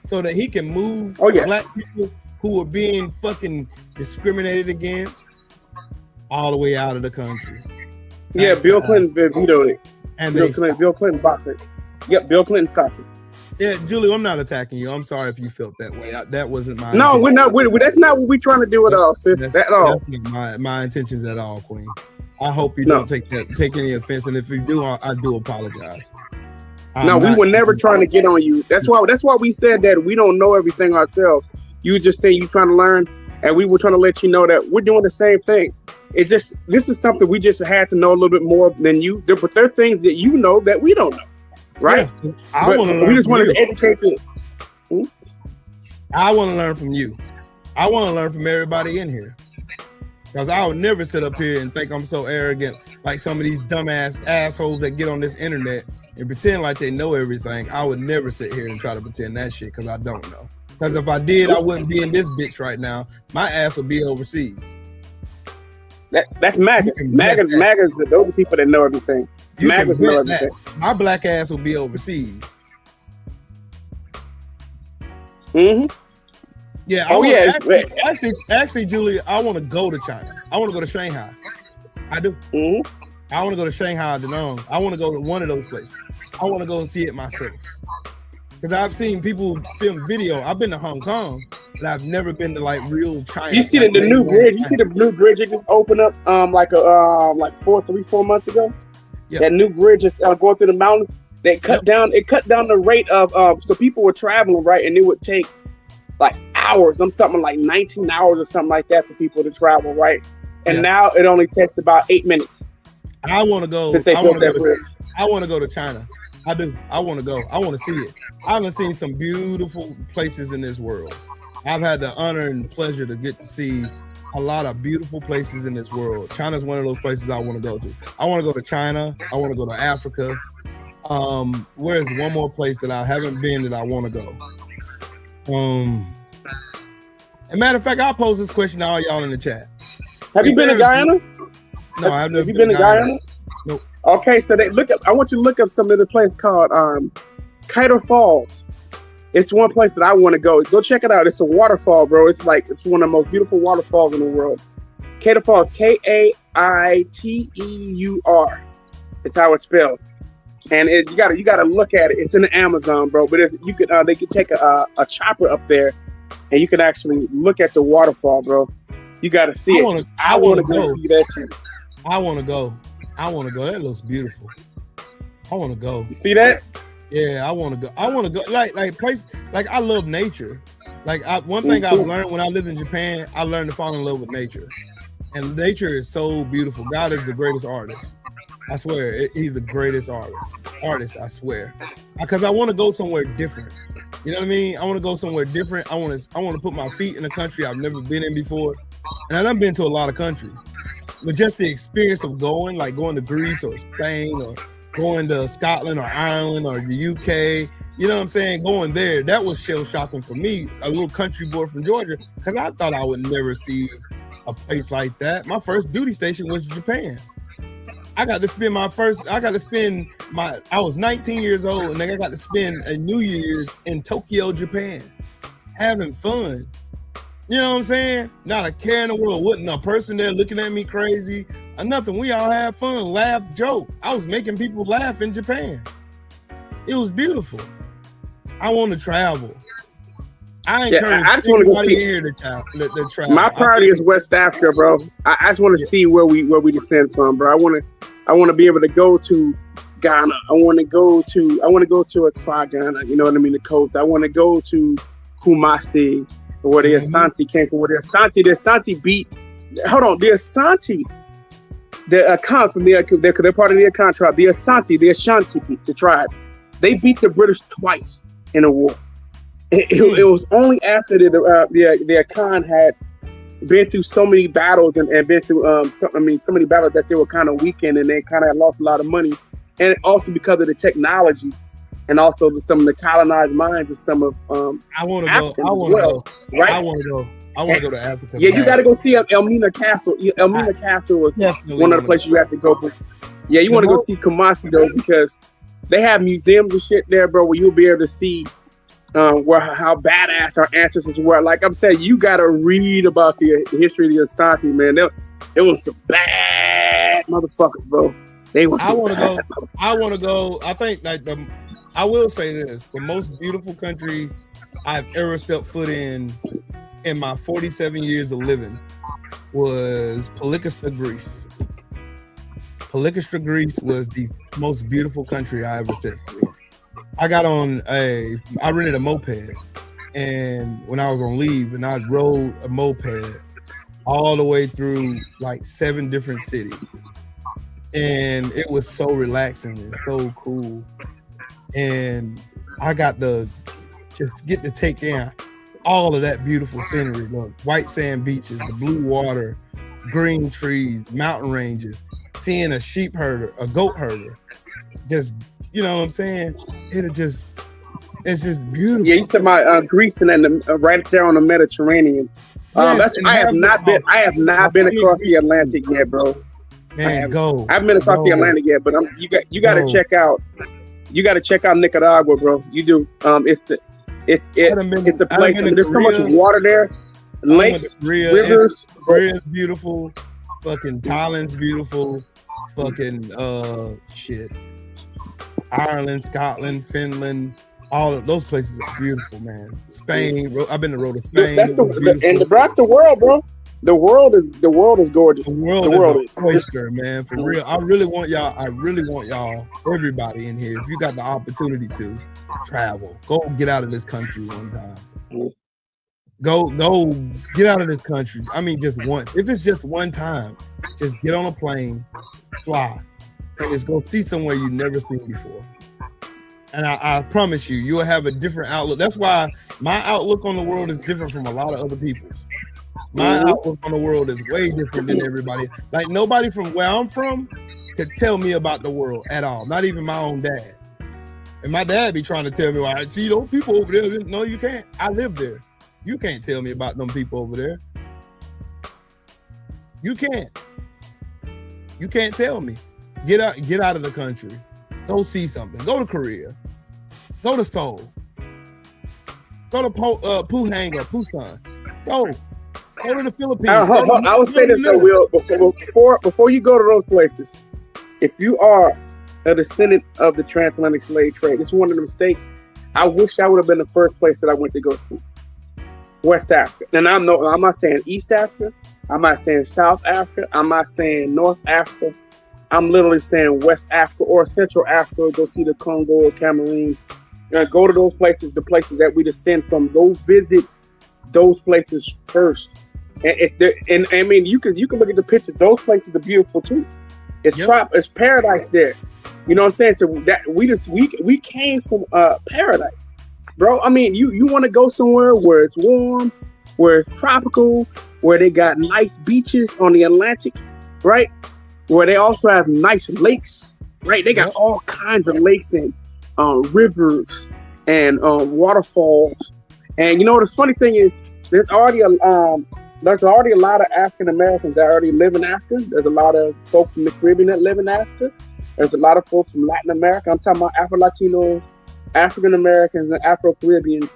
so that he can move black people who were being fucking discriminated against all the way out of the country? Yeah, Bill Clinton vetoed it. And Bill Clinton blocked it. Yep, Bill Clinton stopped it. Yeah, Julie, I'm not attacking you. I'm sorry if you felt that way. That wasn't my No, intention. we're not. That's not what we're trying to do at all, sis. At all. That's not my intentions at all, Queen. I hope you don't take any offense, and if you do, I do apologize. No, we were never trying to get on you. That's why we said that we don't know everything ourselves. You just say you trying to learn, and we were trying to let you know that we're doing the same thing. It just this is something we just had to know a little bit more than you. But there are things that you know that we don't know, right? Yeah, we just wanted to educate this. I want to learn from you. I want to learn from everybody in here. Because I would never sit up here and think I'm so arrogant like some of these dumbass assholes that get on this internet and pretend like they know everything. I would never sit here and try to pretend that shit because I don't know. Because if I did, I wouldn't be in this bitch right now. My ass would be overseas. That's MAGA. MAGA's those are people that know everything. MAGA's know everything. My black ass will be overseas. Yeah. Actually, Julia, I want to go to China. I want to go to Shanghai. I do. I want to go to Shanghai, Danong. I want to go to one of those places. I want to go and see it myself. Because I've seen people film video. I've been to Hong Kong, but I've never been to like real China. You see the new bridge? You see the new bridge that just opened up like 4 months ago? Yeah. That new bridge is going through the mountains. They cut down. It cut down the rate of so people were traveling, right, and it would take like hours. Something like 19 hours or something like that for people to travel, right? And now it only takes about 8 minutes. I want to go. I want to go to China. I do. I want to go. I want to see it. I've seen some beautiful places in this world. I've had the honor and pleasure to get to see a lot of beautiful places in this world. China's one of those places I want to go to. I want to go to China. I want to go to Africa. Where's one more place that I haven't been that I want to go? As a matter of fact, I'll pose this question to all y'all in the chat. Have you been to Guyana? No, I've never been. Have you been to Guyana? Nope. Okay, so I want you to look up some other place called Kiter Falls. It's one place that I want to go. Go check it out. It's a waterfall, bro. It's one of the most beautiful waterfalls in the world. Kiter Falls, Kaiter. It's how it's spelled. And you gotta look at it. It's in the Amazon, bro. But they could take a chopper up there, and you can actually look at the waterfall, bro. You gotta see it. I want to go see that shit. I want to go. That looks beautiful. I want to go. You see that? Yeah, I want to go. I want to go. Like place. Like I love nature. One thing I've learned when I lived in Japan, I learned to fall in love with nature. And nature is so beautiful. God is the greatest artist. I swear, he's the greatest artist. I swear, because I want to go somewhere different. You know what I mean? I want to go somewhere different. I want to put my feet in a country I've never been in before, and I've been to a lot of countries. But just the experience of going to Greece or Spain or going to Scotland or Ireland or the UK, you know what I'm saying? Going there, that was shell shocking for me, a little country boy from Georgia, because I thought I would never see a place like that. My first duty station was Japan. I was 19 years old, and then I got to spend a New Year's in Tokyo, Japan, having fun. You know what I'm saying? Not a care in the world. Wasn't a person there looking at me crazy or nothing. We all had fun, laugh, joke. I was making people laugh in Japan. It was beautiful. I want to travel. I encourage everybody here to travel. My priority is West Africa, bro. I just want to see where we descend from, bro. I want to be able to go to Ghana. I want to go to Accra, Ghana. You know what I mean? The coast. I want to go to Kumasi, where the Asante came from. Where the Asante beat. Hold on, the Asante. The Akan from they're part of the Akan tribe. The Asante, the Ashanti, the tribe. They beat the British twice in a war. It was only after the Khan had been through so many battles and been through so many battles that they were kind of weakened and they kind of lost a lot of money, and also because of the technology and also some of the colonized minds of some of I want to Africans go. I as want to well, go. right? I want to go. I want to go to Africa. Yeah, you got to go see Elmina Castle. Elmina Castle was one of the places you have to go. But yeah, you want to go see Kumasi though, because they have museums and shit there, bro, where you'll be able to see how badass our ancestors were. Like I'm saying, you got to read about the history of the Asante, man. It was some bad motherfuckers, bro. They were. I want to go. I want to go. I think I will say this: the most beautiful country I've ever stepped foot in my 47 years of living was Palikasta, Greece. Palikasta, Greece was the most beautiful country I ever stepped foot in. I rented a moped, and when I was on leave, and I rode a moped all the way through like 7 different cities. And it was so relaxing and so cool. And I got to just get to take in all of that beautiful scenery. Look, white sand beaches, the blue water, green trees, mountain ranges, seeing a sheep herder, a goat herder. Just, you know what I'm saying? It's just beautiful. Yeah, you talking about Greece and then right there on the Mediterranean. Yes, I have not been across the Atlantic yet, bro. Man, go. I haven't been across the Atlantic yet, but you got to check out. You got to check out Nicaragua, bro. You do. It's a place. There's so much water there, lakes, rivers. Korea's beautiful. Fucking Thailand's beautiful. Fucking shit. Ireland, Scotland, Finland. All of those places are beautiful, man. Spain. I've been to road to Spain. That's the world, bro. The world is gorgeous. The world is oyster, man. For real. I really want y'all, everybody in here, if you got the opportunity to travel, go get out of this country one time. Go get out of this country. I mean, just once. If it's just one time, just get on a plane, fly, and just go see somewhere you've never seen before. And I promise you'll have a different outlook. That's why my outlook on the world is different from a lot of other people's. My outlook on the world is way different than everybody. Like nobody from where I'm from could tell me about the world at all. Not even my own dad. And my dad be trying to tell me, well, I see those people over there. No, you can't. I live there. You can't tell me about them people over there. You can't. You can't tell me. Get out of the country. Go see something. Go to Korea. Go to Seoul. Go to Phuhang or Busan. Go to the Philippines. I would say this though, Will. Before you go to those places, if you are a descendant of the transatlantic slave trade, it's one of the mistakes. I wish I would have been the first place that I went to go see. West Africa. And I'm not saying East Africa. I'm not saying South Africa. I'm not saying North Africa. I'm literally saying West Africa or Central Africa. Go see the Congo or Cameroon. Go to those places, the places that we descend from. Go visit those places first. And I mean, you can look at the pictures. Those places are beautiful too. It's paradise there. You know what I'm saying? So that we came from paradise, bro. I mean, you want to go somewhere where it's warm, where it's tropical, where they got nice beaches on the Atlantic, right? Where they also have nice lakes, right? They got all kinds of lakes and rivers and waterfalls. And you know, the funny thing is, there's already a lot of African Americans that already live in Africa. There's a lot of folks from the Caribbean that live in Africa. There's a lot of folks from Latin America. I'm talking about Afro-Latinos, African Americans, and Afro-Caribbeans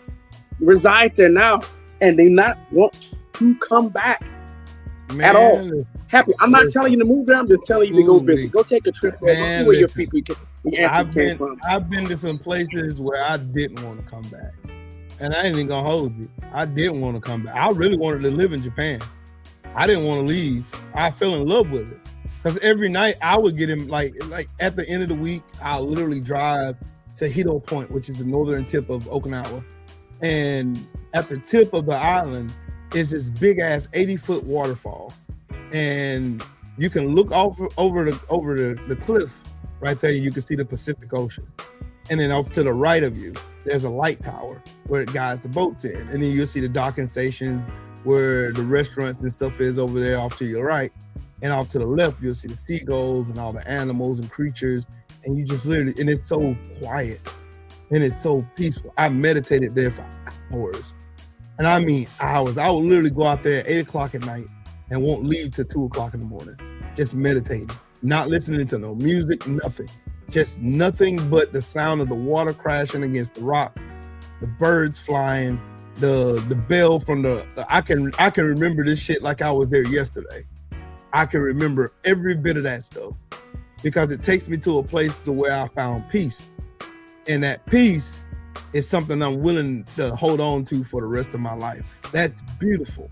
reside there now, and they not want to come back at all. Happy. I'm not telling you to move there. I'm just telling you to go visit. Go take a trip there. Go see where your people came from. I've been to some places where I didn't want to come back. And I ain't even gonna hold you. I didn't want to come back. I really wanted to live in Japan. I didn't want to leave. I fell in love with it. Because every night I would get him, like at the end of the week, I'll literally drive to Hito Point, which is the northern tip of Okinawa. And at the tip of the island is this big ass 80-foot waterfall. And you can look over the cliff right there. You can see the Pacific Ocean. And then off to the right of you, there's a light tower where it guides the boats in. And then you'll see the docking stations where the restaurants and stuff is over there off to your right. And off to the left, you'll see the seagulls and all the animals and creatures. And you just literally, and it's so quiet and it's so peaceful. I meditated there for hours. And I mean hours. I would literally go out there at 8 o'clock at night and won't leave till 2 o'clock in the morning. Just meditating, not listening to no music, nothing. Just nothing but the sound of the water crashing against the rocks, the birds flying, the bell from the, I can remember this shit like I was there yesterday. I can remember every bit of that stuff because it takes me to a place to where I found peace. And that peace is something I'm willing to hold on to for the rest of my life. That's beautiful.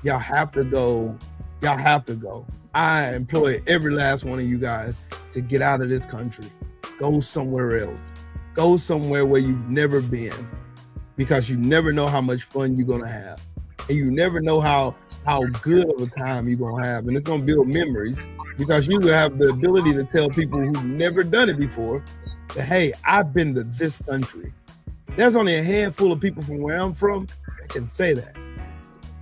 Y'all have to go. Y'all have to go. I implore every last one of you guys to get out of this country. Go somewhere else. Go somewhere where you've never been, because you never know how much fun you're gonna have. And you never know how good of a time you're gonna have. And it's gonna build memories, because you will have the ability to tell people who've never done it before that, hey, I've been to this country. There's only a handful of people from where I'm from that can say that.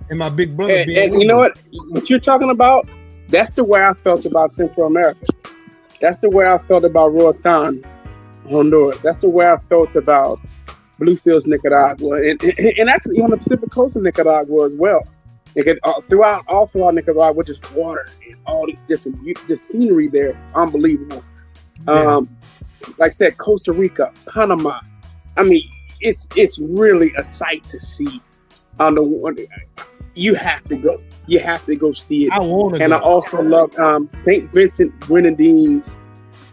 And my big brother and you know what you're talking about? That's the way I felt about Central America. That's the way I felt about Roatán, Honduras. That's the way I felt about Bluefields, Nicaragua, and actually on the Pacific coast of Nicaragua as well. Throughout Nicaragua, which is water and all these different, the scenery there is unbelievable. Like I said, Costa Rica, Panama. I mean, it's really a sight to see. You have to go. You have to go see it. I want to. And I also love St. Vincent Grenadines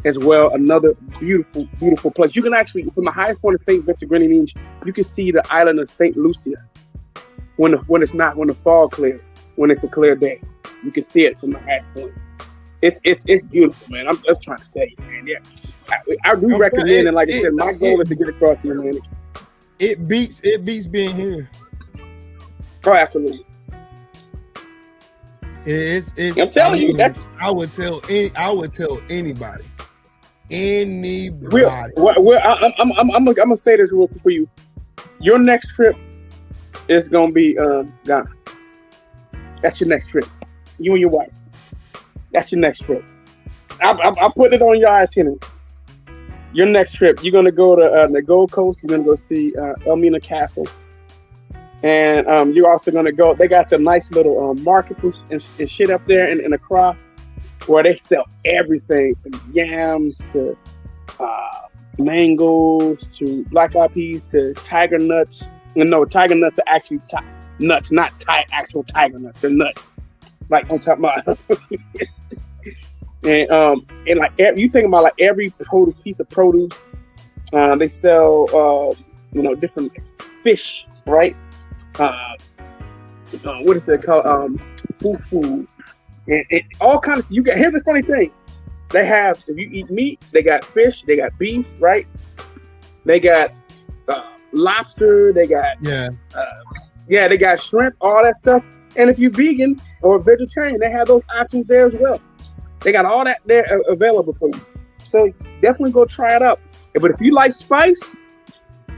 as well. Another beautiful, beautiful place. You can actually, from the highest point of St. Vincent Grenadines, you can see the island of St. Lucia when the fall clears, when it's a clear day. You can see it from the highest point. It's beautiful, man. I'm just trying to tell you, man. Yeah, I do recommend, and like I said, my goal is to get across here, man. It beats being here. Oh, absolutely. I'm telling you, that's. I would tell anybody. I'm gonna say this real quick for you. Your next trip is gonna be Ghana. That's your next trip. You and your wife. That's your next trip. I put it on your itinerary. Your next trip, you're gonna go to the Gold Coast. You're gonna go see Elmina Castle. And you're also going to go, they got the nice little markets and shit up there in Accra, where they sell everything from yams to mangoes to black eyed peas to tiger nuts. No, tiger nuts are actually nuts, not actual tiger nuts. They're nuts. Like I'm talking about. And like you think about like every piece of produce, they sell different fish, right? What is it called? Fufu, and all kinds of. Here's the funny thing: they have, if you eat meat, they got fish, they got beef, right? They got lobster, they got they got shrimp, all that stuff. And if you're vegan or vegetarian, they have those options there as well. They got all that there available for you. So definitely go try it out. But if you like spice.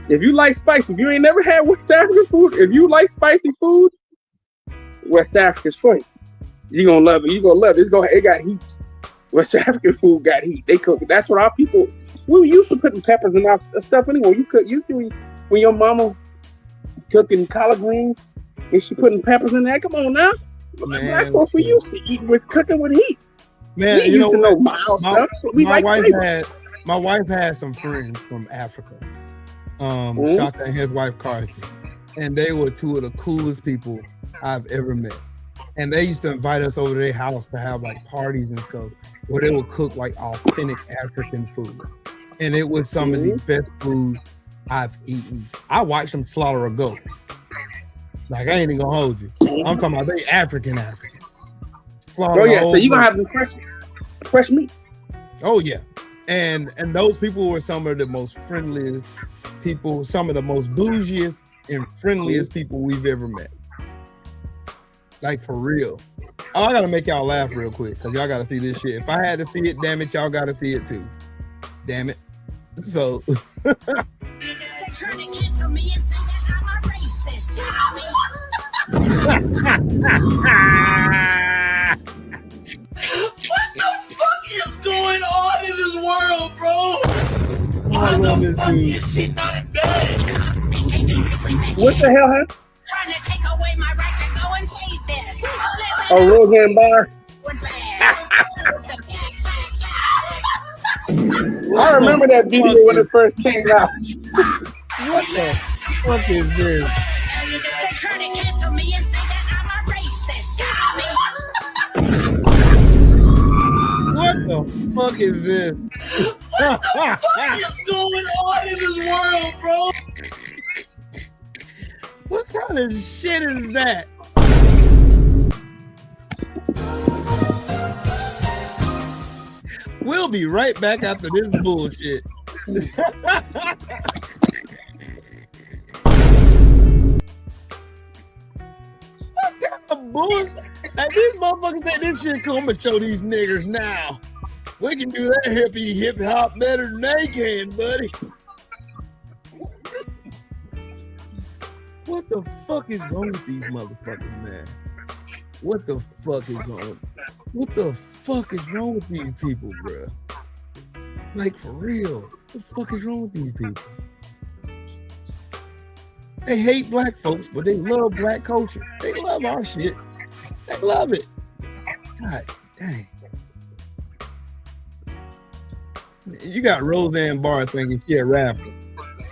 If you ain't never had West African food, if you like spicy food, West Africa's for you. You're gonna love it. You're gonna love it. It got heat. West African food got heat. They cook. That's what our people. We were used to putting peppers in our stuff anyway. You could usually when your mama is cooking collard greens and she putting peppers in there. Come on now, black folks we used to eat was cooking with heat. Man, we used to know mild stuff. My wife had some friends from Africa. Shaka and his wife Carthy, and they were two of the coolest people I've ever met. And they used to invite us over to their house to have like parties and stuff where they would cook like authentic African food. And it was some of the best food I've eaten. I watched them slaughter a goat. Like I ain't even gonna hold you. I'm talking about they African. Slaughter so you gonna have them fresh meat. Oh yeah. And those people were some of the most friendliest people, some of the most bougiest and friendliest people we've ever met. Like for real. Oh, I gotta make y'all laugh real quick because y'all gotta see this shit. If I had to see it, damn it, y'all gotta see it too. Damn it. So trying to cancel me and say that I'm a racist. What the fuck is going on in this world, bro? Why the fuck is she not in bed? What the hell happened? Trying to take away my right to go and say this. Oh, Roseanne Barr. I remember that video when it first came out. What the fuck is this? They're trying to cancel me and say that I'm a racist. What the fuck is this? What the fuck is going on in this world, bro? What kind of shit is that? We'll be right back after this bullshit. What kind of bullshit? And these motherfuckers think this shit cool. I'm gonna show these niggers now. We can do that hippie hip hop better than they can, buddy. What the fuck is wrong with these motherfuckers, man? What the fuck is wrong? What the fuck is wrong with these people, bro? Like, for real. What the fuck is wrong with these people? They hate black folks, but they love black culture. They love our shit. They love it. God dang. You got Roseanne Barr thinking she a rapper.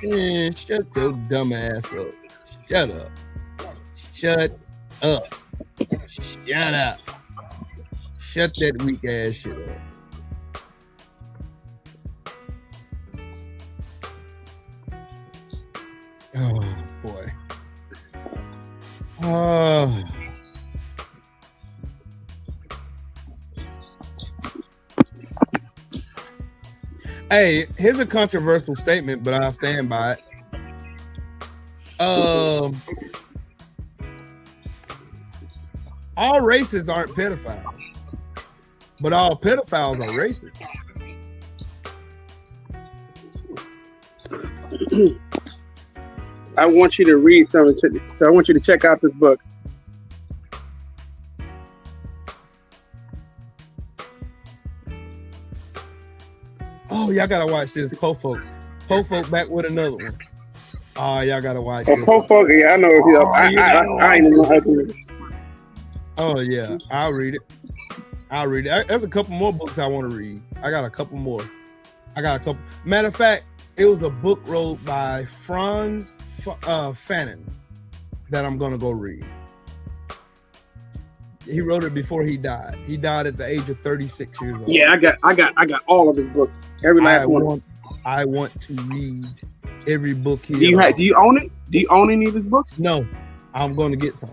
Man, shut your dumb ass up. Shut up. Shut up. Shut up. Shut that weak ass shit up. Oh boy. Oh. Hey, here's a controversial statement, but I'll stand by it. All racists aren't pedophiles, but all pedophiles are racist. I want you to read something, so I want you to check out this book. Oh, y'all gotta watch this. Po Folk back with another one. Oh, y'all gotta watch this. Po Folk, yeah, I know. I ain't know how to. Oh yeah, I'll read it. There's a couple more books I want to read. I got a couple more. Matter of fact, it was a book wrote by Franz Fanon that I'm gonna go read. He wrote it before he died. He died at the age of 36 years old. Yeah, I got all of his books. Every last one. I want to read every book he. Do you own it? Do you own any of his books? No, I'm going to get some.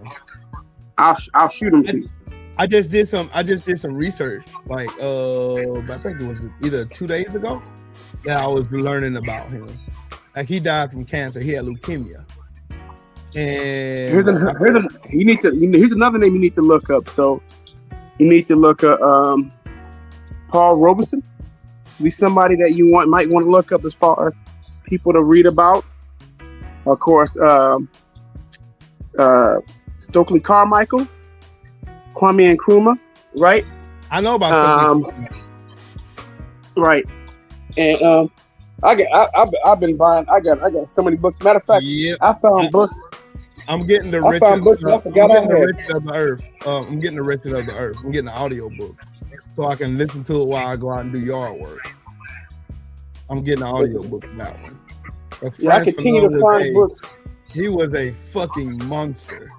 I'll shoot them to you. I just did some research. Like I think it was either 2 days ago that I was learning about him. Like he died from cancer. He had leukemia. And here's another name you need to look up. So you need to look up Paul Robeson. Be somebody that you might want to look up as far as people to read about. Of course, Stokely Carmichael, Kwame Nkrumah, right? I know about Stokely. Right, and I've been buying. I got so many books. Matter of fact, I found books. I'm getting the Richard of the Earth. I'm getting the Richard of the Earth. I'm getting the audio book so I can listen to it while I go out and do yard work. I'm getting the audio book for that one. Yeah, I continue to find books. He was a fucking monster.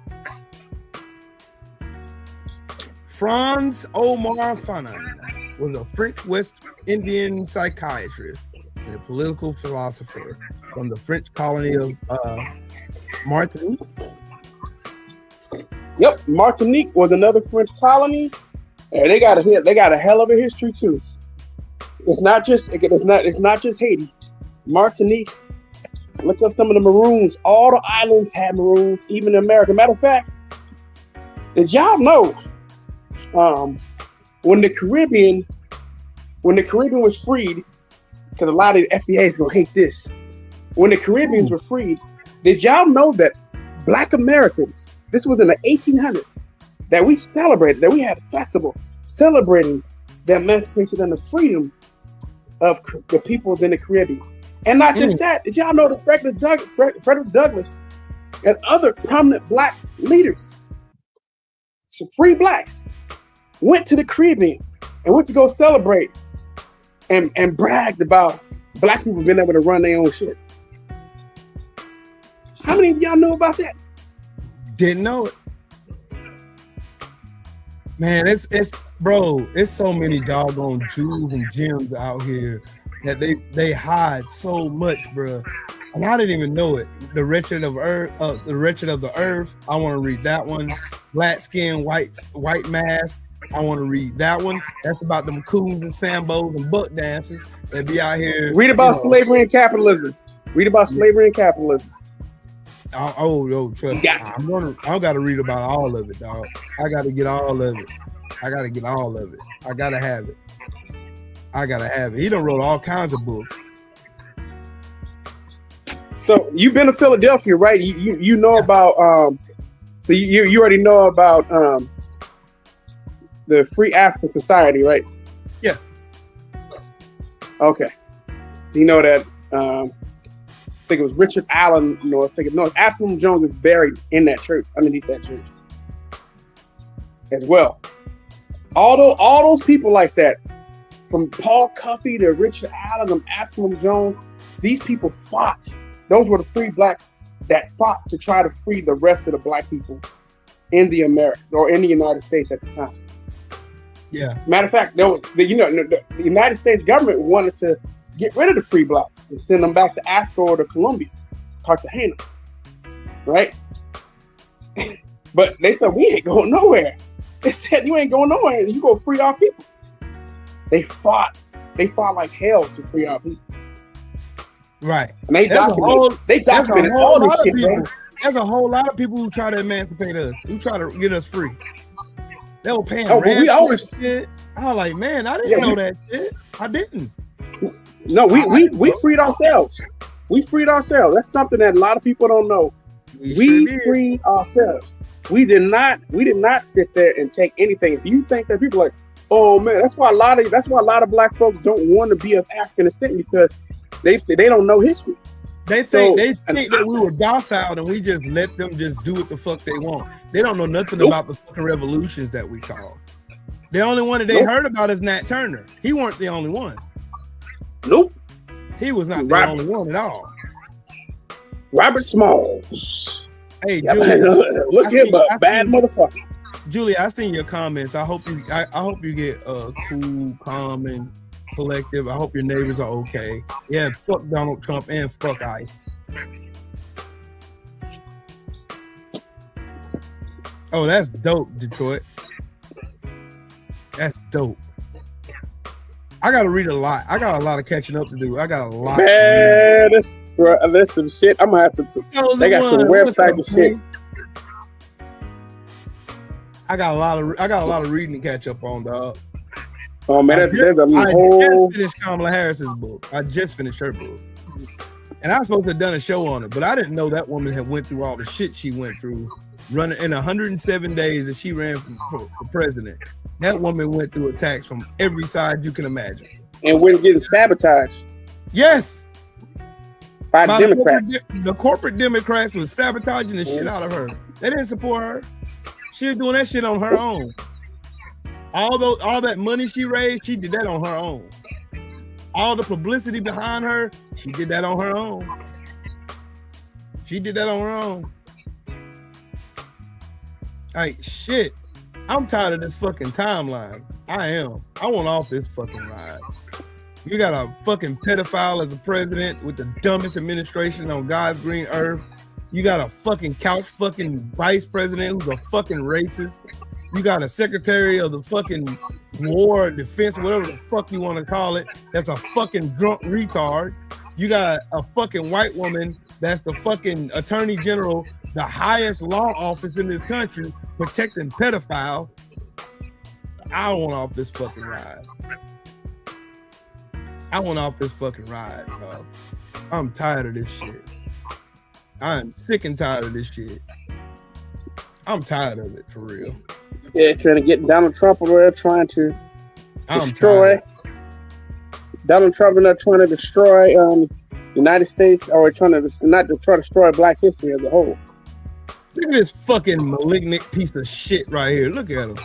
Franz Omar Fanon was a French West Indian psychiatrist and a political philosopher from the French colony of Martinique. Yep, Martinique was another French colony, and they got a hell of a history too. It's not just Haiti. Martinique. Look up some of the Maroons. All the islands had Maroons, even in America. Matter of fact, did y'all know when the Caribbean was freed, because a lot of the FBA is gonna hate this. when the Caribbeans were freed, did y'all know that Black Americans, this was in the 1800s, that we celebrated, that we had a festival celebrating the emancipation and the freedom of the peoples in the Caribbean. And not just that, did y'all know that Frederick Douglass and other prominent Black leaders, some free Blacks, went to the Caribbean and went to go celebrate and bragged about Black people being able to run their own shit? How many of y'all know about that? Didn't know it. Man, it's so many doggone jewels and gems out here that they hide so much, bro. And I didn't even know it. The Wretched of the Earth. I want to read that one. Black Skin, White Mask. I want to read that one. That's about them coons and sambos and buck dances that be out here. Read about slavery and capitalism. Read about slavery and capitalism. Trust me. I got to read about all of it, dog. I got to get all of it. I got to have it. He done wrote all kinds of books. So you've been to Philadelphia, right? You know about so you already know about the Free African Society, right? Yeah. Okay. So you know that I think it was Richard Allen, Absalom Jones is buried in that church, underneath that church as well. All those people like that, from Paul Cuffey to Richard Allen and Absalom Jones, these people fought. Those were the free Blacks that fought to try to free the rest of the Black people in the Americas or in the United States at the time. Yeah. Matter of fact, the United States government wanted to get rid of the free Blacks and send them back to Africa or to Colombia, Cartagena, right? But they said, we ain't going nowhere. They said, you ain't going nowhere. You go free our people. They fought like hell to free our people. Right. And they documented all this shit, bro. There's a whole lot of people who try to emancipate us, who try to get us free. They were paying rent. We always shit. I was like, man, I didn't know that shit. I didn't. No, we freed ourselves. We freed ourselves. That's something that a lot of people don't know. We freed ourselves. We did not sit there and take anything. If you think that people are like, oh man, that's why a lot of Black folks don't want to be of African descent, because they don't know history. They think that we were docile and we just let them just do what the fuck they want. They don't know nothing about the fucking revolutions that we caused. The only one that they heard about is Nat Turner. He weren't the only one. Nope. He was not the only one at all. Robert Smalls. Hey, Julia, look him up, bad motherfucker. Julia, I seen your comments. I hope you get cool, calm, and collective. I hope your neighbors are okay. Yeah, fuck Donald Trump and fuck ICE. Oh, that's dope, Detroit. That's dope. I gotta read a lot. I got a lot of catching up to do. I got a lot. Man, there's some shit. I'm gonna have to. They got some websites and shit. I got a lot of reading to catch up on, dog. Oh man, I just finished Kamala Harris's book. I just finished her book, and I was supposed to have done a show on it, but I didn't know that woman had went through all the shit she went through, running in 107 days that she ran for president. That woman went through attacks from every side you can imagine, and went getting sabotaged. Yes, by Democrats. The corporate Democrats was sabotaging the shit out of her. They didn't support her. She was doing that shit on her own. All that money she raised, she did that on her own. All the publicity behind her, she did that on her own. Like, shit. I'm tired of this fucking timeline. I am. I want off this fucking ride. You got a fucking pedophile as a president with the dumbest administration on God's green earth. You got a fucking couch fucking vice president who's a fucking racist. You got a secretary of the fucking war, defense, whatever the fuck you want to call it, that's a fucking drunk retard. You got a fucking white woman that's the fucking attorney general, the highest law office in this country, protecting pedophiles. I want off this fucking ride. Bro. I'm tired of this shit. I'm sick and tired of this shit. I'm tired of it for real. Yeah, trying to get Donald Trump over there trying to destroy. Donald Trump and they're trying to destroy United States, or trying to destroy Black history as a whole. Look at this fucking malignant piece of shit right here. Look at him.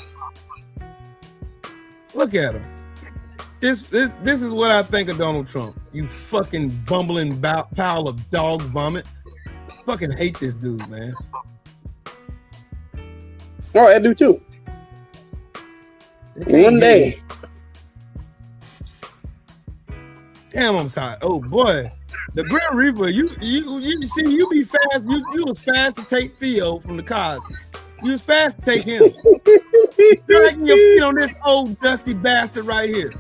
Look at him. This is what I think of Donald Trump. You fucking bumbling pile of dog vomit. Fucking hate this dude, man. Oh, I do too. One day. Damn, I'm sorry. Oh boy, the Grim Reaper. You see, you be fast. You was fast to take Theo from the Cosmos. You was fast to take him. You're like your feet on this old dusty bastard right here.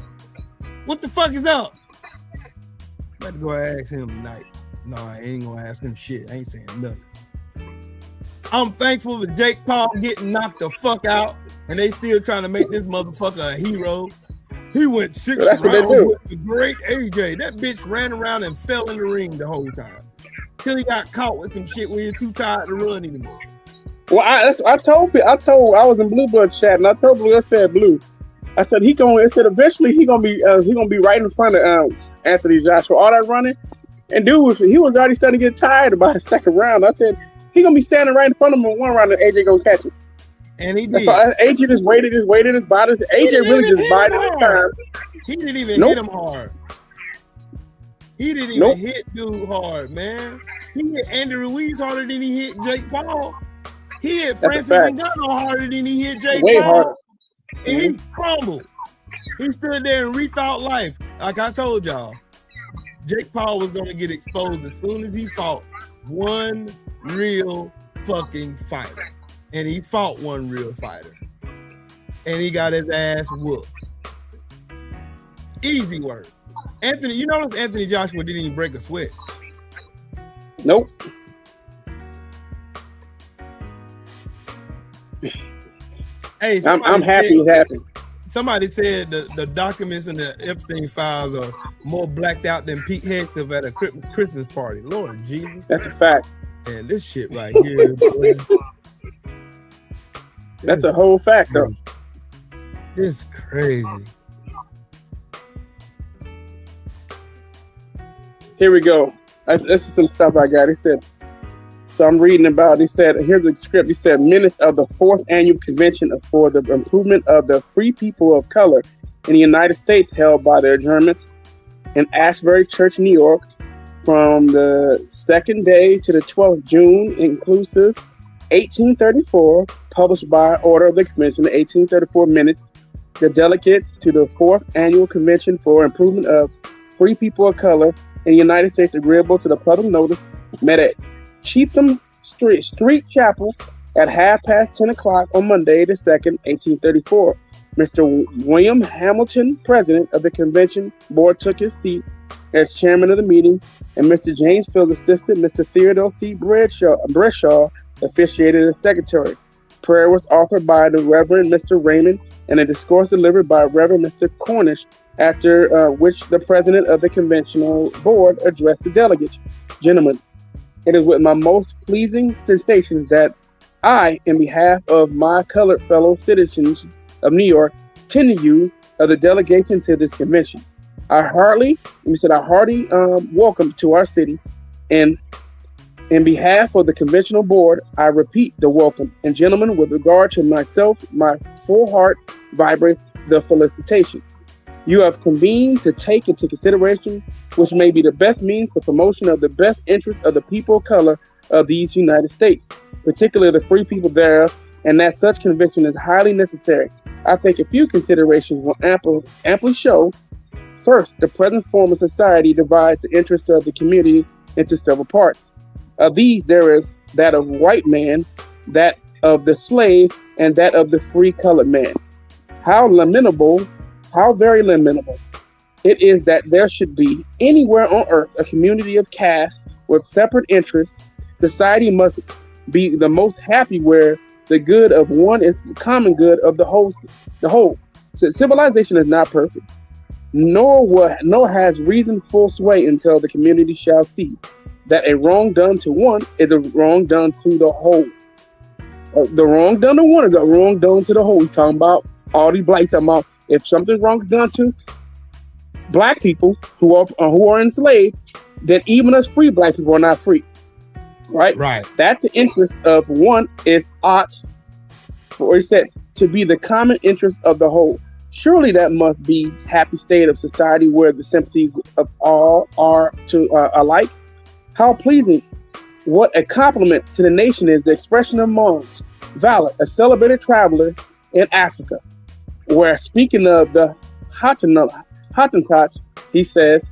What the fuck is up? I'm about to go ask him tonight. No, I ain't gonna ask him shit. I ain't saying nothing. I'm thankful for Jake Paul getting knocked the fuck out, and they still trying to make this motherfucker a hero. He went 6 rounds with the great AJ. That bitch ran around and fell in the ring the whole time. Till he got caught with some shit where he was too tired to run anymore. Well, I was in Bluebird chat, and I told Blue, I said eventually he gonna be right in front of Anthony Joshua. All that running, and dude he was already starting to get tired by the second round. I said he gonna be standing right in front of him in one round, and AJ gonna catch him. And he did. So AJ just waited his body. AJ really just bided his time. He didn't even hit him hard. He didn't even hit dude hard, man. He hit Andy Ruiz harder than he hit Jake Paul. He hit Francis Ngannou harder than he hit Jake Paul. Harder. And he crumbled. He stood there and rethought life. Like I told y'all, Jake Paul was going to get exposed as soon as he fought one real fucking fighter. And he fought one real fighter. And he got his ass whooped. Easy work. Anthony, you notice Anthony Joshua didn't even break a sweat. Nope. Hey, I'm happy it happened. Somebody said the documents in the Epstein files are more blacked out than Pete Hegseth at a Christmas party. Lord Jesus. That's a fact. And this shit right here. Boy, that's a whole fact, though. It's crazy. Here we go. This is some stuff I got. He said, so I'm reading about, he said, here's the script. He said, minutes of the 4th annual convention for the improvement of the free people of color in the United States held by the adjournments in Ashbury Church, New York, from the 2nd day to the 12th June, inclusive, 1834, published by order of the convention, the 1834 minutes. The delegates to the 4th annual convention for improvement of free people of color in the United States, agreeable to the public notice, met at Cheatham Street Chapel at 10:30 on Monday the 2nd, 1834. Mr. William Hamilton, president of the convention board, took his seat as chairman of the meeting, and Mr. James Field's assistant, Mr. Theodore C. Breshaw, officiated as secretary. Prayer was offered by the Reverend Mr. Raymond and a discourse delivered by Reverend Mr. Cornish, after which the president of the conventional board addressed the delegates. Gentlemen, it is with my most pleasing sensations that I, in behalf of my colored fellow citizens of New York, tender you of the delegation to this convention. I hearty welcome to our city, and in behalf of the conventional board, I repeat the welcome. And gentlemen, with regard to myself, my full heart vibrates the felicitation. You have convened to take into consideration which may be the best means for promotion of the best interest of the people of color of these United States, particularly the free people thereof, and that such convention is highly necessary. I think a few considerations will amply show. First, the present form of society divides the interests of the community into several parts. Of these, there is that of white man, that of the slave, and that of the free colored man. How very lamentable it is that there should be anywhere on earth a community of castes with separate interests. Society must be the most happy where the good of one is the common good of the whole. Civilization is not perfect. nor has reason full sway until the community shall see that a wrong done to one is a wrong done to the whole. The wrong done to one is a wrong done to the whole. He's talking about all these blacks. Talking about if something wrong is done to black people who are enslaved, then even us free black people are not free. Right? Right. That the interest of one is ought, or he said, to be the common interest of the whole. Surely that must be happy state of society where the sympathies of all are to alike. How pleasing! What a compliment to the nation is the expression of Mons Valor, a celebrated traveler in Africa, where speaking of the Hottentots, he says,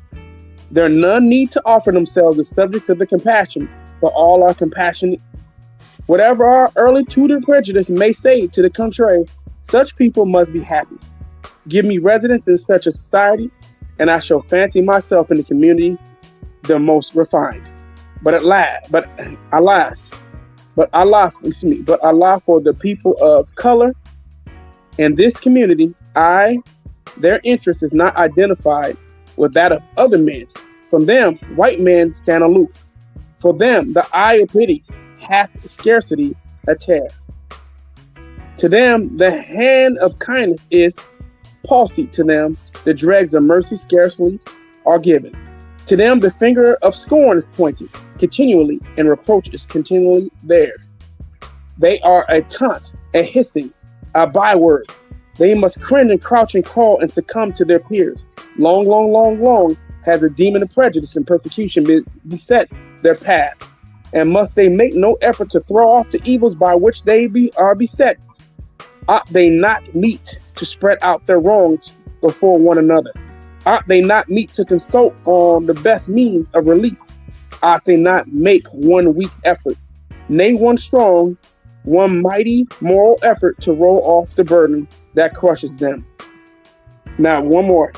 there none need to offer themselves the subject of the compassion, for all are compassionate. Whatever our early Tudor prejudice may say to the contrary, such people must be happy. Give me residence in such a society, and I shall fancy myself in the community the most refined. But Allah for the people of color in this community, their interest is not identified with that of other men. From them, white men stand aloof. For them, the eye of pity hath scarcity a tear. To them, the hand of kindness is palsy. To them, the dregs of mercy scarcely are given. To them, the finger of scorn is pointed continually, and reproach is continually theirs. They are a taunt, a hissing, a byword. They must cringe and crouch and crawl and succumb to their peers. Long has the demon of prejudice and persecution beset their path, and must they make no effort to throw off the evils by which they are beset? Ought they not meet to spread out their wrongs before one another? Ought they not meet to consult on the best means of relief? Ought they not make one weak effort, nay, one strong, one mighty moral effort to roll off the burden that crushes them? Now, one more.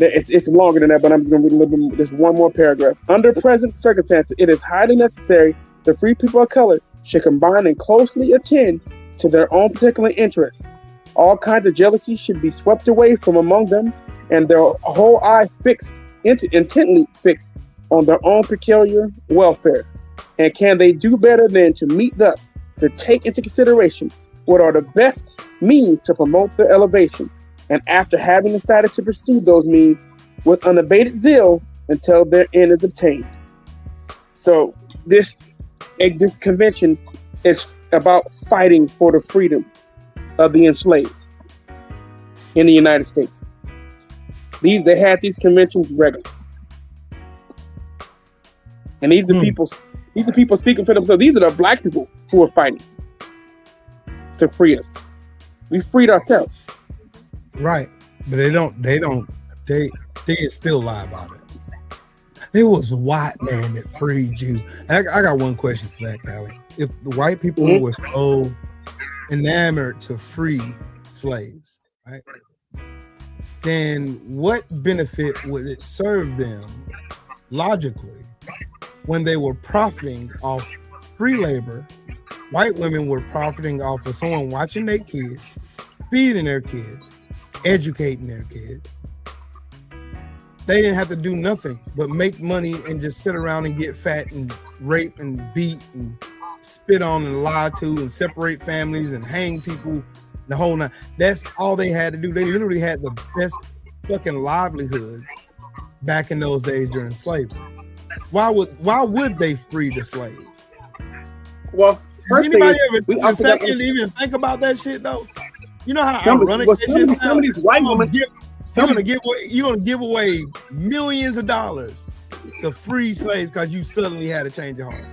It's longer than that, but I'm just going to read a little bit more. There's one more paragraph. Under present circumstances, it is highly necessary the free people of color should combine and closely attend to their own particular interests. All kinds of jealousy should be swept away from among them, and their whole eye intently fixed on their own peculiar welfare. And can they do better than to meet thus, to take into consideration what are the best means to promote their elevation, and after having decided to pursue those means with unabated zeal until their end is obtained? So this convention is about fighting for the freedom of the enslaved in the United States. They had these conventions regularly. And these are people speaking for themselves. These are the black people who are fighting to free us. We freed ourselves. Right. But they still lie about it. It was a white man that freed you. I got one question for that, Callie. If the white people were so enamored to free slaves, right, then what benefit would it serve them logically when they were profiting off free labor? White women were profiting off of someone watching their kids, feeding their kids, educating their kids. They didn't have to do nothing but make money and just sit around and get fat and rape and beat and spit on and lie to and separate families and hang people, the whole night. That's all they had to do. They literally had the best fucking livelihoods back in those days during slavery. Why would they free the slaves? Well, first thing is, even think about that shit though. You know how ironic some of these white women. You're gonna give away millions of dollars to free slaves because you suddenly had a change of heart,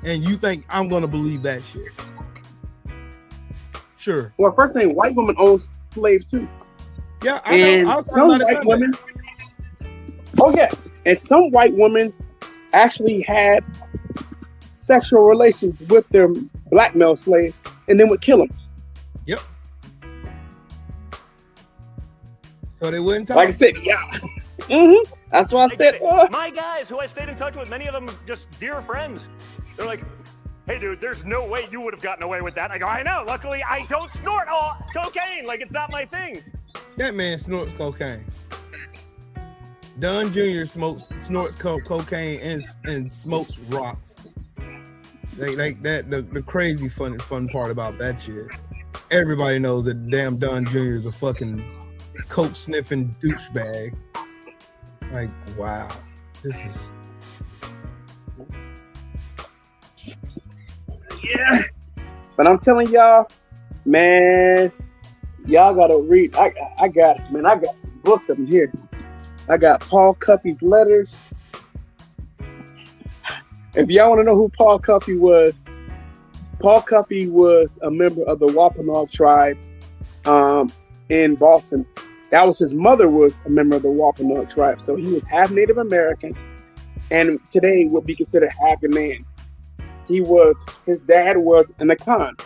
and you think I'm gonna believe that shit? Sure. Well, first thing, white women own slaves too. Yeah, I know. Some white women. Oh yeah, and some white women actually had sexual relations with their black male slaves, and then would kill them. Yep. So they wouldn't talk. Like I said, yeah. That's why I said. My guys, who I stayed in touch with, many of them just dear friends. They're like, "Hey, dude, there's no way you would have gotten away with that." I go, "I know. Luckily, I don't snort cocaine. Like, it's not my thing." That man snorts cocaine. Don Jr. snorts cocaine and smokes rocks. Like that. The crazy fun part about that shit. Everybody knows that damn Don Jr. is a fucking coke sniffing douchebag. Like, wow, this is. Yeah, but I'm telling y'all, man, y'all gotta read. I got it, man. I got some books up in here. I got Paul Cuffey's letters. If y'all want to know who Paul Cuffey was a member of the Wampanoag tribe in Boston. That was his mother was a member of the Wampanoag tribe. So he was half Native American and today would be considered half Ghanaian. His dad was an Akan.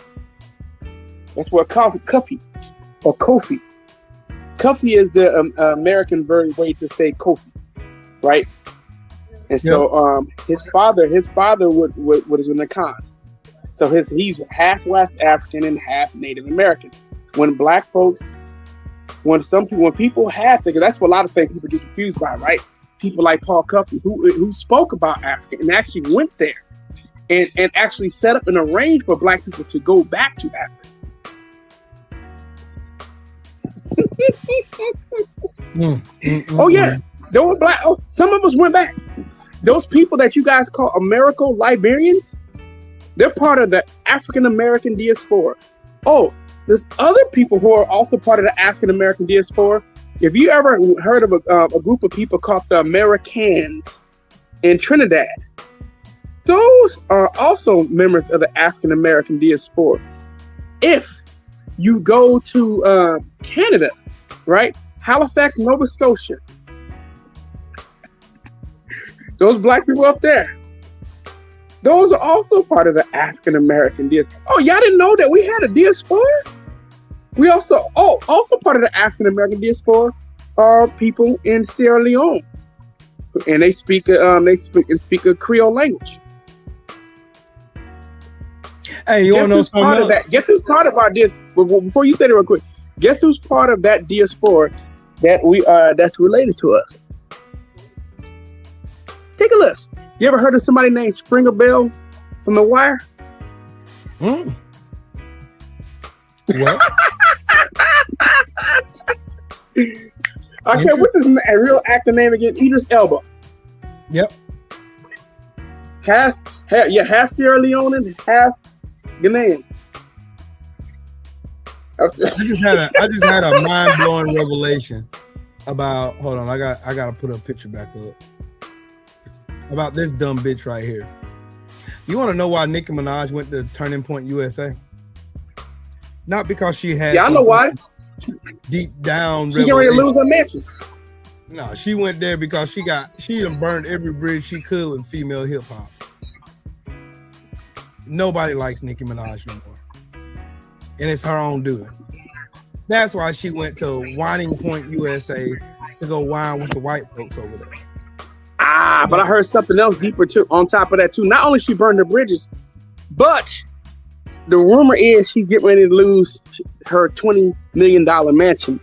That's what Cuffey or Kofi. Cuffey is the American way to say Kofi, right? And so his father was an Akan. So he's half West African and half Native American. When black folks, when people have to, because that's what a lot of things people get confused by, right? People like Paul Cuffey who spoke about Africa and actually went there and actually set up and arranged for black people to go back to Africa. Oh yeah, there were black. Oh, some of us went back. Those people that you guys call Americo-Liberians, they're part of the African American diaspora. Oh, there's other people who are also part of the African American diaspora. If you ever heard of a group of people called the Americans in Trinidad, those are also members of the African American diaspora. If you go to Canada, right? Halifax, Nova Scotia. Those black people up there, those are also part of the African American diaspora. Oh, y'all didn't know that we had a diaspora? We also part of the African American diaspora are people in Sierra Leone, and they speak a Creole language. Hey, you want to know something else? Guess who's part of our diaspora? Before you say it real quick, guess who's part of that diaspora that's related to us? Take a look. You ever heard of somebody named Springer Bell from The Wire? What? Okay, what's his real actor name again? Idris Elba. Yep. Half Sierra Leone and half Ghanaian. Okay. I just had a mind-blowing revelation about. Hold on, I gotta put a picture back up about this dumb bitch right here. You want to know why Nicki Minaj went to Turning Point USA? Not because she had. Yeah, I know why. Deep down, she getting ready to lose her mansion. No, she went there because she done burned every bridge she could with female hip hop. Nobody likes Nicki Minaj anymore, and it's her own doing. That's why she went to Whining Point USA to go whine with the white folks over there. But I heard something else deeper too. On top of that too, not only she burned her bridges, but the rumor is she's getting ready to lose her $20 million mansion,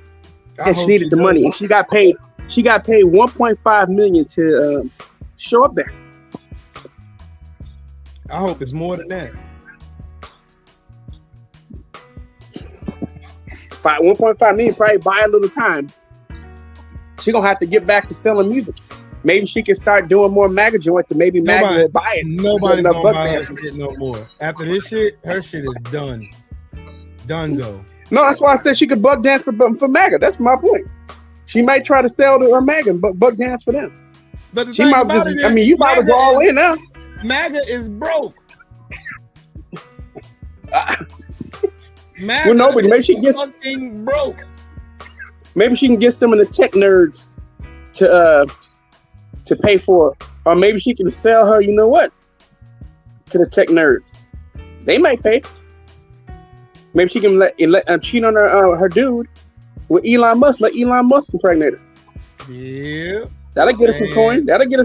and she needed the money. And she got paid. She got paid $1.5 million to show up there. I hope it's more than that. 1.5 million probably buy a little time. She gonna have to get back to selling music. Maybe she can start doing more MAGA joints, and maybe MAGA will buy it. Nobody's gonna buy her shit no more. After this shit, her shit is done. Donezo. No, that's why I said she could buck dance for MAGA. That's my point. She might try to sell to her MAGA, but buck dance for them. But the she might just. I mean, you might go all in now. MAGA is broke. Well, no, but maybe she gets fucking broke. Maybe she can get some of the tech nerds to pay for it. Or maybe she can sell her, you know what, to the tech nerds. They might pay. Maybe she can let cheat on her dude with Elon Musk. Let Elon Musk impregnate her. Yeah. That'll get us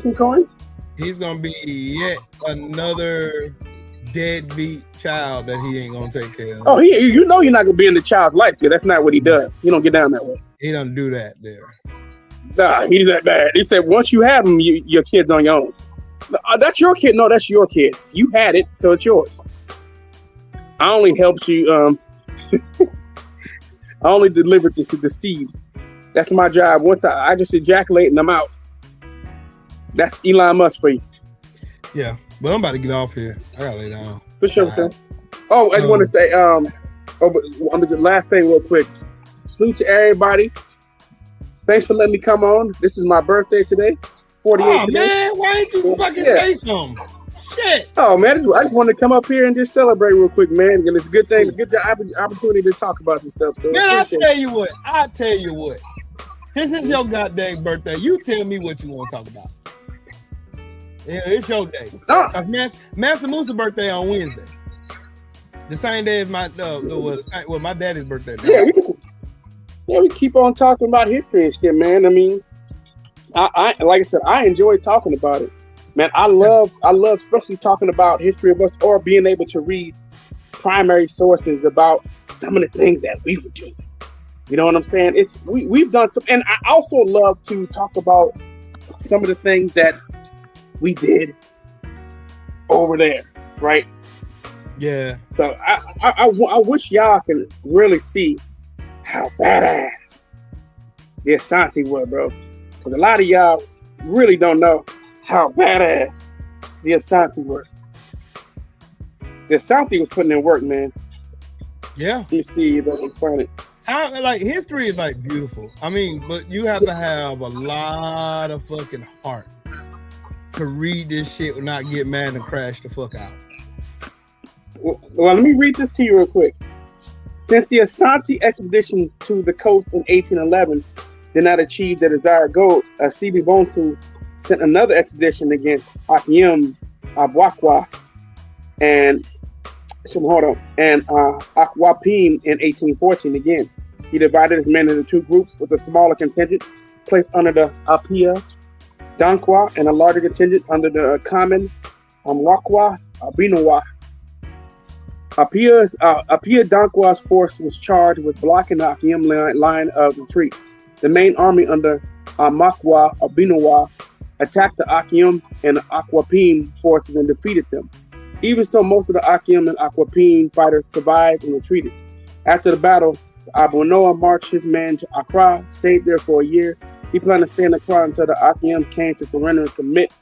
some coin. He's gonna be yet another deadbeat child that he ain't gonna take care of. Oh, you know you're not gonna be in the child's life, dude. That's not what he does. He don't get down that way. He don't do that there. Nah, he's that bad. He said once you have him, your kid's on your own. That's your kid. No, that's your kid. You had it, so it's yours. I only helped you. I only delivered the seed. That's my job. Once I just ejaculate and I'm out. That's Elon Musk for you. Yeah, but I'm about to get off here. I gotta lay down. For sure. Oh, I just want to say, but the last thing real quick. Salute to everybody. Thanks for letting me come on. This is my birthday today. 48 today. Man, why didn't you fucking say something? Shit. Oh man, I just wanted to come up here and just celebrate real quick, man. And it's a good thing, get the opportunity to talk about some stuff. So man, I'll tell you what. Since it's your goddamn birthday, you tell me what you want to talk about. Yeah, it's your day. Cause Mansa Musa's birthday on Wednesday. The same day as my my daddy's birthday. We keep on talking about history and shit, man. I mean, I like I said, I enjoy talking about it. Man, I love especially talking about history of us or being able to read primary sources about some of the things that we were doing. You know what I'm saying? We've done some, and I also love to talk about some of the things that we did over there, right? Yeah. So I wish y'all can really see how badass the Asante were, bro. Because a lot of y'all really don't know how badass the Asante were. The Asante was putting in work, man. Yeah. You see if I can find it. Like history is like beautiful. I mean, but you have to have a lot of fucking heart to read this shit and not get mad and crash the fuck out. Well, let me read this to you real quick. Since the Asante expeditions to the coast in 1811 did not achieve the desired goal, C.B. Bonsu sent another expedition against Akim Abwakwa and Akwapim in 1814 again. He divided his men into two groups with a smaller contingent placed under the Apia Dankwa and a larger contingent under the common Amwakwa Abinawa. Apia Dankwa's force was charged with blocking the Akim line of retreat. The main army under Amakwa Abinawa attacked the Akim and Akwapim forces and defeated them. Even so, most of the Akim and Akwapim fighters survived and retreated. After the battle, Abunoa marched his men to Accra, stayed there for a year. He planned to stay in Accra until the Akims came to surrender and submit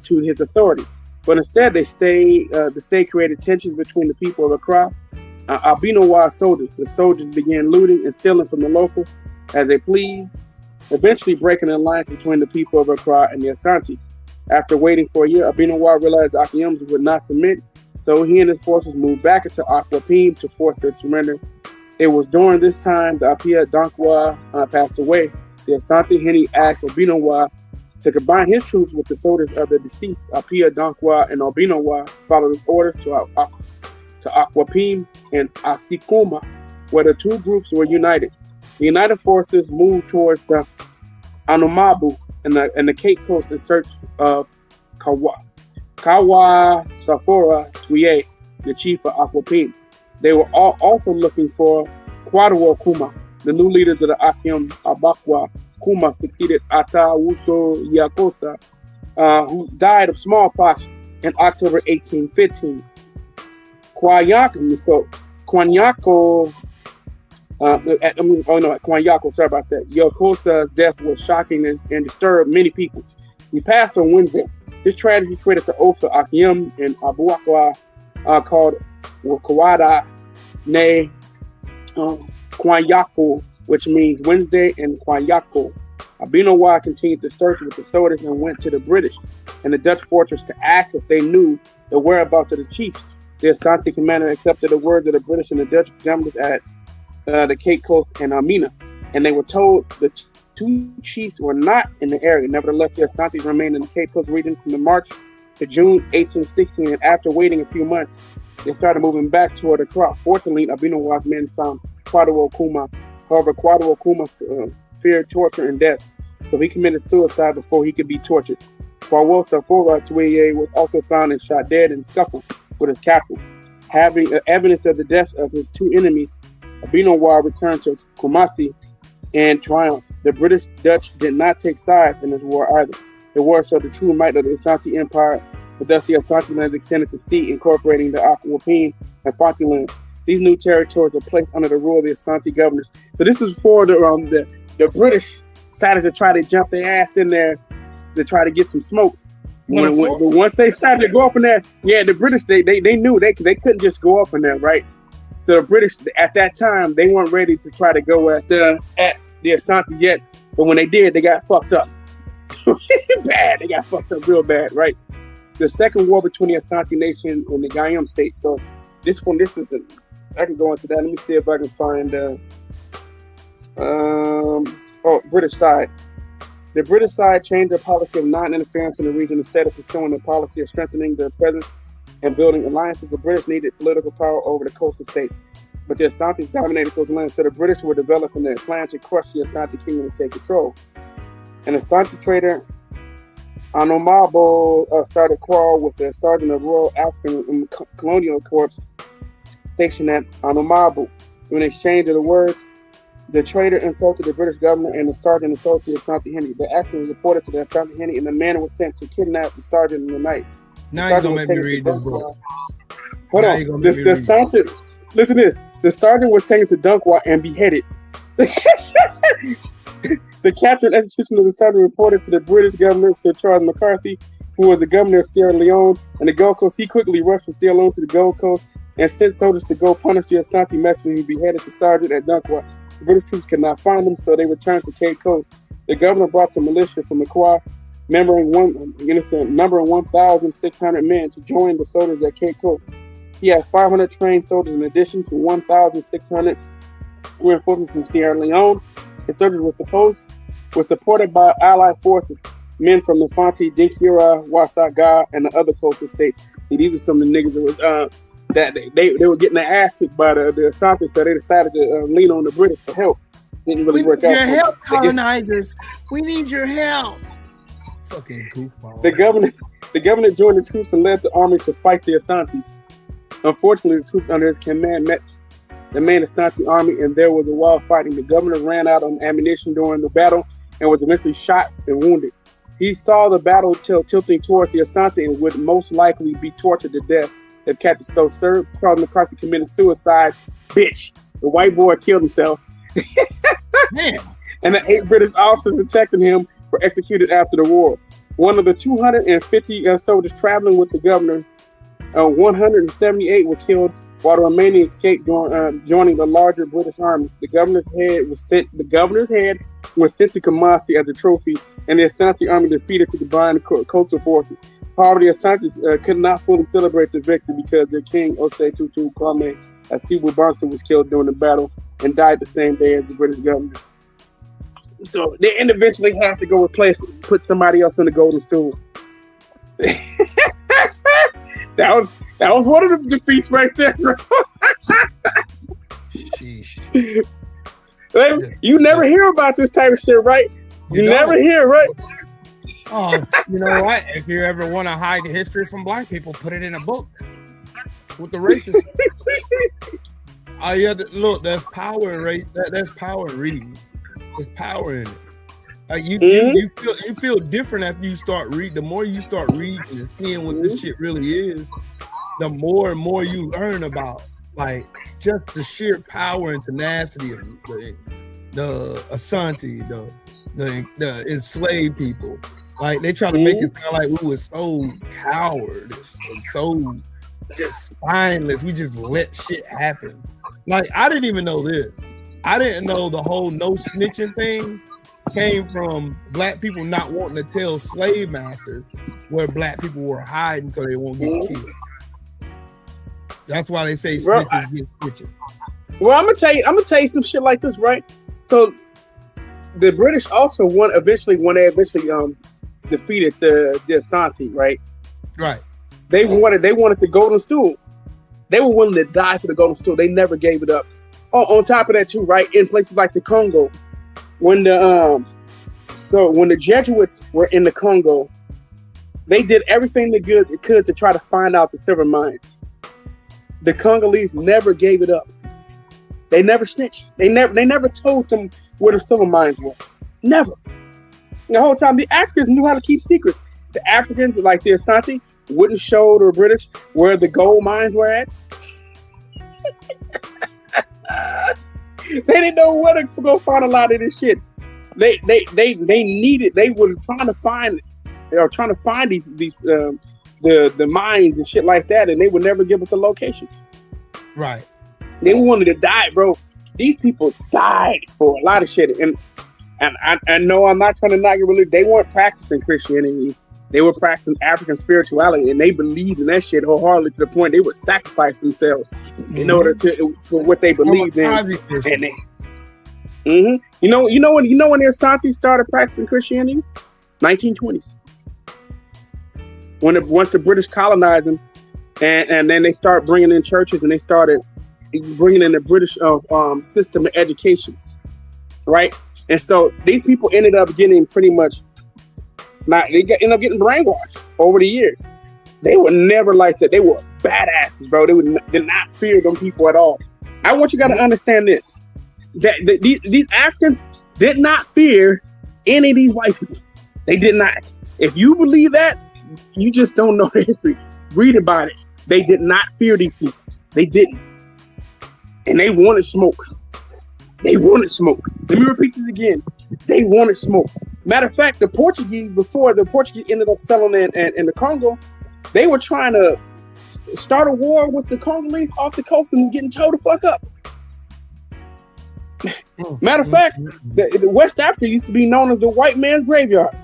to his authority. But instead, the stay created tensions between the people of Accra. Abinowa soldiers. The soldiers began looting and stealing from the local as they pleased, eventually breaking an alliance between the people of Accra and the Asantes. After waiting for a year, Abinowa realized the Akims would not submit, so he and his forces moved back into Akwapim to force their surrender. It was during this time the Apia Dankwa passed away. The Asante Henny asked Abinowa to combine his troops with the soldiers of the deceased. Apia Dankwa and Abinowa followed his orders to Akwapim and Asikuma, where the two groups were united. The united forces moved towards the Anomabu and the Cape Coast in search of Kawa Safora Twiye, the chief of Akwapim. They were also looking for Kwadwo Kuma. The new leaders of the Akim Abakwa Kuma succeeded Ata Wuso Yakosa, who died of smallpox in October 1815. Kwanyako, sorry about that. Yakosa's death was shocking and disturbed many people. He passed on Wednesday. This tragedy created the oath of Akim and Abuakwa called Wakawada Ne Kwanyako, which means Wednesday in Kwanyako. Abinowa continued to search with the soldiers and went to the British and the Dutch fortress to ask if they knew the whereabouts of the chiefs. The Asante commander accepted the words of the British and the Dutch generals at the Cape Coast and Amina, and they were told the two chiefs were not in the area. Nevertheless, the Asantes remained in the Cape Coast region from the March to June 1816, and after waiting a few months, they started moving back toward Accra. Fortunately, Abinowa's men found Kwadwo Kuma. However, Kwadwo Kuma feared torture and death, so he committed suicide before he could be tortured. Kwadwo Safora Twiye was also found and shot dead in a scuffle with his captors. Having evidence of the deaths of his two enemies, Abinowa returned to Kumasi and triumph. The British Dutch did not take sides in this war either. The war showed the true might of the Asante Empire, but thus the Asante lands extended to sea, incorporating the Aquapine and Fanti lands. These new territories are placed under the rule of the Asante governors. So this is for the British decided to try to jump their ass in there to try to get some smoke. But once they started to go up in there, yeah, the British they knew they couldn't just go up in there, right? So the British at that time they weren't ready to try to go at the Asante yet, but when they did, they got fucked up. Bad, they got fucked up real bad, right? The second war between the Asante Nation and the Guyam state. So this is I can go into that. Let me see if I can find British side. The British side changed their policy of non-interference in the region instead of pursuing the policy of strengthening their presence and building alliances. The British needed political power over the coastal states, but the Asantes dominated those lands, so the British were developing their plan to crush the Asante kingdom and take control. An Asante trader, Anomabo, started a quarrel with the sergeant of Royal African Colonial Corps stationed at Anomabo. In exchange of the words, the trader insulted the British governor and the sergeant insulted Asante Henry. The action was reported to the Asante Henry and the man was sent to kidnap the sergeant in the night. Now you're going to make me read this book. Hold on. The sergeant, listen to this. The sergeant was taken to Dunkwa and beheaded. The capture and execution of the sergeant reported to the British governor, Sir Charles McCarthy, who was the governor of Sierra Leone and the Gold Coast. He quickly rushed from Sierra Leone to the Gold Coast and sent soldiers to go punish the Asante mercenary who beheaded the sergeant at Dunkwa. The British troops could not find them, so they returned to Cape Coast. The governor brought the militia from Macquarie, numbering 1,600 men to join the soldiers at Cape Coast. He had 500 trained soldiers in addition to 1,600 reinforcements from Sierra Leone. The soldiers were supported by Allied forces, men from the Fanti, Dinkira, Wasaga, and the other coastal states. See, these are some of the niggas that was that they were getting their ass kicked by the Asante, so they decided to lean on the British for help. Didn't really work out. Your help, colonizers. We need your help. Fucking goofball. The governor joined the troops and led the army to fight the Asantes. Unfortunately, the troops under his command met the main Asante army, and there was a wild fighting. The governor ran out on ammunition during the battle and was eventually shot and wounded. He saw the battle tilting towards the Asante and would most likely be tortured to death if captured. So Sir Charles McCarthy committed suicide. Bitch. The white boy killed himself. Man. And the 8 British officers protecting him were executed after the war. One of the 250 soldiers traveling with the governor, 178 were killed, while the remaining escaped joining the larger British army. The governor's head was sent to Kumasi as a trophy, and the Asante army defeated to combine coastal forces. However, the Asantes could not fully celebrate the victory because their king, Osei Tutu Kwame Asibu Bonsu, was killed during the battle and died the same day as the British governor. So they eventually had to go put somebody else on the golden stool. That was one of the defeats right there, bro. Sheesh. You never hear about this type of shit, right? You never hear, right? Oh, you know what? If you ever want to hide the history from black people, put it in a book with the racists. Look, there's power in there's power in reading. There's power in it. Like you feel different after you start reading. The more you start reading and seeing what this shit really is, the more and more you learn about like just the sheer power and tenacity of the Asante, the enslaved people. Like they try to make it sound like we were so cowardice and so just spineless. We just let shit happen. Like I didn't even know this. I didn't know the whole no snitching thing came from black people not wanting to tell slave masters where black people were hiding so they won't get killed. That's why they say snitches get stitches. Well, I'm gonna tell you some shit like this, right? So the British also won eventually when they defeated the Asante, right? Right. They wanted the golden stool. They were willing to die for the golden stool. They never gave it up. On top of that too, right? In places like the Congo, when the Jesuits were in the Congo, they did everything they could to try to find out the silver mines. The Congolese never gave it up. They never snitched. They never told them where the silver mines were. Never. The whole time, the Africans knew how to keep secrets. The Africans, like the Asante, wouldn't show the British where the gold mines were at. They didn't know where to go find a lot of this shit. They needed. They were trying to find. They were trying to find these the mines and shit like that, and they would never give us the location. Right. They wanted to die, bro. These people died for a lot of shit, and I know I'm not trying to knock it really. They weren't practicing Christianity. They were practicing African spirituality, and they believed in that shit wholeheartedly to the point they would sacrifice themselves in order to for what they believed in. And they, you know when the Asante started practicing Christianity, 1920s. Once the British colonized them, and then they started bringing in churches, and they started bringing in the British system of education, right? And so these people ended up getting pretty much. Ended up getting brainwashed over the years. They were never like that. They were badasses, bro. They did not fear them people at all. I want you guys to understand this: that these Africans did not fear any of these white people. They did not. If you believe that, you just don't know the history. Read about it. They did not fear these people. They didn't, and they wanted smoke. They wanted smoke. Let me repeat this again. They wanted smoke. Matter of fact, the Portuguese, before the Portuguese ended up selling in the Congo, they were trying to start a war with the Congolese off the coast and was getting towed the fuck up. Matter of fact, the West Africa used to be known as the white man's graveyard.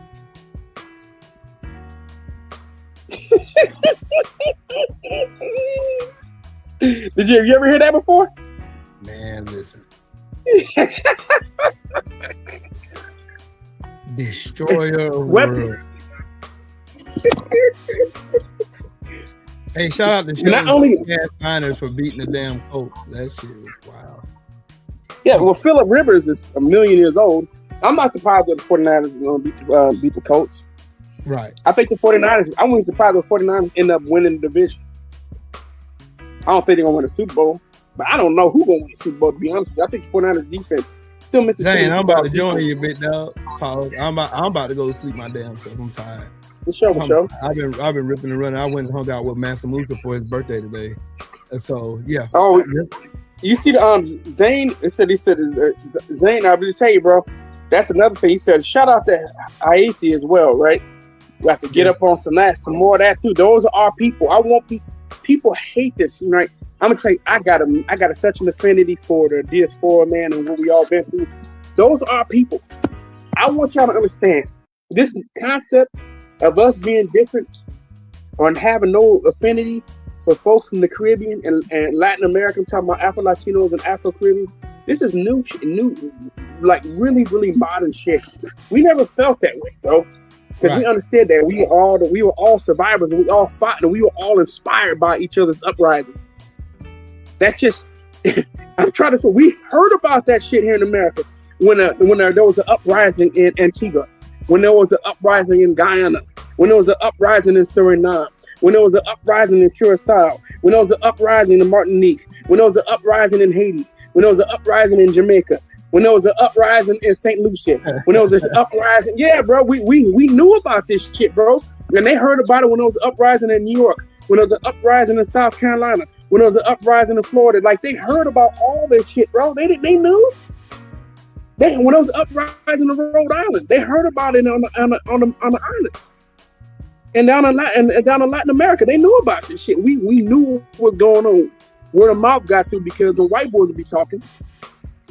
Did you ever hear that before? Man, listen. Destroyer of weapons. Hey, shout out to Not only Niners for beating the damn Colts. That shit was wild. Yeah, well, Phillip Rivers is 1,000,000 years old. I'm not surprised that the 49ers are going to beat the Colts. Right. I think the 49ers, I wouldn't be surprised if the 49ers end up winning the division. I don't think they're going to win the Super Bowl, but I don't know who's going to win the Super Bowl, to be honest with you. I think the 49ers defense still missing. Zane, I'm about to join you, big dog. Paul, I'm about to go sleep my damn self. I'm tired. For sure. I've been ripping and running. I went and hung out with Mansa Musa for his birthday today. And so, yeah. Oh, you see the Zane, he said Zane, I'll be to tell you, bro. That's another thing. He said, shout out to Haiti as well, right? We have to get up on some more of that too. Those are our people. I want people hate this, right? I'm gonna tell you, I got such an affinity for the diaspora, man, and what we all been through. Those are our people. I want y'all to understand this concept of us being different or having no affinity for folks from the Caribbean and Latin America. I'm talking about Afro Latinos and Afro Caribbeans. This is new, like really, really modern shit. We never felt that way, bro. Because we understood that we were all survivors and we all fought and we were all inspired by each other's uprisings. That's just, I'm trying to say, we heard about that shit here in America when there was an uprising in Antigua, when there was an uprising in Guyana, when there was an uprising in Suriname, when there was an uprising in Curacao, when there was an uprising in Martinique, when there was an uprising in Haiti, when there was an uprising in Jamaica, when there was an uprising in St. Lucia, when there was an uprising, yeah, bro, we knew about this shit, bro. And they heard about it when there was an uprising in New York, when there was an uprising in South Carolina, when there was an uprising in Florida. Like, they heard about all this shit, bro. They knew. When there was an uprising in Rhode Island, they heard about it on the islands. And down in Latin America, they knew about this shit. We knew what was going on. Word of mouth got through because the white boys would be talking,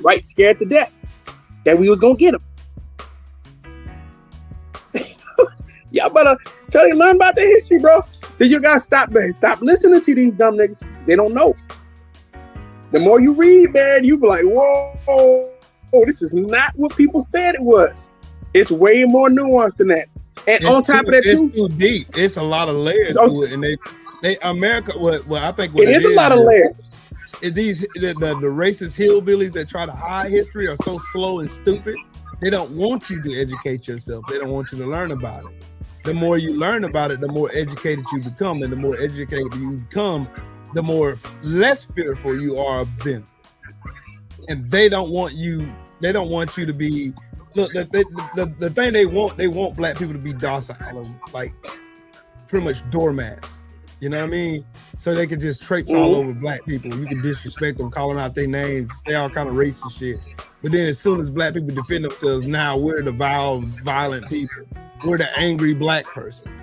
right, scared to death that we was gonna get them. Y'all better try to learn about the history, bro. So you gotta stop listening to these dumb niggas. They don't know. The more you read, man, you be like, whoa, this is not what people said it was. It's way more nuanced than that. And on top of that, it's too deep. It's a lot of layers to it, and they America. Well, I think what it is a lot of layers. The racist hillbillies that try to hide history are so slow and stupid. They don't want you to educate yourself. They don't want you to learn about it. The more you learn about it, the more educated you become, and the more educated you become, the less fearful you are of them. And they don't want you They don't want you to be. Look, the thing they want black people to be docile and like pretty much doormats. You know what I mean? So they can just traipse all over black people. You can disrespect them, call them out their names, say all kind of racist shit. But then as soon as black people defend themselves, now we're the violent people. We're the angry black person.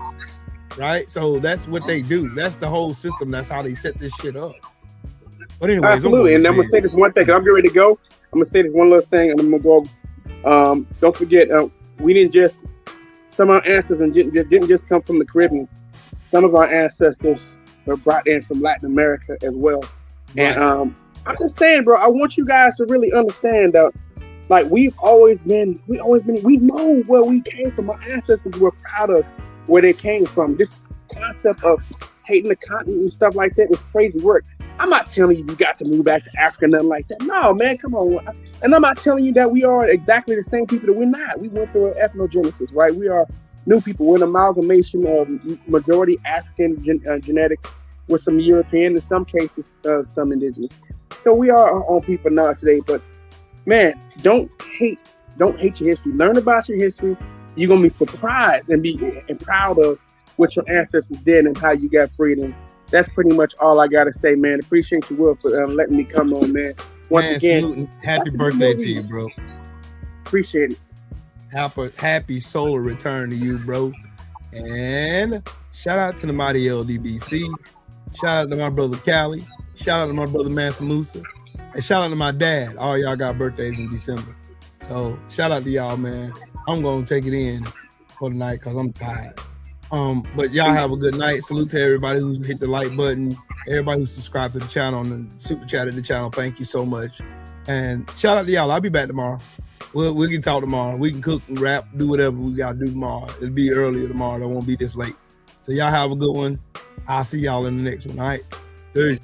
Right? So that's what they do. That's the whole system. That's how they set this shit up. But anyways, absolutely. And I'm gonna say this one thing. I'm getting ready to go. I'm gonna say this one last thing, and I'm gonna go. Don't forget, we didn't just. Some of our ancestors didn't just come from the Caribbean. Some of our ancestors were brought in from Latin America as well. Right. And I'm just saying, bro. I want you guys to really understand that, like we know where we came from. Our ancestors were proud of where they came from. This concept of hating the continent and stuff like that is crazy work. I'm not telling you got to move back to Africa, nothing like that. No, man, come on. And I'm not telling you that we are exactly the same people that we're not. We went through an ethnogenesis, right? We are new people. We're an amalgamation of majority African genetics with some European, in some cases, some indigenous. So we are our own people now today. But man, don't hate your history. Learn about your history. You're gonna be surprised and proud of what your ancestors did and how you got freedom. That's pretty much all I gotta say, man. Appreciate you, Will, for letting me come on, man. Once again, happy birthday to you, bro. Appreciate it. Happy solar return to you, bro. And shout out to the mighty LDBC. Shout out to my brother Callie. Shout out to my brother Mansa Musa. And shout out to my dad. All y'all got birthdays in December. So shout out to y'all, man. I'm gonna take it in for the night because I'm tired. But y'all have a good night. Salute to everybody who's hit the like button, everybody who subscribed to the channel and super chatted the channel. Thank you so much. And shout out to y'all. I'll be back tomorrow. We can talk tomorrow. We can cook and rap, do whatever we gotta do tomorrow. It'll be earlier tomorrow. It won't be this late. So y'all have a good one. I'll see y'all in the next one. All right. Peace.